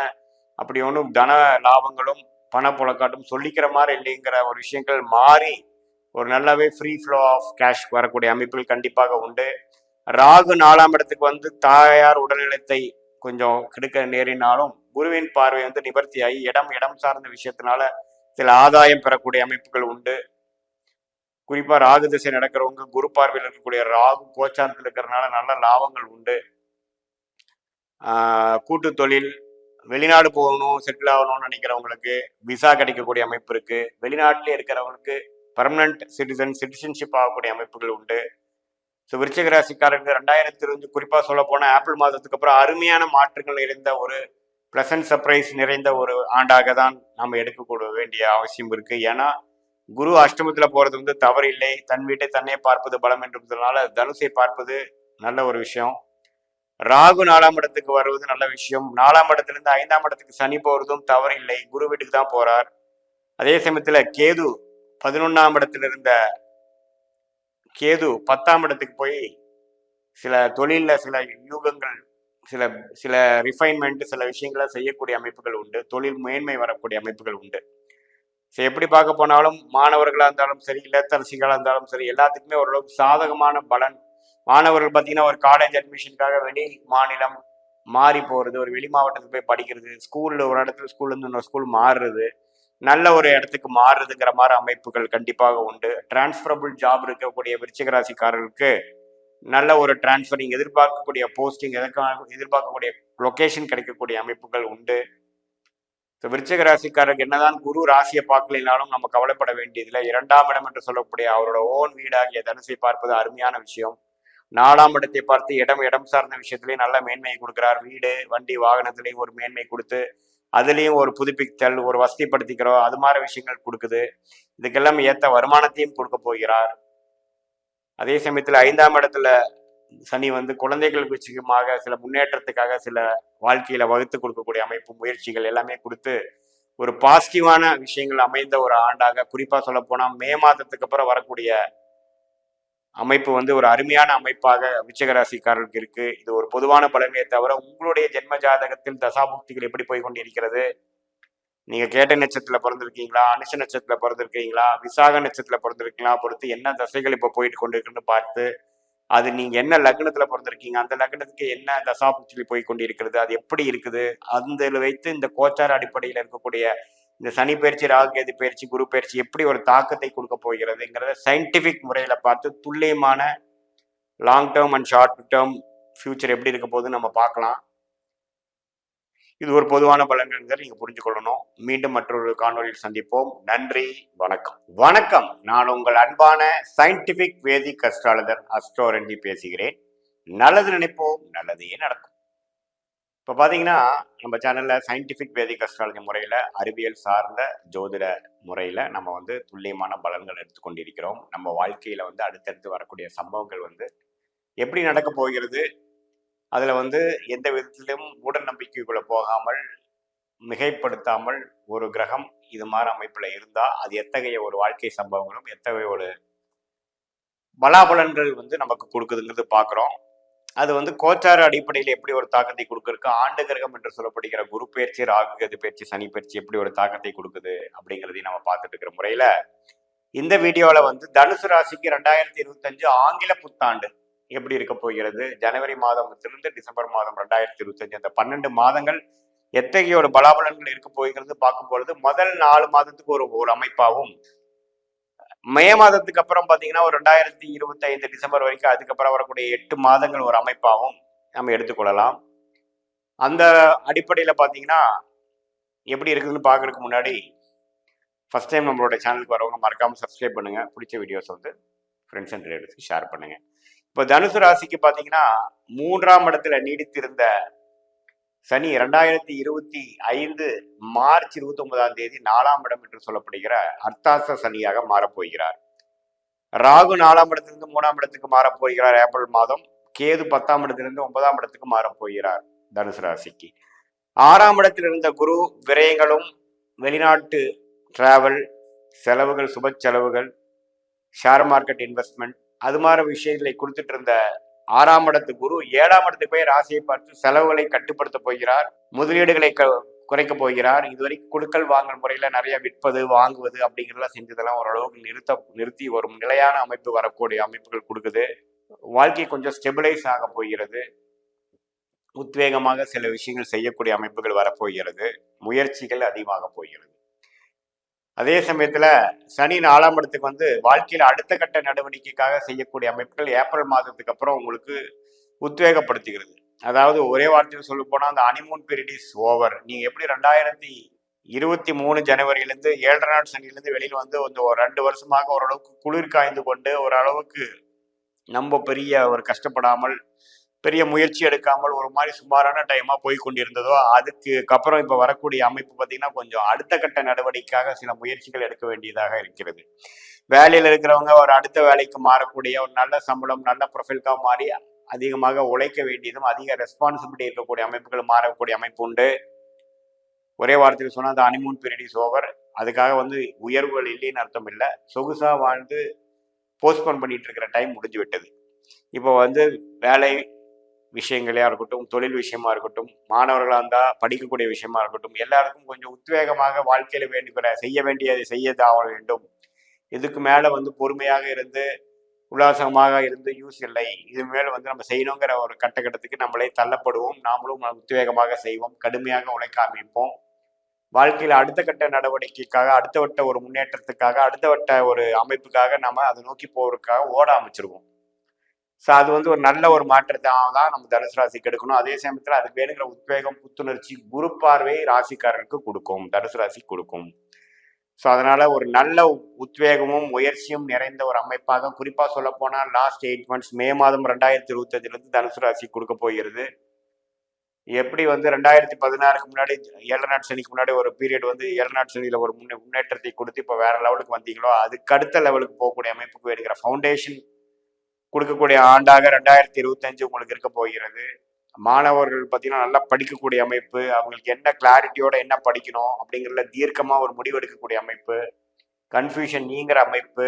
A: அப்படி ஒன்றும் தன லாபங்களும் பணப்புழக்காட்டும் சொல்லிக்கிற மாதிரி இல்லைங்கிற ஒரு விஷயங்கள் மாறி ஒரு நல்லாவே ஃப்ரீ ஃப்ளோ ஆஃப் கேஷ் வரக்கூடிய அமைப்புகள் கண்டிப்பாக உண்டு. ராகு 4ஆம் இடத்துக்கு தாயார் உடல்நலத்தை கொஞ்சம் கெடுக்க நேரினாலும் குருவின் பார்வை நிவர்த்தியாகி இடம் சார்ந்த விஷயத்தினால சில ஆதாயம் பெறக்கூடிய அமைப்புகள் உண்டு. குறிப்பா ராகு திசை நடக்கிறவங்க குரு பார்வையில் இருக்கக்கூடிய ராகு கோச்சாரத்தில் இருக்கிறதுனால நல்ல லாபங்கள் உண்டு. கூட்டு தொழில், வெளிநாடு போகணும், செட்டில் ஆகணும்னு நினைக்கிறவங்களுக்கு விசா கிடைக்கக்கூடிய அமைப்பு இருக்கு. வெளிநாட்டிலே இருக்கிறவங்களுக்கு பர்மனன்ட் சிட்டிசன்ஷிப் ஆகக்கூடிய அமைப்புகள் உண்டு. ஸோ விருச்சிக ராசிக்காரருக்கு 2020 குறிப்பாக சொல்ல போனால் ஆப்பிள் மாதத்துக்கு அப்புறம் அருமையான மாற்றங்கள் நிறைந்த ஒரு பிளசன்ட் சர்ப்ரைஸ் நிறைந்த ஒரு ஆண்டாக தான் நம்ம எடுக்க வேண்டிய அவசியம் இருக்கு. ஏன்னா குரு அஷ்டமத்தில் போறது வந்து தவறு இல்லை. தன் வீட்டை தன்னே பார்ப்பது பலம் என்றதுனால தனுசை பார்ப்பது நல்ல ஒரு விஷயம். ராகு 4ஆம் இடத்துக்கு வருவது நல்ல விஷயம். 4ஆம் இடத்திலிருந்து 5ஆம் இடத்துக்கு சனி போறதும் தவறு இல்லை. குரு வீட்டுக்கு தான் போறார். அதே சமயத்துல கேது 11ஆம் இடத்துல இருந்த கேது 10ஆம் இடத்துக்கு போய் சில தொழில சில யூகங்கள், சில சில ரிஃபைன்மெண்ட், சில விஷயங்களை செய்யக்கூடிய அமைப்புகள் உண்டு. தொழில் மேன்மை வரக்கூடிய அமைப்புகள் உண்டு. ஸோ எப்படி பார்க்க போனாலும் மாணவர்களாக இருந்தாலும் சரி, இல்லத்தரசிகளாக இருந்தாலும் சரி, எல்லாத்துக்குமே ஓரளவுக்கு சாதகமான பலன். மாணவர்கள் பார்த்தீங்கன்னா ஒரு காலேஜ் அட்மிஷனுக்காக வெளி மாநிலம் மாறி போகிறது, ஒரு வெளி மாவட்டத்துக்கு போய் படிக்கிறது, ஸ்கூலில் ஒரு இடத்துல ஸ்கூல்லேருந்து இன்னொரு ஸ்கூல் மாறுறது, நல்ல ஒரு இடத்துக்கு மாறுறதுங்கிற மாதிரி அமைப்புகள் கண்டிப்பாக உண்டு. டிரான்ஸ்ஃபரபிள் ஜாப் இருக்கக்கூடிய விருச்சிக ராசிக்காரர்களுக்கு நல்ல ஒரு டிரான்ஸ்ஃபர், நீங்கள் எதிர்பார்க்கக்கூடிய போஸ்டிங், எதிர்பார்க்கக்கூடிய லொக்கேஷன் கிடைக்கக்கூடிய அமைப்புகள் உண்டு. ஸோ விருச்சிக ராசிக்காரருக்கு என்னதான் குரு ராசியை பார்க்கலினாலும் நம்ம கவலைப்பட வேண்டியதில்லை. 2ஆம் இடம் என்று சொல்லக்கூடிய அவரோட ஓன் வீடாகிய தனுசை பார்ப்பது அருமையான விஷயம். 4ஆம் இடத்தை பார்த்து இடம் சார்ந்த விஷயத்திலையும் நல்ல மேன்மையை கொடுக்கிறார். வீடு, வண்டி, வாகனத்திலையும் ஒரு மேன்மை கொடுத்து அதுலேயும் ஒரு புதுப்பித்தல், ஒரு வசதிப்படுத்திக்கிறோம், அது மாதிரி விஷயங்கள் கொடுக்குது. இதுக்கெல்லாம் ஏற்ற வருமானத்தையும் கொடுக்க போகிறார். அதே சமயத்தில் 5ஆம் இடத்துல சனி வந்து குழந்தைகள் விஷயமாக சில முன்னேற்றத்துக்காக சில வாழ்க்கையில வகுத்து கொடுக்கக்கூடிய அமைப்பு, முயற்சிகள் எல்லாமே கொடுத்து ஒரு பாசிட்டிவான விஷயங்கள் அமைந்த ஒரு ஆண்டாக, குறிப்பா சொல்ல போனா மே மாதத்துக்கு அப்புறம் வரக்கூடிய அமைப்பு வந்து ஒரு அருமையான அமைப்பாக விருச்சிக ராசிக்காரர்களுக்கு இருக்கு. இது ஒரு பொதுவான பலனே தவிர உங்களுடைய ஜென்ம ஜாதகத்தில் தசாபுக்திகள் எப்படி போய் கொண்டிருக்கிறது, நீங்க கேட்ட நட்சத்திரத்துல பிறந்திருக்கீங்களா, அனுஷ நட்சத்திரத்துல பிறந்திருக்கீங்களா, விசாக நட்சத்திரத்துல பிறந்திருக்கீங்களா பொறுத்து என்ன தசைகள் இப்ப போயிட்டு கொண்டிருக்குன்னு பார்த்து, அது நீங்க என்ன லக்னத்துல பிறந்திருக்கீங்க, அந்த லக்னத்துக்கு என்ன தசாபுக்திகள் போய் கொண்டிருக்கிறது, அது எப்படி இருக்குது, அந்த வைத்து இந்த கோச்சார அடிப்படையில் இருக்கக்கூடிய இந்த சனி பயிற்சி, ராகு கேது பயிற்சி, குரு பயிற்சி எப்படி ஒரு தாக்கத்தை கொடுக்க போகிறதுங்கிறத சயின்டிபிக் முறையில பார்த்து துல்லியமான long term and short term future எப்படி இருக்க போகுதுன்னு நம்ம பார்க்கலாம். இது ஒரு பொதுவான பலன்கள் நீங்க புரிஞ்சுக்கொள்ளணும். மீண்டும் மற்றொரு காணொலியில் சந்திப்போம். நன்றி, வணக்கம். வணக்கம், நான் உங்கள் அன்பான சயின்டிபிக் வேதிக் அஸ்ட்ராலஜர் அஸ்ட்ரோரண்டி பேசுகிறேன். நல்லது நினைப்போம், நல்லதே நடக்கும். இப்போ பார்த்தீங்கன்னா நம்ம சேனலில் சயின்டிஃபிக் வேதிக் அஸ்ட்ராலஜி முறையில், அறிவியல் சார்ந்த ஜோதிட முறையில் நம்ம வந்து துல்லியமான பலன்கள் எடுத்துக்கொண்டிருக்கிறோம். நம்ம வாழ்க்கையில் வந்து அடுத்தடுத்து வரக்கூடிய சம்பவங்கள் வந்து எப்படி நடக்க போகிறது, அதில் வந்து எந்த விதத்திலும் மூட நம்பிக்கைக்குள்ளே போகாமல், மிகைப்படுத்தாமல், ஒரு கிரகம் இது மாதிரி அமைப்பில் இருந்தால் அது எத்தகைய ஒரு வாழ்க்கை சம்பவங்களும் எத்தகைய ஒரு பலாபலன்கள் வந்து நமக்கு கொடுக்குதுங்கிறது பார்க்குறோம். அது வந்து கோச்சார அடிப்படையில் எப்படி ஒரு தாக்கத்தை கொடுக்குறக்கு, ஆண்டு கிரகம் என்று சொல்லப்படுகிற குரு பயிற்சி, ராகு கேது பயிற்சி, சனி பயிற்சி எப்படி ஒரு தாக்கத்தை கொடுக்குது அப்படிங்கிறதையும் நம்ம பார்த்துட்டு இருக்கிற முறையில இந்த வீடியோவில் வந்து தனுசு ராசிக்கு 2025 ஆங்கில புத்தாண்டு எப்படி இருக்க போகிறது, ஜனவரி மாதத்திலிருந்து டிசம்பர் மாதம் 2025 அந்த 12 மாதங்கள் எத்தகைய ஒரு பலாபலன்கள் இருக்க போகிறது பார்க்கும் பொழுது, முதல் 4 மாதத்துக்கு ஒரு அமைப்பாகவும், மே மாதத்துக்கு அப்புறம் பார்த்தீங்கன்னா ஒரு 2025 டிசம்பர் வரைக்கும் அதுக்கப்புறம் வரக்கூடிய 8 மாதங்கள் ஒரு அமைப்பாகவும் நம்ம எடுத்துக்கொள்ளலாம். அந்த அடிப்படையில் பார்த்தீங்கன்னா எப்படி இருக்குதுன்னு பார்க்கறதுக்கு முன்னாடி ஃபர்ஸ்ட் டைம் நம்மளோட சேனலுக்கு வரவங்க மறக்காமல் சப்ஸ்கிரைப் பண்ணுங்க. பிடிச்ச வீடியோஸ் வந்து ஃப்ரெண்ட்ஸ் அண்ட் ரிலேட்டிவ்ஸ்க்கு ஷேர் பண்ணுங்க. இப்போ தனுசு ராசிக்கு பார்த்தீங்கன்னா 3ஆம் இடத்துல நீடித்திருந்த சனி 2025 மார்ச் 29ஆம் தேதி 4ஆம் இடம் என்று சொல்லப்படுகிற அர்த்தாச சனியாக மாறப்போகிறார். ராகு 4ஆம் இடத்திலிருந்து 3ஆம் இடத்துக்கு மாறப்போகிறார் ஏப்ரல் மாதம். கேது 10ஆம் இடத்திலிருந்து 9ஆம் இடத்துக்கு மாறப்போகிறார் தனுசு ராசிக்கு. 6ஆம் இடத்தில் இருந்த குரு விரயங்களும், வெளிநாட்டு டிராவல் செலவுகள், சுப செலவுகள், ஷேர் மார்க்கெட் இன்வெஸ்ட்மெண்ட், அது மாதிரி விஷயங்களை கொடுத்துட்டு இருந்த 6ஆம் இடத்து குரு 7ஆம் இடத்துக்கு போய் ராசியை பார்த்து செலவுகளை கட்டுப்படுத்த போகிறார், முதலீடுகளை குறைக்க போகிறார். இதுவரைக்கும் கொடுக்கல் வாங்கல் முறையில நிறைய விற்பது, வாங்குவது அப்படிங்கிறதெல்லாம் செஞ்சதெல்லாம் ஓரளவுக்கு நிறுத்தி ஒரு நிலையான அமைப்பு வரக்கூடிய அமைப்புகள் கொடுக்குது. வாழ்க்கை கொஞ்சம் ஸ்டெபிளைஸ் ஆக போகிறது. உத்வேகமாக சில விஷயங்கள் செய்யக்கூடிய அமைப்புகள் வரப்போகிறது. முயற்சிகள் அதிகமாக போகிறது. அதே சமயத்துல சனி 4ஆம் இடத்துக்கு வந்து வாழ்க்கையில அடுத்த கட்ட நடவடிக்கைக்காக செய்யக்கூடிய அமைப்புகள் ஏப்ரல் மாதத்துக்கு அப்புறம் உங்களுக்கு உத்வேகப்படுத்துகிறது. அதாவது ஒரே வார்த்தையில் சொல்ல போனா அந்த ஹனிமூன் பீரியட் இஸ் ஓவர். நீங்க எப்படி 2023 ஜனவரியிலிருந்து 7.5 நாள் சனியிலிருந்து வெளியில வந்து ஒரு 2 வருஷமாக ஓரளவுக்கு குளிர் காய்ந்து கொண்டு ஓரளவுக்கு நம்ம பெரிய ஒரு கஷ்டப்படாமல் பெரிய முயற்சி எடுக்காமல் ஒரு மாதிரி சுமாரான டைமா போய் கொண்டிருந்ததோ, அதுக்கு அப்புறம் இப்ப வரக்கூடிய அமைப்பு பார்த்தீங்கன்னா கொஞ்சம் அடுத்த கட்ட நடவடிக்கைக்காக சில முயற்சிகள் எடுக்க வேண்டியதாக இருக்கிறது. வேலையில இருக்கிறவங்க ஒரு அடுத்த வேலைக்கு மாறக்கூடிய ஒரு நல்ல சம்பளம் நல்ல ப்ரொஃபைலுக்காக மாறி அதிகமாக உழைக்க வேண்டியதும் அதிக ரெஸ்பான்சிபிலிட்டி இருக்கக்கூடிய அமைப்புகள் மாறக்கூடிய அமைப்பு உண்டு. ஒரே வார்த்தையில் சொன்னா அந்த ஹனிமூன் பீரியட் இஸ் ஓவர். அதுக்காக வந்து உயர்வுகள் இல்லைன்னு அர்த்தம் இல்லை. சொகுசா வாழ்ந்து போஸ்ட்போன் பண்ணிட்டு இருக்கிற டைம் முடிஞ்சு விட்டது. இப்போ வந்து வேலை விஷயங்களா இருக்கட்டும், தொழில் விஷயமா இருக்கட்டும், மாணவர்களாக இருந்தால் படிக்கக்கூடிய விஷயமா இருக்கட்டும், எல்லாருக்கும் கொஞ்சம் உத்வேகமாக வாழ்க்கையில செய்ய வேண்டியதை செய்யதாக வேண்டும். இதுக்கு மேல வந்து பொறுமையாக இருந்து உல்லாசமாக இருந்து யூஸ் இல்லை. இது மேல வந்து நம்ம செய்யணுங்கிற ஒரு கட்டத்துக்கு நம்மளே தள்ளப்படுவோம். நாமளும் உத்வேகமாக செய்வோம், கடுமையாக உழைக்க ஆரம்பிப்போம். வாழ்க்கையில அடுத்த கட்ட நடவடிக்கைக்காக, அடுத்த வட்ட ஒரு முன்னேற்றத்துக்காக, அடுத்த வட்ட ஒரு அமைப்புக்காக நம்ம அதை நோக்கி போவதற்காக ஓட அமைச்சிருவோம். ஸோ அது வந்து ஒரு நல்ல ஒரு மாற்றத்தை தான் நம்ம தனுசு ராசிக்கு எடுக்கணும். அதே சமயத்தில் அதுக்கு வேணுங்கிற உத்வேகம் புத்துணர்ச்சி குரு பார்வை ராசிக்காரருக்கு கொடுக்கும், தனுசு ராசி கொடுக்கும். ஸோ அதனால ஒரு நல்ல உத்வேகமும் முயற்சியும் நிறைந்த ஒரு அமைப்பாக குறிப்பாக சொல்ல போனால் லாஸ்ட் 8 months மே மாதம் 2025 தனுசு ராசி கொடுக்க போகிறது. எப்படி வந்து 2016க்கு முன்னாடி 7 நாட் சனிக்கு முன்னாடி ஒரு பீரியட் வந்து 7 நாட் சனியில ஒரு முன்னேற்றத்தை கொடுத்து இப்போ வேற லெவலுக்கு வந்தீங்களோ, அதுக்கு அடுத்த லெவலுக்கு போகக்கூடிய அமைப்புக்கு வேணுங்கிற ஃபவுண்டேஷன் கொடுக்கக்கூடிய ஆண்டாக 2025 உங்களுக்கு இருக்க போகிறது. மாணவர்கள் பார்த்தீங்கன்னா நல்லா படிக்கக்கூடிய அமைப்பு, அவங்களுக்கு என்ன கிளாரிட்டியோட என்ன படிக்கணும் அப்படிங்கிறதுல தீர்க்கமா ஒரு முடிவு எடுக்கக்கூடிய அமைப்பு, கன்ஃபியூஷன் நீங்கிற அமைப்பு.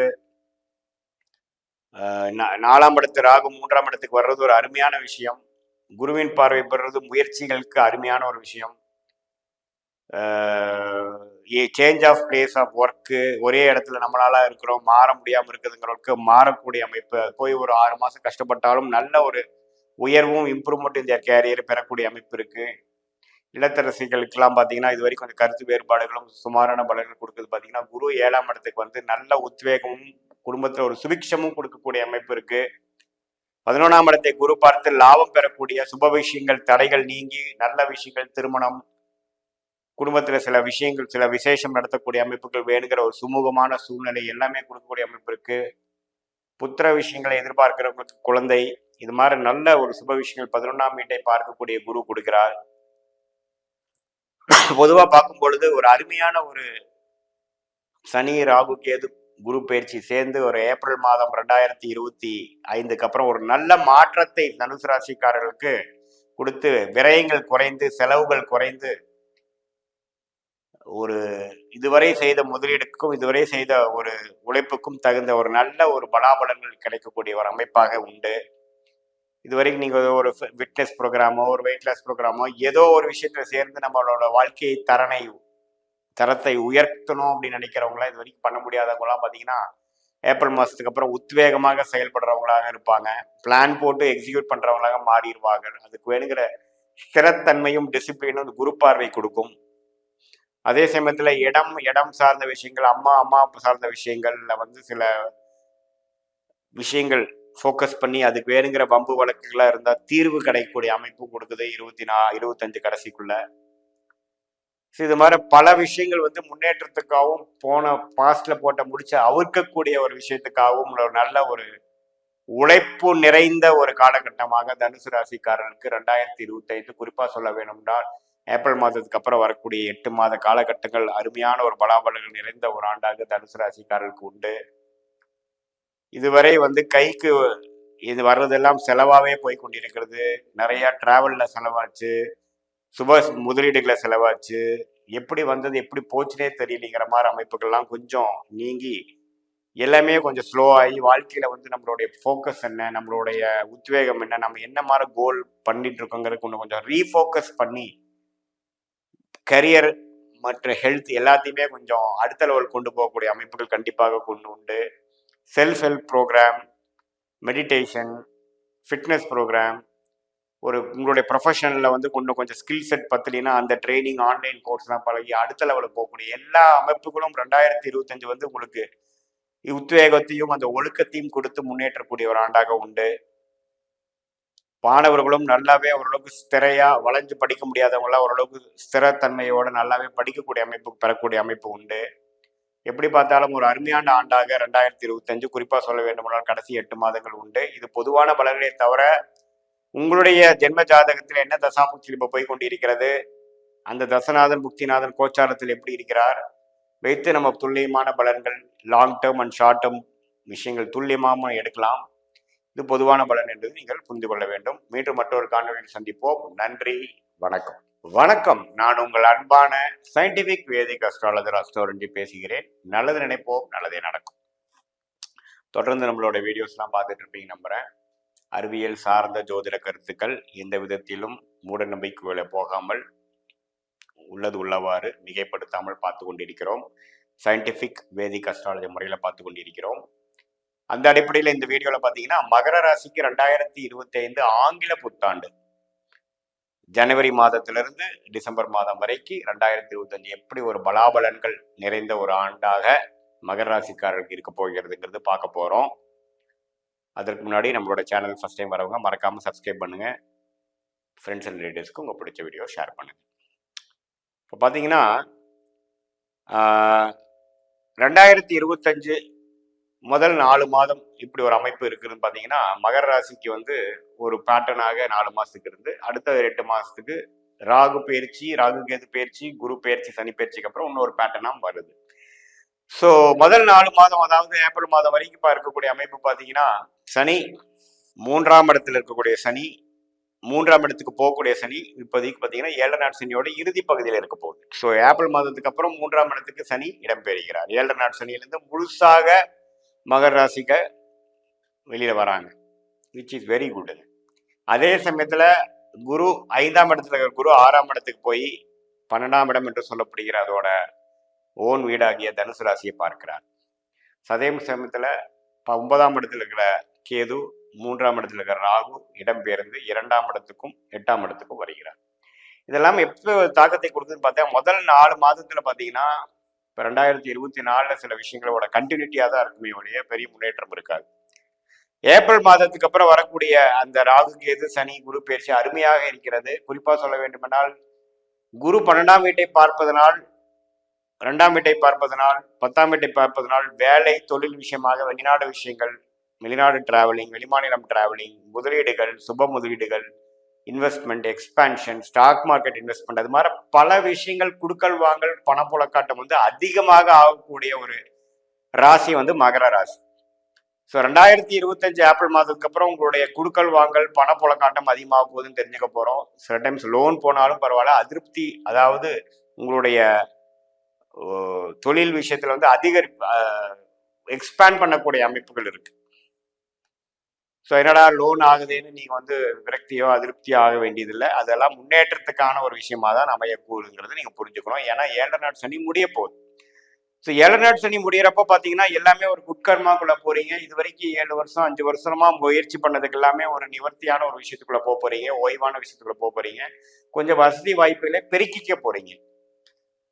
A: 4ஆம் இடத்து ராகு 3ஆம் இடத்துக்கு வர்றது ஒரு அருமையான விஷயம். குருவின் பார்வை பெறுறது முயற்சிகளுக்கு அருமையான ஒரு விஷயம். Change of place of work, ஒரே இடத்துல நம்மளால இருக்கிறோம் மாற முடியாமல் இருக்குதுங்கிறவருக்கு மாறக்கூடிய அமைப்பு. போய் ஒரு 6 மாதம் கஷ்டப்பட்டாலும் நல்ல ஒரு உயர்வும் இம்ப்ரூவ்மெண்ட் இந்த கேரியர் பெறக்கூடிய அமைப்பு இருக்கு. இல்லத்தரசிகளுக்கெல்லாம் பார்த்தீங்கன்னா இது வரைக்கும் கொஞ்சம் கருத்து வேறுபாடுகளும் சுமாரான பலன்கள் கொடுக்குது. பார்த்தீங்கன்னா குரு 7ஆம் இடத்துக்கு வந்து நல்ல உத்வேகமும் குடும்பத்தில் ஒரு சுபிக்ஷமும் கொடுக்கக்கூடிய அமைப்பு இருக்கு. 11ஆம் இடத்தை குரு பார்த்து லாபம் பெறக்கூடிய சுப விஷயங்கள் தடைகள் நீங்கி நல்ல விஷயங்கள் திருமணம் குடும்பத்துல சில விஷயங்கள் சில விசேஷம் நடத்தக்கூடிய அமைப்புகள் வேணுங்கிற ஒரு சுமூகமான சூழ்நிலை எல்லாமே கொடுக்கக்கூடிய அமைப்பு இருக்கு. புத்திர விஷயங்களை எதிர்பார்க்கிறவங்களுக்கு குழந்தை, இது மாதிரி நல்ல ஒரு சுப விஷயங்கள் 11ஆம் வீட்டை பார்க்கக்கூடிய குரு கொடுக்கிறார். பொதுவா பார்க்கும் பொழுது ஒரு அருமையான ஒரு சனி ராகு கேது குரு பயிற்சி சேர்ந்து ஒரு ஏப்ரல் மாதம் 2025க்கு அப்புறம் ஒரு நல்ல மாற்றத்தை தனுசு ராசிக்காரர்களுக்கு கொடுத்து விரயங்கள் குறைந்து செலவுகள் குறைந்து ஒரு இதுவரை செய்த முதலீடுக்கும் இதுவரை செய்த ஒரு உழைப்புக்கும் தகுந்த ஒரு நல்ல ஒரு பலாபலன்கள் கிடைக்கக்கூடிய ஒரு அமைப்பாக உண்டு. இதுவரைக்கும் நீங்க ஒரு ஃபிட்னஸ் ப்ரோக்ராமோ ஒரு வெயிட் லாஸ் ப்ரோக்ராமோ ஏதோ ஒரு விஷயத்துல சேர்ந்து நம்மளோட வாழ்க்கை தரத்தை உயர்த்தணும் அப்படின்னு நினைக்கிறவங்களாம் இது வரைக்கும் பண்ண முடியாதவங்களாம் பார்த்தீங்கன்னா ஏப்ரல் மாதத்துக்கு அப்புறம் உத்வேகமாக செயல்படுறவங்களாக இருப்பாங்க. பிளான் போட்டு எக்ஸிக்யூட் பண்றவங்களாக மாறிடுவாங்க. அதுக்கு வேணுங்கிற ஸ்திரத்தன்மையும் டிசிப்ளினும் குரு பார்வை கொடுக்கும். அதே சமயத்துல இடம் சார்ந்த விஷயங்கள் அம்மா அப்பா சார்ந்த விஷயங்கள்ல வந்து சில விஷயங்கள் ஃபோக்கஸ் பண்ணி அதுக்கு வேணுங்கிற வம்பு வழக்குகளா இருந்தால் தீர்வு கிடைக்கக்கூடிய அமைப்பு கொடுக்குது 25 கடைசிக்குள்ள. இது மாதிரி பல விஷயங்கள் வந்து முன்னேற்றத்துக்காகவும் போன பாஸ்ட்ல முடிச்ச அவிர்க்கக்கூடிய ஒரு விஷயத்துக்காகவும் ஒரு நல்ல ஒரு உழைப்பு நிறைந்த ஒரு காலகட்டமாக தனுசு ராசிக்காரர்களுக்கு 2025 குறிப்பா சொல்ல வேணும்னால் ஏப்ரல் மாதத்துக்கு அப்புறம் வரக்கூடிய 8 மாத காலகட்டங்கள் அருமையான ஒரு பலாபலங்கள் நிறைந்த ஒரு ஆண்டாக தனுசு ராசிக்காரர்களுக்கு உண்டு. இதுவரை வந்து கைக்கு இது வர்றதெல்லாம் செலவாகவே போய் கொண்டிருக்கிறது. நிறைய டிராவல்ல செலவாச்சு, சுப முதலீடுகளை செலவாச்சு, எப்படி வந்தது எப்படி போச்சுனே தெரியலைங்கிற மாதிரி அமைப்புகள்லாம் கொஞ்சம் நீங்கி எல்லாமே கொஞ்சம் ஸ்லோ ஆகி வாழ்க்கையில வந்து நம்மளுடைய ஃபோக்கஸ் என்ன, நம்மளுடைய உத்வேகம் என்ன, நம்ம என்ன மாதிரி கோல் பண்ணிட்டு இருக்கோங்கிறது கொஞ்சம் ரீஃபோக்கஸ் பண்ணி கரியர் மற்ற ஹெல்த் எல்லாத்தையுமே கொஞ்சம் அடுத்த லெவல் கொண்டு போகக்கூடிய அமைப்புகள் கண்டிப்பாக கொண்டு உண்டு. Self help programme, meditation, fitness programme, ஒரு உங்களுடைய ப்ரொஃபஷனில் வந்து கொஞ்சம் ஸ்கில் செட் பத்தலைன்னா அந்த ட்ரைனிங் ஆன்லைன் கோர்ஸ்லாம் பழகி அடுத்த லெவலுக்கு போகக்கூடிய எல்லா அமைப்புகளும் 2025 வந்து உங்களுக்கு உத்வேகத்தையும் அந்த ஒழுக்கத்தையும் கொடுத்து முன்னேற்றக்கூடிய ஒரு ஆண்டாக உண்டு. மாணவர்களும் நல்லாவே ஓரளவுக்கு ஸ்திரையா வளைஞ்சு படிக்க முடியாதவங்களாம் ஓரளவுக்கு ஸ்திரத்தன்மையோட நல்லாவே படிக்கக்கூடிய அமைப்பு பெறக்கூடிய அமைப்பு உண்டு. எப்படி பார்த்தாலும் ஒரு அருமையான ஆண்டாக 2025 குறிப்பா சொல்ல வேண்டுமானால் கடைசி 8 மாதங்கள் உண்டு. இது பொதுவான பலன்களை தவிர உங்களுடைய ஜென்ம ஜாதகத்தில் என்ன தசாபுக்தி இப்ப போய் கொண்டிருக்கிறது, அந்த தசநாதன் புக்திநாதன் கோச்சாரத்தில் எப்படி இருக்கிறார் வைத்து நம்ம துல்லியமான பலன்கள் long term and short term விஷயங்கள் துல்லியமாக எடுக்கலாம். இது பொதுவான பலன் என்பது நீங்கள் புரிந்து கொள்ள வேண்டும். மீண்டும் மற்றொரு காணொலியில் சந்திப்போம். நன்றி, வணக்கம். வணக்கம். நான் உங்கள் அன்பான சயின்டிபிக் வேதிக் அஸ்ட்ராலஜர் அஸ்ட்ரோரஞ்சி பேசுகிறேன். நல்லது நினைப்போம், நல்லதே நடக்கும். தொடர்ந்து நம்மளோட வீடியோஸ்லாம் பார்த்துட்டு இருப்பீங்க நம்புறேன். அறிவியல் சார்ந்த ஜோதிட கருத்துக்கள் எந்த விதத்திலும் மூட நம்பிக்கைகளை போகாமல் உள்ளது உள்ளவாறு மிகைப்படுத்தாமல் பார்த்து கொண்டிருக்கிறோம். சயின்டிபிக் வேதிக் அஸ்ட்ராலஜி முறையில் பார்த்து கொண்டிருக்கிறோம். அந்த அடிப்படையில் இந்த வீடியோவில் பார்த்தீங்கன்னா மகர ராசிக்கு 2025 ஆங்கில புத்தாண்டு ஜனவரி மாதத்திலிருந்து டிசம்பர் மாதம் வரைக்கும் 2025 எப்படி ஒரு பலாபலன்கள் நிறைந்த ஒரு ஆண்டாக மகர ராசிக்காரர்களுக்கு இருக்க போகிறதுங்கிறது பார்க்க போகிறோம். அதற்கு முன்னாடி நம்மளோட சேனல் ஃபர்ஸ்ட் டைம் வரவங்க மறக்காமல் சப்ஸ்கிரைப் பண்ணுங்க. ஃப்ரெண்ட்ஸ் அண்ட் ரிலேட்டிவ்ஸ்க்கு உங்கள் பிடிச்ச வீடியோ ஷேர் பண்ணுங்க. இப்போ பார்த்தீங்கன்னா 2025 முதல் 4 மாதம் இப்படி ஒரு அமைப்பு இருக்குதுன்னு பார்த்தீங்கன்னா மகர ராசிக்கு வந்து ஒரு பேட்டர்னாக 4 மாதத்துக்கு இருந்து அடுத்த 8 மாதத்துக்கு ராகு பயிற்சி, ராகு கேது பயிற்சி, குரு பயிற்சி, சனி பயிற்சிக்கு அப்புறம் இன்னொரு பேட்டர்னாக வருது. ஸோ முதல் 4 மாதம் அதாவது ஏப்ரல் மாதம் வரைக்கும் இருக்கக்கூடிய அமைப்பு பார்த்தீங்கன்னா சனி 3ஆம் இடத்துல இருக்கக்கூடிய சனி, 3ஆம் இடத்துக்கு போகக்கூடிய சனி இப்போதைக்கு பார்த்தீங்கன்னா 7 நாட் சனியோட இறுதி பகுதியில் இருக்க போகுது. ஸோ ஏப்ரல் மாதத்துக்கு அப்புறம் 3ஆம் இடத்துக்கு சனி இடம்பெறுகிறார். 7 நாட் சனியிலிருந்து முழுசாக மகர ராசிக்கு வெளியில வராங்க, விச் இஸ் வெரி குட். அதே சமயத்துல குரு 5ஆம் இடத்துல இருக்கிற குரு 6ஆம் இடத்துக்கு போய் 12ஆம் இடம் என்று சொல்லப்படுகிற அதோட ஓன் வீடாகிய தனுசு ராசியை பார்க்கிறார். அதே சமயத்துல 9ஆம் இடத்துல இருக்கிற கேது, 3ஆம் இடத்துல இருக்கிற ராகு இடம்பெயர்ந்து 2ஆம் இடத்துக்கும் 8ஆம் இடத்துக்கும் வருகிறார். இதெல்லாம் எப்போ தாக்கத்தை கொடுக்குதுன்னு பார்த்தா முதல் 4 மாதத்துல பார்த்தீங்கன்னா இப்போ 2024 சில விஷயங்களோட கண்டினியூட்டியாக தான் இருக்குமே ஒழிய பெரிய முன்னேற்றம் இருக்காது. ஏப்ரல் மாதத்துக்கு அப்புறம் வரக்கூடிய அந்த ராகு கேது சனி குரு பயிற்சி அருமையாக இருக்கிறது. குறிப்பாக சொல்ல வேண்டுமென்றால் குரு 12ஆம் வீட்டை பார்ப்பதனால், 2ஆம் வீட்டை பார்ப்பதனால், 10ஆம் வீட்டை பார்ப்பதனால் வேலை தொழில் விஷயமாக வெளிநாடு விஷயங்கள், வெளிநாடு டிராவலிங், வெளிமாநிலம் டிராவலிங், முதலீடுகள், சுப முதலீடுகள், investment, expansion, stock market investment, அது மாதிரி பல விஷயங்கள் குடுக்கல் வாங்கல் பணப்புழக்காட்டம் வந்து அதிகமாக ஆகக்கூடிய ஒரு ராசி வந்து மகர ராசி. ஸோ 2025 ஏப்ரல் மாதத்துக்கு அப்புறம் உங்களுடைய குடுக்கல் வாங்கல் பணப்புழக்காட்டம் அதிகமாக போகுதுன்னு தெரிஞ்சுக்க போகிறோம். சில டைம்ஸ் லோன் போனாலும் பரவாயில்ல, அதிருப்தி, அதாவது உங்களுடைய தொழில் விஷயத்துல வந்து எக்ஸ்பேண்ட் பண்ணக்கூடிய அமைப்புகள் இருக்கு. ஸோ என்னடா லோன் ஆகுதுன்னு நீங்கள் வந்து விரக்தியோ அதிருப்தியோ ஆக வேண்டியதில்லை. அதெல்லாம் முன்னேற்றத்துக்கான ஒரு விஷயமா தான் அமையக்கூடுங்கிறது நீங்கள் புரிஞ்சுக்கணும். ஏன்னா 7 நாட் சனி முடிய போகுது. ஸோ 7 நாட் சனி முடிகிறப்போ பார்த்தீங்கன்னா எல்லாமே ஒரு குட்கர்மாக்குள்ளே போகிறீங்க. இது வரைக்கும் 7 வருஷம் 5 வருஷமா முயற்சி பண்ணதுக்கு எல்லாமே ஒரு நிவர்த்தியான ஒரு விஷயத்துக்குள்ளே போக போகிறீங்க, ஓய்வான விஷயத்துக்குள்ளே போக போகிறீங்க, கொஞ்சம் வசதி வாய்ப்புகளை பெருக்கிக்க போகிறீங்க.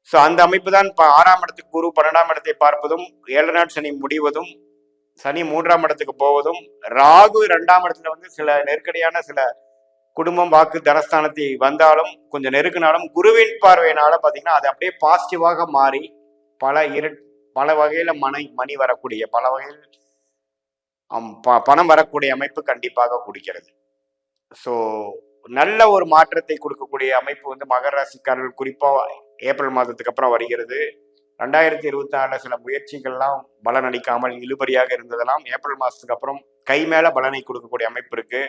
A: ஸோ அந்த அமைப்பு தான் இப்போ 6ஆம் இடத்துக்கு குரு 12ஆம் இடத்தை பார்ப்பதும், 7 நாட் சனி முடிவதும், சனி 3ஆம் இடத்துக்கு போவதும், ராகு 2ஆம் இடத்துல வந்து சில நெருக்கடியான சில குடும்பம் வாக்கு தனஸ்தானத்தை வந்தாலும் கொஞ்சம் நெருக்கினாலும் குருவின் பார்வையினால பார்த்தீங்கன்னா அது அப்படியே பாசிட்டிவாக மாறி பல வகையில மணி வரக்கூடிய, பல வகையில் பணம் வரக்கூடிய அமைப்பு கண்டிப்பாக கொடுக்கிறது. ஸோ நல்ல ஒரு மாற்றத்தை கொடுக்கக்கூடிய அமைப்பு வந்து மகர ராசிக்காரர்கள் குறிப்பா ஏப்ரல் மாதத்துக்கு அப்புறம் வருகிறது. 2026 சில முயற்சிகள்லாம் பலன் அளிக்காமல் இழுபறியாக இருந்ததெல்லாம் ஏப்ரல் மாதத்துக்கு அப்புறம் கை மேல பலனை கொடுக்கக்கூடிய அமைப்பு இருக்கு.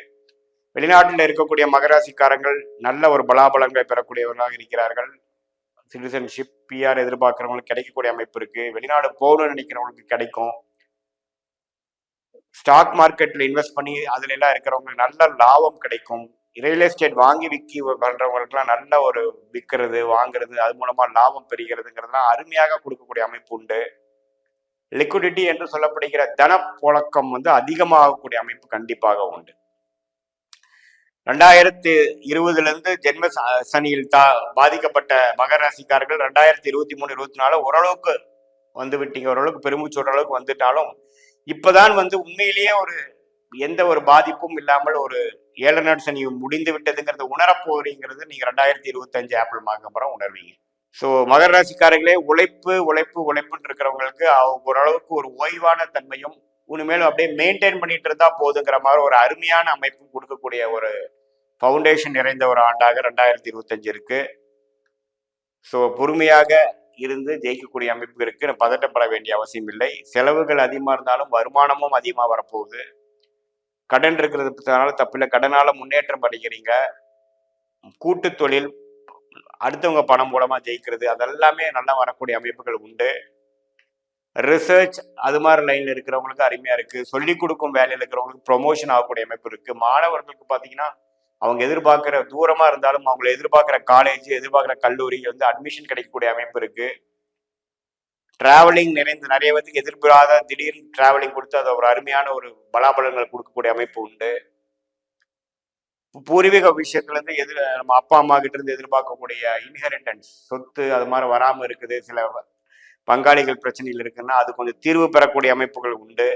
A: வெளிநாட்டில் இருக்கக்கூடிய மகராசிக்காரங்கள் நல்ல ஒரு பலாபலங்களை பெறக்கூடியவர்களாக இருக்கிறார்கள். சிட்டிசன்ஷிப், பிஆர் எதிர்பார்க்கிறவங்களுக்கு கிடைக்கக்கூடிய அமைப்பு இருக்கு. வெளிநாடு போகணும்னு நினைக்கிறவங்களுக்கு கிடைக்கும். ஸ்டாக் மார்க்கெட்ல இன்வெஸ்ட் பண்ணி அதுல எல்லாம் இருக்கிறவங்களுக்கு நல்ல லாபம் கிடைக்கும். ரியல் எஸ்டேட் வாங்கி விற்கி பண்றவங்களுக்குலாம் நல்ல ஒரு விற்கிறது வாங்குறது அது மூலமா லாபம் பெறுகிறதுங்கிறதுலாம் அருமையாக கொடுக்கக்கூடிய அமைப்பு உண்டு. லிக்விடிட்டி என்று சொல்லப்படுகிற தன புழக்கம் வந்து அதிகமாகக்கூடிய அமைப்பு கண்டிப்பாக உண்டு. 2020 ஜென்ம சனியில் பாதிக்கப்பட்ட மகர ராசிக்காரர்கள் 2023-24 ஓரளவுக்கு வந்து விட்டீங்க, ஓரளவுக்கு பெருமூச்சு ஓரளவுக்கு வந்துட்டாலும் இப்பதான் உண்மையிலேயே எந்த ஒரு பாதிப்பும் இல்லாமல் ஒரு 7 நாள் சனி முடிந்து விட்டதுங்கிறத உணரப்போறீங்கிறது நீங்க 2025 ஏப்ரல் மாதம் அப்புறம் உணர்வீங்க. ஸோ மகர ராசிக்காரர்களே, உழைப்பு உழைப்பு உழைப்புன்னு இருக்கிறவங்களுக்கு ஓரளவுக்கு ஒரு ஓய்வான தன்மையும் இனிமேலும் அப்படியே மெயின்டைன் பண்ணிட்டு இருந்தா போதுங்கிற மாதிரி ஒரு அருமையான அமைப்பும் கொடுக்கக்கூடிய ஒரு ஃபவுண்டேஷன் நிறைந்த ஒரு ஆண்டாக 2025 இருக்கு. ஸோ பொறுமையாக இருந்து ஜெயிக்கக்கூடிய அமைப்பு இருக்கு. பதட்டப்பட வேண்டிய அவசியம் இல்லை. செலவுகள் அதிகமாக இருந்தாலும் வருமானமும் அதிகமாக வரப்போகுது. கடன் இருக்கிறதுனால தப்பில்லை, கடனால முன்னேற்றம் அடைகிறீங்க. கூட்டு தொழில், அடுத்தவங்க பணம் மூலமா ஜெயிக்கிறது, அதெல்லாமே நல்லா வரக்கூடிய அமைப்புகள் உண்டு. ரிசர்ச் அது மாதிரி லைன்ல இருக்கிறவங்களுக்கு அருமையா இருக்கு. சொல்லிக் கொடுக்கும் வேலையில் இருக்கிறவங்களுக்கு ப்ரொமோஷன் ஆகக்கூடிய அமைப்பு இருக்கு. மாணவர்களுக்கு பார்த்தீங்கன்னா அவங்க எதிர்பார்க்கிற தூரமா இருந்தாலும் அவங்களை எதிர்பார்க்கிற காலேஜ், எதிர்பார்க்கிற கல்லூரி அட்மிஷன் கிடைக்கக்கூடிய அமைப்பு இருக்கு. டிராவலிங் நிறைய பேருக்கு எதிர்பாராத திடீர்னு டிராவலிங் கொடுத்து அதை ஒரு அருமையான ஒரு பலாபலங்கள் கொடுக்கக்கூடிய அமைப்பு உண்டு. பூர்வீக விஷயத்துல இருந்து நம்ம அப்பா அம்மா கிட்ட இருந்து எதிர்பார்க்கக்கூடிய இன்ஹெரிட்டன்ஸ் சொத்து அது மாதிரி வராம இருக்குது. சில பங்காளிகள் பிரச்சனைகள் இருக்குன்னா அது கொஞ்சம் தீர்வு பெறக்கூடிய அமைப்புகள் உண்டு.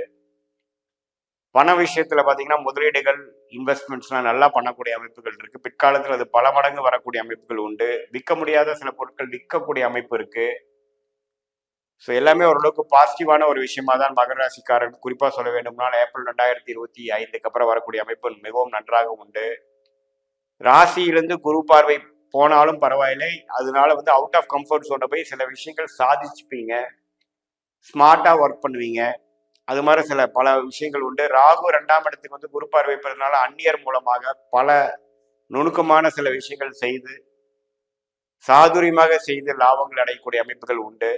A: பண விஷயத்துல பாத்தீங்கன்னா முதலீடுகள், இன்வெஸ்ட்மெண்ட்ஸ்லாம் நல்லா பண்ணக்கூடிய அமைப்புகள் இருக்கு. பிற்காலத்துல அது பல மடங்கு வரக்கூடிய அமைப்புகள் உண்டு. விற்க முடியாத சில பொருட்கள் விற்கக்கூடிய அமைப்பு இருக்கு. ஸோ எல்லாமே ஓரளவுக்கு பாசிட்டிவான ஒரு விஷயமா தான் மகர ராசிக்காரர்கள் குறிப்பா சொல்ல வேண்டும்னால் ஏப்ரல் 2025 அப்புறம் வரக்கூடிய அமைப்பு மிகவும் நன்றாக உண்டு. ராசியிலிருந்து குரு பார்வை போனாலும் பரவாயில்லை, அதனால அவுட் ஆஃப் கம்ஃபர்ட் ஜோன்ல போய் சில விஷயங்கள் சாதிச்சுப்பீங்க, ஸ்மார்ட்டா ஒர்க் பண்ணுவீங்க. அது மாதிரி பல விஷயங்கள் உண்டு. ராகு 2ஆம் இடத்துக்கு குரு பார்வை பெறதுனால அந்நியர் மூலமாக பல நுணுக்கமான சில விஷயங்கள் செய்து சாதுரியமாக செய்து லாபங்கள் அடையக்கூடிய அமைப்புகள் உண்டு.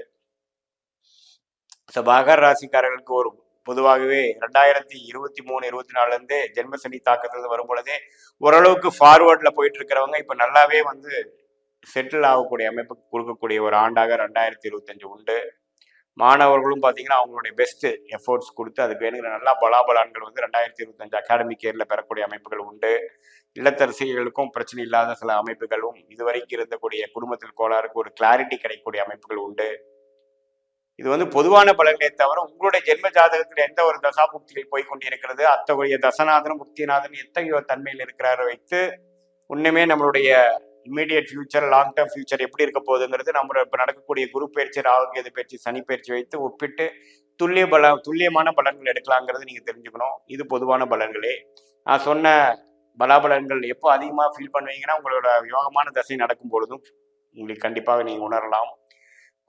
A: மகர ராசிக்காரர்களுக்கு ஒரு பொதுவாகவே 2023-24 ஜென்மசனி தாக்கத்துல வரும் பொழுதே ஓரளவுக்கு ஃபார்வர்ட்ல போயிட்டு இருக்கிறவங்க இப்ப நல்லாவே செட்டில் ஆகக்கூடிய அமைப்பு கொடுக்கக்கூடிய ஒரு ஆண்டாக 2025 உண்டு. மாணவர்களும் பார்த்தீங்கன்னா அவங்களுடைய பெஸ்ட் எஃபோர்ட்ஸ் கொடுத்து அதுக்கு வேணுங்கிற நல்லா பலாபலான்கள் 2025 அகாடமிக் இயர்ல பெறக்கூடிய அமைப்புகள் உண்டு. இல்லத்தரசிகளுக்கும் பிரச்சனை இல்லாத சில அமைப்புகளும் இதுவரைக்கும் இருந்தக்கூடிய குடும்பத்தில் கோளாறுக்கு ஒரு கிளாரிட்டி கிடைக்கக்கூடிய அமைப்புகள் உண்டு. இது பொதுவான பலன்களை தவிர உங்களுடைய ஜென்ம ஜாதகத்தில் எந்த ஒரு தசாபுக்திகள் போய்கொண்டிருக்கிறது, அத்தகைய தசநாதனும் புக்திநாதனும் எத்தகைய தன்மையில் இருக்கிறார வைத்து உண்மையுமே நம்மளுடைய immediate future, long term future எப்படி இருக்க போகுதுங்கிறது நம்ம இப்போ நடக்கக்கூடிய குரு பயிற்சி, ராகுகேது பயிற்சி, சனி பயிற்சி வைத்து ஒப்பிட்டு துல்லியமான பலன்கள் எடுக்கலாங்கிறது நீங்க தெரிஞ்சுக்கணும். இது பொதுவான பலன்களே. நான் சொன்ன பலாபலன்கள் எப்போ அதிகமாக ஃபீல் பண்ணுவீங்கன்னா உங்களோட யோகமான தசை நடக்கும் பொழுதும் உங்களுக்கு கண்டிப்பாக நீங்க உணரலாம்.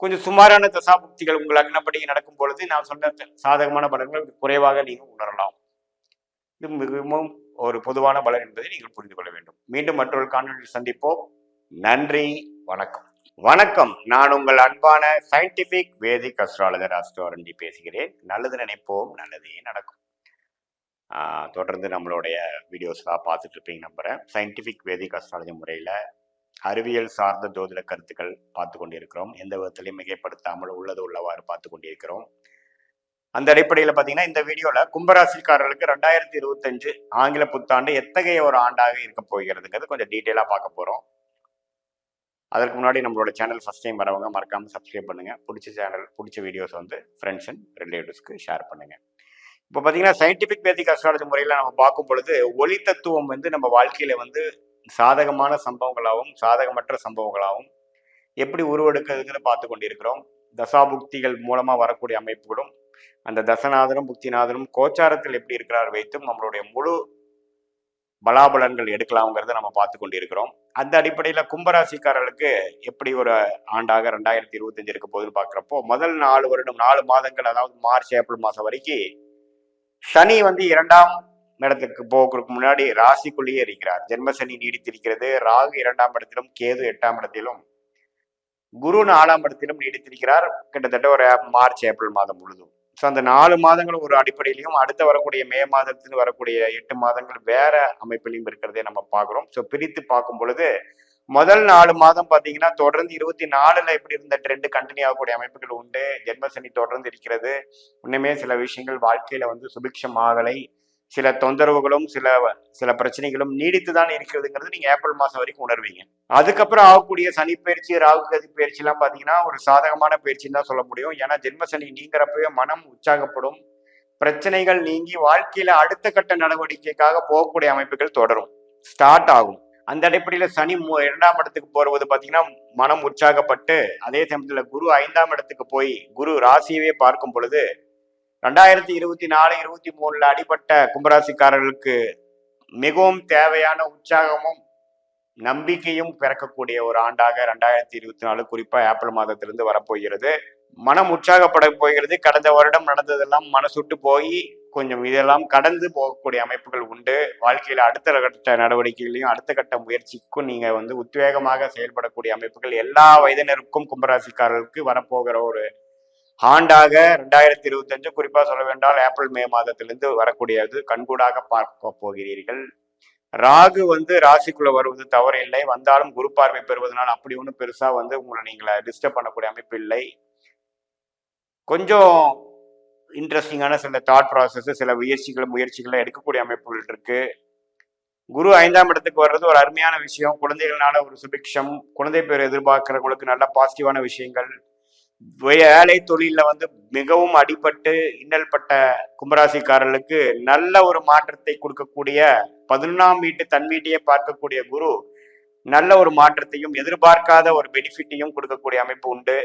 A: கொஞ்சம் சுமாரான தசாபுக்திகள் உங்கள் லக்னப்படி நடக்கும் பொழுது நான் சொன்ன சாதகமான பலன்கள் குறைவாக நீங்கள் உணரலாம். இது மிகவும் ஒரு பொதுவான பலன் என்பதை நீங்கள் புரிந்து கொள்ள வேண்டும். மீண்டும் மற்றொரு காணொலியில் சந்திப்போம். நன்றி, வணக்கம். வணக்கம், நான் உங்கள் அன்பான சயின்டிபிக் வேதிக் அஸ்ட்ராலஜர் அஸ்ட்ரோரண்டி பேசுகிறேன். நல்லது நினைப்போம், நல்லதே நடக்கும். தொடர்ந்து நம்மளுடைய வீடியோஸ்லாம் பார்த்துட்டு இருப்பீங்க நம்புறேன். சயின்டிபிக் வேதிக் அஸ்ட்ராலஜி முறையில் அறிவியல் சார்ந்த ஜோதிட கருத்துக்கள் பார்த்து கொண்டிருக்கிறோம். எந்த விதத்திலையும் மிகைப்படுத்தாமல் உள்ளது உள்ளவாறு பார்த்து கொண்டிருக்கிறோம். அந்த அடிப்படையில் பார்த்தீங்கன்னா இந்த வீடியோவில் கும்பராசிக்காரர்களுக்கு 2025 ஆங்கில புத்தாண்டு எத்தகைய ஒரு ஆண்டாக இருக்க போகிறதுங்கிறது கொஞ்சம் டீட்டெயிலாக பார்க்க போகிறோம். அதற்கு முன்னாடி நம்மளோட சேனல் ஃபர்ஸ்ட் டைம் வரவங்க மறக்காமல் சப்ஸ்கிரைப் பண்ணுங்க. பிடிச்ச வீடியோஸ் ஃப்ரெண்ட்ஸ் அண்ட் ரிலேட்டிவ்ஸ்க்கு ஷேர் பண்ணுங்க. இப்போ பார்த்தீங்கன்னா சயின்டிபிக் வேதிக் அஸ்ட்ராலஜி முறையில் நம்ம பார்க்கும் பொழுது ஒளி தத்துவம் நம்ம வாழ்க்கையில சாதகமான சம்பவங்களாகவும் சாதகமற்ற சம்பவங்களாகவும் எப்படி உருவெடுக்கிறதுங்கிறத பார்த்து கொண்டிருக்கிறோம். தசாபுக்திகள் மூலமா வரக்கூடிய அமைப்புகளும் அந்த தசநாதனும் புக்திநாதனும் கோச்சாரத்தில் எப்படி இருக்கிறார் வைத்தும் நம்மளுடைய முழு பலாபலன்கள் எடுக்கலாம்ங்கிறத நம்ம பார்த்து கொண்டிருக்கிறோம். அந்த அடிப்படையில கும்பராசிக்காரர்களுக்கு எப்படி ஒரு ஆண்டாக 2025 இருக்க போகுதுன்னு பார்க்குறப்போ முதல் 4 மாதங்கள், அதாவது மார்ச் ஏப்ரல் மாதம் வரைக்கும் சனி 2ஆம் இடத்துக்கு போகிறதுக்கு முன்னாடி ராசிக்குள்ளேயே இருக்கிறார். ஜென்மசனி நீடித்திருக்கிறது. ராகு 2ஆம் இடத்திலும், கேது 8ஆம் இடத்திலும், குரு 4ஆம் இடத்திலும் நீடித்திருக்கிறார் கிட்டத்தட்ட ஒரு மார்ச் ஏப்ரல் மாதம் முழுதும். ஸோ அந்த 4 மாதங்கள் ஒரு அடிப்படையிலையும் அடுத்த வரக்கூடிய மே மாதத்துக்கு வரக்கூடிய 8 மாதங்கள் வேற அமைப்பிலையும் இருக்கிறதே நம்ம பார்க்குறோம். ஸோ பிரித்து பார்க்கும் பொழுது முதல் 4 மாதம் பார்த்தீங்கன்னா தொடர்ந்து 24ல எப்படி இருந்த ட்ரெண்ட் கண்டினியூ ஆகக்கூடிய அமைப்புகள் உண்டு. ஜென்மசனி தொடர்ந்து இருக்கிறது. இன்னுமே சில விஷயங்கள் வாழ்க்கையில சுபிக்ஷம் ஆகலை, சில தொந்தரவுகளும் சில சில பிரச்சனைகளும் நீடித்து தான் இருக்கிறதுங்கிறது நீங்க ஏப்ரல் மாசம் வரைக்கும் உணர்வீங்க. அதுக்கப்புறம் ஆகக்கூடிய சனி பயிற்சி, ராகு கதி பயிற்சி எல்லாம் பாத்தீங்கன்னா ஒரு சாதகமான பயிற்சின்னு தான் சொல்ல முடியும். ஏன்னா ஜென்ம சனி நீங்கிறப்பவே மனம் உற்சாகப்படும், பிரச்சனைகள் நீங்கி வாழ்க்கையில அடுத்த கட்ட நடவடிக்கைக்காக போகக்கூடிய அமைப்புகள் தொடரும், ஸ்டார்ட் ஆகும். அந்த அடிப்படையில சனி 2ஆம் இடத்துக்கு போறது பாத்தீங்கன்னா மனம் உற்சாகப்பட்டு, அதே சமயத்துல குரு 5ஆம் இடத்துக்கு போய் குரு ராசியவே பார்க்கும் பொழுது 2024, 23 அடிப்பட்ட கும்பராசிக்காரர்களுக்கு மிகவும் தேவையான உற்சாகமும் நம்பிக்கையும் பிறக்கக்கூடிய ஒரு ஆண்டாக 2024 குறிப்பா ஏப்ரல் மாதத்திலிருந்து வரப்போகிறது. மனம் உற்சாகப்பட போகிறது. கடந்த வருடம் நடந்ததெல்லாம் மனசுட்டு போய் கொஞ்சம் இதெல்லாம் கடந்து போகக்கூடிய அமைப்புகள் உண்டு. வாழ்க்கையில அடுத்த கட்ட நடவடிக்கைகளையும் அடுத்த கட்ட முயற்சிக்கும் நீங்க உத்வேகமாக செயல்படக்கூடிய அமைப்புகள் எல்லா வயதினருக்கும் கும்பராசிக்காரர்களுக்கு வரப்போகிற ஒரு ஆண்டாக 2025 குறிப்பா சொல்ல வேண்டால் ஏப்ரல் மே மாதத்திலிருந்து வரக்கூடியது கண்கூடாக பார்க்க போகிறீர்கள். ராகு ராசிக்குள்ள வருவது தவறு இல்லை, வந்தாலும் குரு பார்வை பெறுவதனால் அப்படி ஒன்றும் பெருசா உங்களை நீங்களை டிஸ்டர்ப் பண்ணக்கூடிய அமைப்பு இல்லை. கொஞ்சம் இன்ட்ரெஸ்டிங்கான சில தாட் ப்ராசஸ், சில முயற்சிகளை எடுக்கக்கூடிய அமைப்புகள் இருக்கு. குரு 5ஆம் இடத்துக்கு வர்றது ஒரு அருமையான விஷயம். குழந்தைகள்னால ஒரு சுபிக்ஷம், குழந்தை பேர் எதிர்பார்க்கிறவங்களுக்கு நல்ல பாசிட்டிவான விஷயங்கள். வேலை தொழில மிகவும் அடிபட்டு இன்னல் பட்ட கும்பராசிக்காரர்களுக்கு நல்ல ஒரு மாற்றத்தை கொடுக்கக்கூடிய 11ஆம் வீட்டு தன் வீட்டையே பார்க்கக்கூடிய குரு நல்ல ஒரு மாற்றத்தையும் எதிர்பார்க்காத ஒரு பெனிஃபிட்டையும் கொடுக்கக்கூடிய அமைப்பு உண்டு.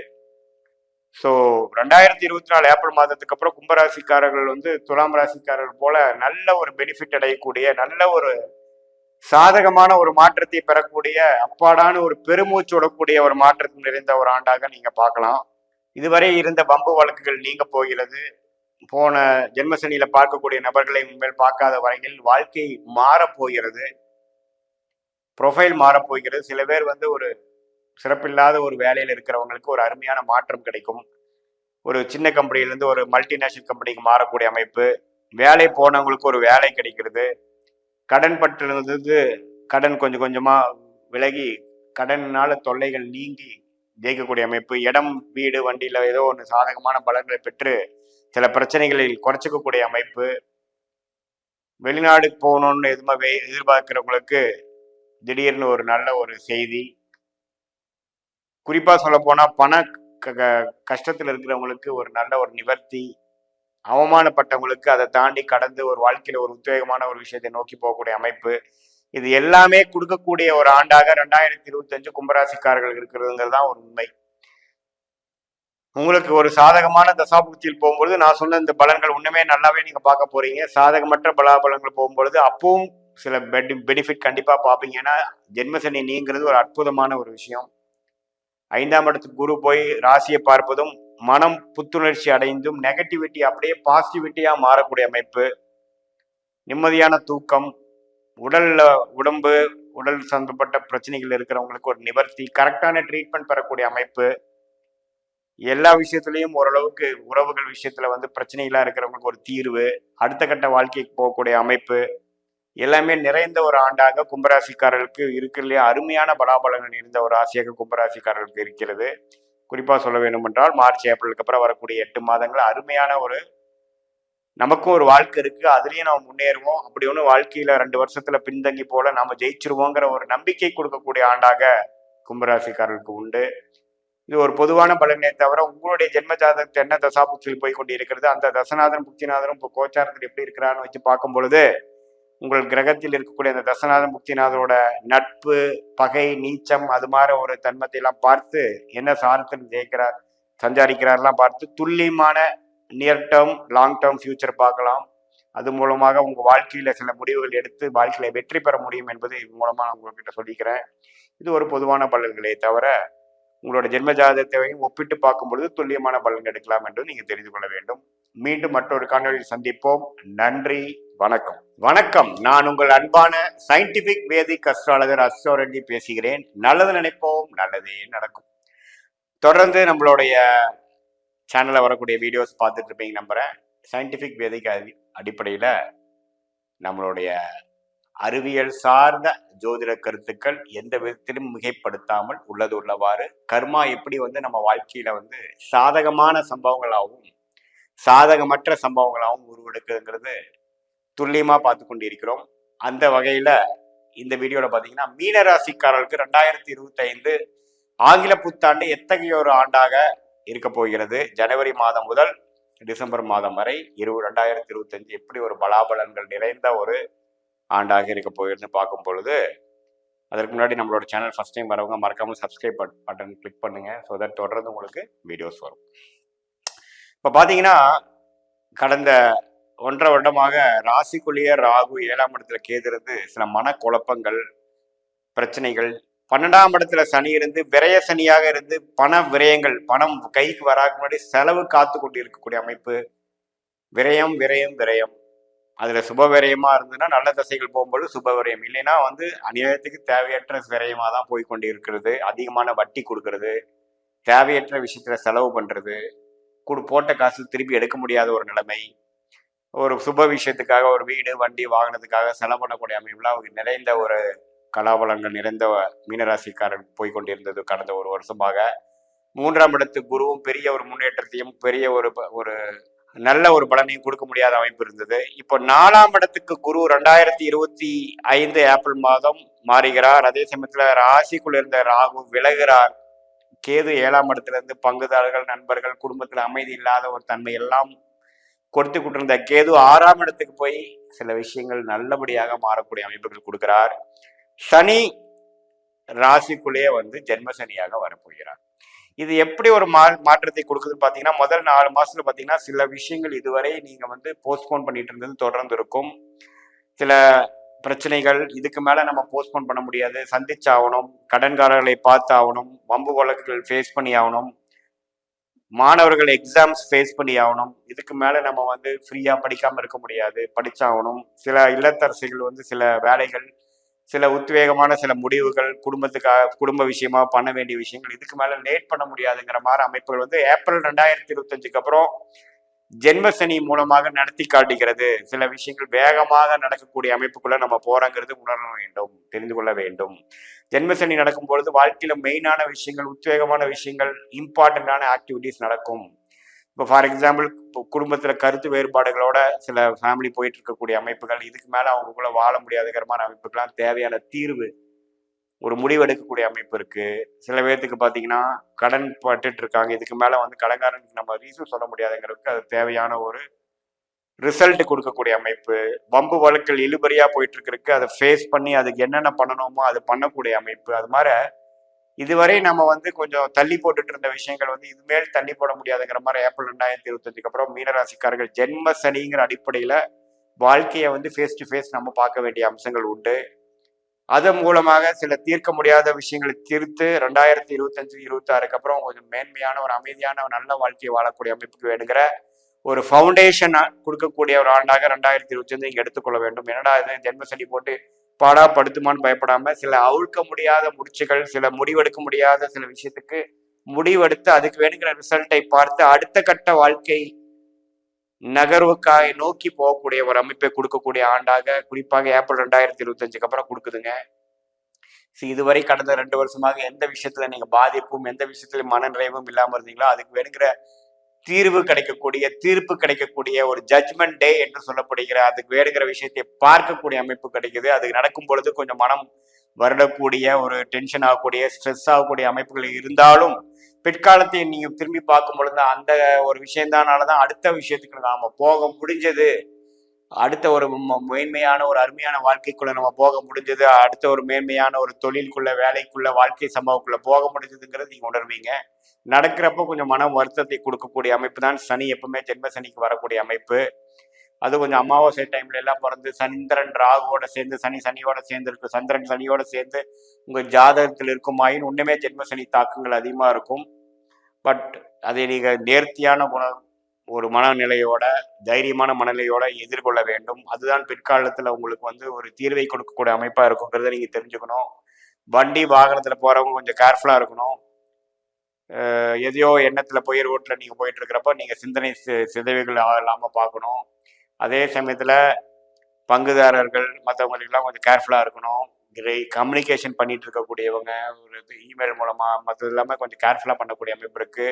A: ஸோ 2024 ஏப்ரல் மாதத்துக்கு அப்புறம் கும்பராசிக்காரர்கள் துலாம் ராசிக்காரர்கள் போல நல்ல ஒரு பெனிஃபிட் அடையக்கூடிய நல்ல ஒரு சாதகமான ஒரு மாற்றத்தை பெறக்கூடிய அப்பாடான ஒரு பெருமூச்சு விடக்கூடிய ஒரு மாற்றத்தில் நிறைந்த ஒரு ஆண்டாக நீங்க பார்க்கலாம். இதுவரை இருந்த வம்பு வழக்குகள் நீங்க போகிறது. போன ஜென்மசனியில பார்க்கக்கூடிய நபர்களை உண்மையில் பார்க்காத வரையில் வாழ்க்கை மாறப்போகிறது, ப்ரொஃபைல் மாறப்போகிறது. சில பேர் ஒரு சிறப்பில்லாத ஒரு வேலையில் இருக்கிறவங்களுக்கு ஒரு அருமையான மாற்றம் கிடைக்கும். ஒரு சின்ன கம்பெனிலேருந்து ஒரு மல்டிநேஷனல் கம்பெனிக்கு மாறக்கூடிய அமைப்பு, வேலை போனவங்களுக்கு ஒரு வேலை கிடைக்கிறது, கடன் பட்டிருந்தது கடன் கொஞ்சம் கொஞ்சமா விலகி கடனால தொல்லைகள் நீங்கி ஜெயிக்கக்கூடிய அமைப்பு, இடம் வீடு வண்டியில ஏதோ ஒன்று சாதகமான பலன்களை பெற்று சில பிரச்சனைகளில் குறைச்சிக்கக்கூடிய அமைப்பு, வெளிநாடு போகணும்னு எதுவுமே எதிர்பார்க்கிறவங்களுக்கு திடீர்னு ஒரு நல்ல ஒரு செய்தி. குறிப்பா சொல்ல போனா பண கஷ்டத்துல இருக்கிறவங்களுக்கு ஒரு நல்ல ஒரு நிவர்த்தி, அவமானப்பட்டவங்களுக்கு அதை தாண்டி கடந்து ஒரு வாழ்க்கையில ஒரு உத்வேகமான ஒரு விஷயத்தை நோக்கி போகக்கூடிய அமைப்பு, இது எல்லாமே கொடுக்கக்கூடிய ஒரு ஆண்டாக 2025 கும்பராசிக்காரர்கள் இருக்கிறதுங்கிறது தான் ஒரு உண்மை. உங்களுக்கு ஒரு சாதகமான தசாபுக்தியில் போகும்பொழுது நான் சொன்ன இந்த பலன்கள் ஒண்ணுமே நல்லாவே நீங்க பார்க்க போறீங்க. சாதகமற்ற பலாபலங்கள் போகும்பொழுது அப்பவும் சில பெனிஃபிட் கண்டிப்பா பார்ப்பீங்க. ஏன்னா ஜென்மசனி நீங்கிறது ஒரு அற்புதமான ஒரு விஷயம். 5ஆம் இடத்துக்கு குரு போய் ராசியை பார்ப்பதும் மனம் புத்துணர்ச்சி அடைந்தும் நெகட்டிவிட்டி அப்படியே பாசிட்டிவிட்டியா மாறக்கூடிய அமைப்பு, நிம்மதியான தூக்கம், உடல் சம்பந்தப்பட்ட பிரச்சனைகள் இருக்கிறவங்களுக்கு ஒரு நிவர்த்தி, கரெக்டான ட்ரீட்மெண்ட் பெறக்கூடிய அமைப்பு, எல்லா விஷயத்துலயும் ஓரளவுக்கு உறவுகள் விஷயத்துல பிரச்சனைகளா இருக்கிறவங்களுக்கு ஒரு தீர்வு, அடுத்த கட்ட வாழ்க்கைக்கு போகக்கூடிய அமைப்பு, எல்லாமே நிறைந்த ஒரு ஆண்டாக கும்பராசிக்காரர்களுக்கு இருக்கிறதுலே அருமையான பலாபலங்கள் இருந்த ஒரு ராசியாக கும்பராசிக்காரர்களுக்கு இருக்கிறது. குறிப்பா சொல்ல வேண்டும் என்றால் மார்ச் ஏப்ரலுக்கு அப்புறம் வரக்கூடிய 8 மாதங்கள் அருமையான ஒரு நமக்கும் ஒரு வாழ்க்கை இருக்கு, அதுலயும் நம்ம முன்னேறுவோம். அப்படி ஒன்று வாழ்க்கையில 2 வருஷத்துல பின்தங்கி போல நாம ஜெயிச்சிருவோங்கிற ஒரு நம்பிக்கை கொடுக்கக்கூடிய ஆண்டாக கும்பராசிக்காரர்களுக்கு உண்டு. இது ஒரு பொதுவான பலனே தவிர உங்களுடைய ஜென்ம ஜாதகத்தை என்ன தசாபுக்தியில் போய் கொண்டு இருக்கிறது, அந்த தசநாதன் புக்திநாதனும் இப்போ கோச்சாரத்தில் எப்படி இருக்கிறான்னு வச்சு பார்க்கும் பொழுது உங்கள் கிரகத்தில் இருக்கக்கூடிய அந்த தசநாதன் புக்திநாதனோட நட்பு, பகை, நீச்சம் அது மாதிரி ஒரு தன்மத்தை எல்லாம் பார்த்து என்ன சாரத்தில் ஜெயிக்கிறார் சஞ்சாரிக்கிறார்லாம் பார்த்து துல்லியமான near term long term future பார்க்கலாம். அது மூலமாக உங்க வாழ்க்கையில சில முடிவுகள் எடுத்து வாழ்க்கையில வெற்றி பெற முடியும் என்பது இது மூலமா நான் உங்ககிட்ட சொல்லிக்கிறேன். இது ஒரு பொதுவான பலன்களே தவிர உங்களோட ஜென்ம ஜாதகத்தையும் ஒப்பிட்டு பார்க்கும் பொழுது துல்லியமான பலன் எடுக்கலாம் என்று நீங்க தெரிந்து கொள்ள வேண்டும். மீண்டும் மற்றொரு காணொலியில் சந்திப்போம். நன்றி, வணக்கம். வணக்கம், நான் உங்கள் அன்பான சயின்டிபிக் வேதிக் அஸ்ட்ராலஜர் அஸ்ட்ரோரெட்டி பேசுகிறேன். நல்லது நினைப்போம், நல்லதே நடக்கும். தொடர்ந்து நம்மளுடைய சேனல்ல வரக்கூடிய வீடியோஸ் பார்த்துட்டு இருப்பீங்க நம்புறேன். சயின்டிபிக் வேதிக் அடிப்படையில நம்மளுடைய அறிவியல் சார்ந்த ஜோதிட கருத்துக்கள் எந்த விதத்திலும் மிகைப்படுத்தாமல் உள்ளது உள்ளவாறு கர்மா எப்படி நம்ம வாழ்க்கையில சாதகமான சம்பவங்களாகவும் சாதகமற்ற சம்பவங்களாகவும் உருவெடுக்குதுங்கிறது துல்லியமா பார்த்து கொண்டிருக்கிறோம். அந்த வகையில இந்த வீடியோல பாத்தீங்கன்னா மீனராசிக்காரர்களுக்கு 2025 ஆங்கில புத்தாண்டு எத்தகைய ஒரு ஆண்டாக இருக்க போகிறது, ஜனவரி மாதம் முதல் டிசம்பர் மாதம் வரை 2025 எப்படி ஒரு பலாபலன்கள் நிறைந்த ஒரு ஆண்டாக இருக்க போகிறதுன்னு பார்க்கும் பொழுது, அதற்கு முன்னாடி நம்மளோட சேனல் ஃபர்ஸ்ட் டைம் வரவங்க மறக்காம சப்ஸ்கிரைப் பட்டன் கிளிக் பண்ணுங்க. ஸோ தட் தொடர்ந்து உங்களுக்கு வீடியோஸ் வரும். இப்போ பார்த்தீங்கன்னா கடந்த 1.5 வருடமாக ராசிக்குள்ளேயே ராகு 7ஆம் இடத்துல கேது இருந்து சில மனக்குழப்பங்கள், பிரச்சனைகள், 12ஆம் இடத்துல சனி இருந்து விரய சனியாக இருந்து பண விரயங்கள், பணம் கைக்கு வராத முன்னாடி செலவு காத்து கொண்டு இருக்கக்கூடிய அமைப்பு. விரயம் விரயம் விரயம், அதுல சுப விரயமா இருந்ததுன்னா நல்ல தசைகள் போகும்போது சுப விரயம், இல்லைன்னா அநியாயத்துக்கு தேவையற்ற விரயமா தான் போய் கொண்டு இருக்கிறது. அதிகமான வட்டி கொடுக்கறது, தேவையற்ற விஷயத்துல செலவு பண்றது, போட்ட காசு திருப்பி எடுக்க முடியாத ஒரு நிலைமை, ஒரு சுப விஷயத்துக்காக ஒரு வீடு வண்டி வாகனத்துக்காக செலவு பண்ணக்கூடிய அமைப்புலாம் நிறைந்த ஒரு கலாபலங்கள் நிறைந்த மீனராசிக்காரன் போய்கொண்டிருந்தது கடந்த ஒரு வருஷமாக. 3ஆம் இடத்து குருவும் பெரிய ஒரு முன்னேற்றத்தையும் பெரிய ஒரு நல்ல ஒரு பலனையும் கொடுக்க முடியாத அமைப்பு இருந்தது. இப்போ 4ஆம் இடத்துக்கு குரு 2025 ஏப்ரல் மாதம் மாறுகிறார். அதே சமயத்துல ராசிக்குள்ள இருந்த ராகு விலகுறார். கேது 7ஆம் இடத்துல இருந்து பங்குதாரர்கள், நண்பர்கள், குடும்பத்துல அமைதி இல்லாத ஒரு தன்மை எல்லாம் கொடுத்து கொண்டிருந்த கேது 6ஆம் இடத்துக்கு போய் சில விஷயங்கள் நல்லபடியாக மாறக்கூடிய அமைப்புகள் கொடுக்கிறார். சனி ராசிக்குள்ளேயே ஜென்ம சனியாக வரப்போகிறார். இது எப்படி ஒரு மாற்றத்தை கொடுக்குதுன்னு பார்த்தீங்கன்னா, முதல் 4 மாசத்துல பார்த்தீங்கன்னா சில விஷயங்கள் இதுவரை நீங்க போஸ்ட்போன் பண்ணிட்டு இருந்தது தொடர்ந்து இருக்கும். சில பிரச்சனைகள் இதுக்கு மேல நம்ம போஸ்ட்போன் பண்ண முடியாது, சந்திச்சாகணும், கடன்காரர்களை பார்த்து ஆகணும், வம்பு வழக்குகள் ஃபேஸ் பண்ணி ஆகணும், மாணவர்கள் எக்ஸாம்ஸ் ஃபேஸ் பண்ணி ஆகணும். இதுக்கு மேல நம்ம ஃப்ரீயா படிக்காம இருக்க முடியாது, படிச்சாகணும். சில இல்லத்தரசிகள் சில வேலைகள், சில உத்வேகமான சில முடிவுகள், குடும்ப விஷயமா பண்ண வேண்டிய விஷயங்கள் இதுக்கு மேல லேட் பண்ண முடியாதுங்கிற மாதிரி அமைப்புகள் ஏப்ரல் 2025க்கு அப்புறம் ஜென்ம சனி மூலமாக நடத்தி காட்டுகிறது. சில விஷயங்கள் வேகமாக நடக்கக்கூடிய அமைப்புக்குள்ள நம்ம போறோங்கிறது உணர வேண்டும், தெரிந்து கொள்ள வேண்டும். ஜென்ம சனி நடக்கும் பொழுது வாழ்க்கையில மெயினான விஷயங்கள், உத்வேகமான விஷயங்கள், இம்பார்ட்டன்டான ஆக்டிவிட்டிஸ் நடக்கும். இப்போ ஃபார் எக்ஸாம்பிள் குடும்பத்துல கருத்து வேறுபாடுகளோட சில ஃபேமிலி போயிட்டு இருக்கக்கூடிய அமைப்புகள், இதுக்கு மேல அவங்களுக்குள்ள வாழ முடியாதுங்கிற மாதிரி அமைப்புக்கெல்லாம் தேவையான தீர்வு, ஒரு முடிவு எடுக்கக்கூடிய அமைப்பு இருக்கு. சில பேர்த்துக்கு பாத்தீங்கன்னா கடன் பட்டுட்டு இருக்காங்க, இதுக்கு மேல கடன்காரனுக்கு நம்ம ரீசன் சொல்ல முடியாதுங்கிறதுக்கு அது தேவையான ஒரு ரிசல்ட் கொடுக்கக்கூடிய அமைப்பு. வம்பு வழக்கில் இழுபறியா போயிட்டு இருக்கு, அதை ஃபேஸ் பண்ணி அதுக்கு என்னென்ன பண்ணணுமோ அது பண்ணக்கூடிய அமைப்பு. அது மாதிரி இதுவரை நம்ம கொஞ்சம் தள்ளி போட்டுட்டு இருந்த விஷயங்கள் இதுமேல் தள்ளி போட முடியாதுங்கிற மாதிரி ஏப்ரல் 2025க்கு அப்புறம் மீனராசிக்காரர்கள் ஜென்ம சனிங்கிற அடிப்படையில வாழ்க்கையை ஃபேஸ் டு ஃபேஸ் நம்ம பார்க்க வேண்டிய அம்சங்கள் உண்டு. அதன் மூலமாக சில தீர்க்க முடியாத விஷயங்களை தீர்த்து 2025-26க்கு அப்புறம் கொஞ்சம் மேன்மையான ஒரு அமைதியான ஒரு நல்ல வாழ்க்கையை வாழக்கூடிய அமைப்புக்கு வேணுங்கிற ஒரு ஃபவுண்டேஷன் கொடுக்கக்கூடிய ஒரு ஆண்டாக 2025 நீங்க எடுத்துக்கொள்ள வேண்டும். என்னடா இது ஜென்ம சனி போட்டு பாடா படுத்துமான்னு பயப்படாம சில அவிழ்க்க முடியாத முடிச்சுகள், சில முடிவெடுக்க முடியாத சில விஷயத்துக்கு முடிவெடுத்து அதுக்கு வேணுங்கிற ரிசல்ட்டை பார்த்து அடுத்த கட்ட வாழ்க்கை நகர்வுக்காக நோக்கி போகக்கூடிய ஒரு அமைப்பை கொடுக்கக்கூடிய ஆண்டாக குறிப்பாக ஏப்ரல் 2025க்கு அப்புறம் கொடுக்குதுங்க. இதுவரை கடந்த 2 வருஷமாக எந்த விஷயத்துல நீங்க பாதிப்பும் எந்த விஷயத்துல மனநிறைவும் இல்லாம இருந்தீங்களோ அதுக்கு வேணுங்கிற தீர்வு கிடைக்கக்கூடிய, தீர்ப்பு கிடைக்கக்கூடிய ஒரு ஜட்ஜ்மெண்ட் டே என்று சொல்லப்படுகிற அதுக்கு வேணுங்கிற விஷயத்தை பார்க்கக்கூடிய அமைப்பு கிடைக்குது. அது நடக்கும் பொழுது கொஞ்சம் மனம் வருடக்கூடிய ஒரு டென்ஷன் ஆகக்கூடிய, ஸ்ட்ரெஸ் ஆகக்கூடிய அமைப்புகள் இருந்தாலும் பிற்காலத்தை நீங்க திரும்பி பார்க்கும் பொழுது அந்த ஒரு விஷயம்தானாலதான் அடுத்த விஷயத்துக்கு நாம போக முடிஞ்சது, அடுத்த ஒரு மேன்மையான ஒரு அருமையான வாழ்க்கைக்குள்ள நம்ம போக முடிஞ்சது, அடுத்த ஒரு மேன்மையான ஒரு தொழிலுக்குள்ள, வேலைக்குள்ள, வாழ்க்கை சம்பவக்குள்ள போக முடிஞ்சதுங்கிறது நீங்க உணர்வீங்க. நடக்கிறப்ப கொஞ்சம் மன வருத்தத்தை கொடுக்கக்கூடிய அமைப்பு தான் சனி. எப்பவுமே ஜென்ம சனிக்கு வரக்கூடிய அமைப்பு. அது கொஞ்சம் அமாவாசை டைம்ல எல்லாம் பிறந்து சந்திரன் ராகுவோட சேர்ந்து சனியோட சேர்ந்து இருக்கு, சந்திரன் சனியோட சேர்ந்து உங்க ஜாதகத்தில் இருக்குமாயின் ஒண்ணுமே ஜென்ம சனி தாக்கங்கள் அதிகமா இருக்கும். பட் அதை நீங்க நேர்த்தியான ஒரு மனநிலையோட, தைரியமான மனநிலையோட எதிர்கொள்ள வேண்டும். அதுதான் பிற்காலத்துல உங்களுக்கு ஒரு தீர்வை கொடுக்கக்கூடிய அமைப்பா இருக்குங்கிறத நீங்க தெரிஞ்சுக்கணும். வண்டி வாகனத்துல போறவங்க கொஞ்சம் கேர்ஃபுல்லா இருக்கணும். எதையோ எண்ணத்துல போய் ரோட்ல நீங்க போயிட்டு இருக்கிறப்ப நீங்க சிந்தனை சிதைவுகள் இல்லாம பார்க்கணும். அதே சமயத்துல பங்குதாரர்கள் மற்றவங்களுக்கெல்லாம் கொஞ்சம் கேர்ஃபுல்லா இருக்கணும். கம்யூனிகேஷன் பண்ணிட்டு இருக்கக்கூடியவங்க ஒரு இமெயில் மூலமா மற்றது எல்லாமே கொஞ்சம் கேர்ஃபுல்லா பண்ணக்கூடிய அமைப்பு இருக்கு.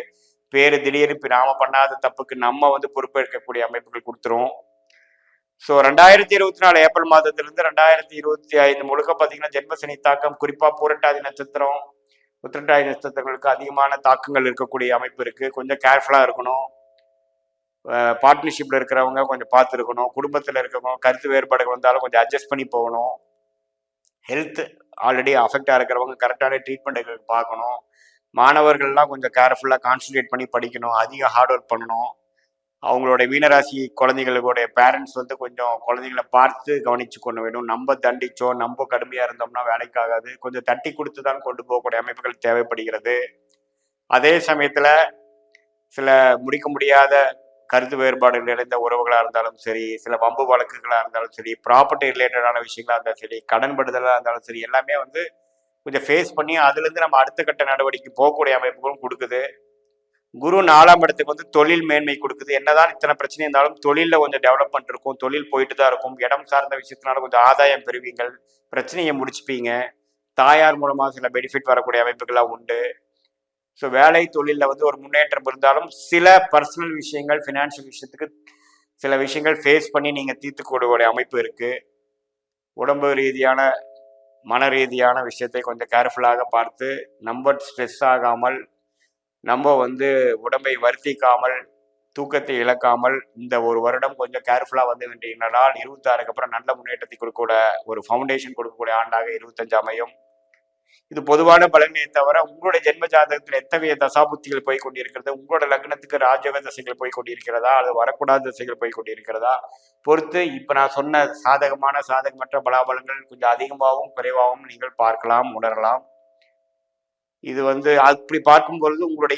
A: திடீர்னு நாம பண்ணாத தப்புக்கு நம்ம பொறுப்பேற்கக்கூடிய அமைப்புகள் கொடுத்துரும். ஸோ 2024 ஏப்ரல் மாதத்திலிருந்து 2025 முழுக்க பார்த்தீங்கன்னா ஜென்மசனி தாக்கம் குறிப்பாக பூரட்டாதி நட்சத்திரம் உத்திரட்டாதி நட்சத்திரங்களுக்கு அதிகமான தாக்கங்கள் இருக்கக்கூடிய அமைப்பு இருக்கு. கொஞ்சம் கேர்ஃபுல்லாக இருக்கணும். பார்ட்னர்ஷிப்ல இருக்கிறவங்க கொஞ்சம் பார்த்து இருக்கணும். குடும்பத்தில் இருக்கிறவங்க கருத்து வேறுபாடுகள் வந்தாலும் கொஞ்சம் அட்ஜஸ்ட் பண்ணி போகணும். ஹெல்த் ஆல்ரெடி அஃபெக்டாக இருக்கிறவங்க கரெக்டான ட்ரீட்மெண்ட்டுக்கு பார்க்கணும். மாணவர்கள்லாம் கொஞ்சம் கேர்ஃபுல்லாக கான்சன்ட்ரேட் பண்ணி படிக்கணும். அதிக ஹார்ட் ஒர்க் பண்ணணும். அவங்களோட மீனராசி குழந்தைகளுடைய பேரண்ட்ஸ் வந்து கொஞ்சம் குழந்தைகளை பார்த்து கவனிச்சு கொண்டு வேணும். நம்ம தண்டிச்சோம், நம்ம கடுமையாக இருந்தோம்னா வேலைக்காகாது. கொஞ்சம் தட்டி கொடுத்து தான் கொண்டு போகக்கூடிய அமைப்புகள் தேவைப்படுகிறது. அதே சமயத்தில் சில முடிக்க முடியாத கருத்து வேறுபாடுகள் நிறைந்த உறவுகளாக இருந்தாலும் சரி, சில வம்பு வழக்குகளாக இருந்தாலும் சரி, ப்ராப்பர்ட்டி ரிலேட்டடான விஷயங்களாக இருந்தாலும் சரி, கடன்படுதலாக இருந்தாலும் சரி, எல்லாமே வந்து கொஞ்சம் ஃபேஸ் பண்ணி அதுலேருந்து நம்ம அடுத்த கட்ட நடவடிக்கை போகக்கூடிய அமைப்புகளும் கொடுக்குது. குரு 4ஆம் இடத்துக்கு வந்து தொழில் மேன்மை கொடுக்குது. என்னதான் இத்தனை பிரச்சனை இருந்தாலும் தொழிலில் கொஞ்சம் டெவலப்மெண்ட் இருக்கும். தொழில் போயிட்டு தான் இருக்கும். இடம் சார்ந்த விஷயத்தினால கொஞ்சம் ஆதாயம் பெறுவீங்கள். பிரச்சனையை முடிச்சுப்பீங்க. தாயார் மூலமாக சில பெனிஃபிட் வரக்கூடிய அமைப்புகள்லாம் உண்டு. ஸோ வேலை தொழிலில் வந்து ஒரு முன்னேற்றம் இருந்தாலும் சில பர்சனல் விஷயங்கள் ஃபினான்ஷியல் விஷயத்துக்கு சில விஷயங்கள் ஃபேஸ் பண்ணி நீங்கள் தீர்த்துக்கூடிய அமைப்பு இருக்குது. உடம்பு ரீதியான மன ரீதியான விஷயத்தை கொஞ்சம் கேர்ஃபுல்லாக பார்த்து நம்ம ஸ்ட்ரெஸ் ஆகாமல் நம்ம வந்து உடம்பை வருத்திக்காமல் தூக்கத்தை இழக்காமல் இந்த ஒரு வருடம் கொஞ்சம் கேர்ஃபுல்லாக வந்து வேண்டியனால் 26க்கு அப்புறம் நல்ல முன்னேற்றத்தை கொடுக்கக்கூடிய ஒரு ஃபவுண்டேஷன் கொடுக்கக்கூடிய ஆண்டாக 25 அமையும். இது பொதுவான பலனை தவிர உங்களுடைய ஜென்ம ஜாதகத்தில் எத்தகைய தசாபுத்திகள் போய் கொண்டிருக்கிறது, உங்களோட லக்னத்துக்கு ராஜயோக தசைகள் போய் கொண்டிருக்கிறதா, அது வரக்கூடாத தசைகள் போய் கொண்டிருக்கிறதா பொறுத்து இப்போ நான் சொன்ன சாதகமற்ற பலாபலங்கள் கொஞ்சம் அதிகமாகவும் குறைவாகவும் நீங்கள் பார்க்கலாம், உணரலாம். இது வந்து அப்படி பார்க்கும்பொழுது உங்களோட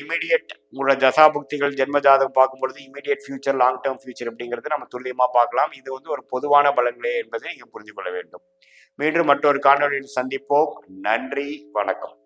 A: உங்களோட தசாபுக்திகள் ஜென்ம ஜாதகம் பார்க்கும்பொழுது immediate future, long term future அப்படிங்கிறது நம்ம துல்லியமாக பார்க்கலாம். இது வந்து ஒரு பொதுவான பலன்களே என்பதை நீங்கள் புரிந்து கொள்ள வேண்டும். மீண்டும் மற்றொரு காணொலியில் சந்திப்போம். நன்றி, வணக்கம்.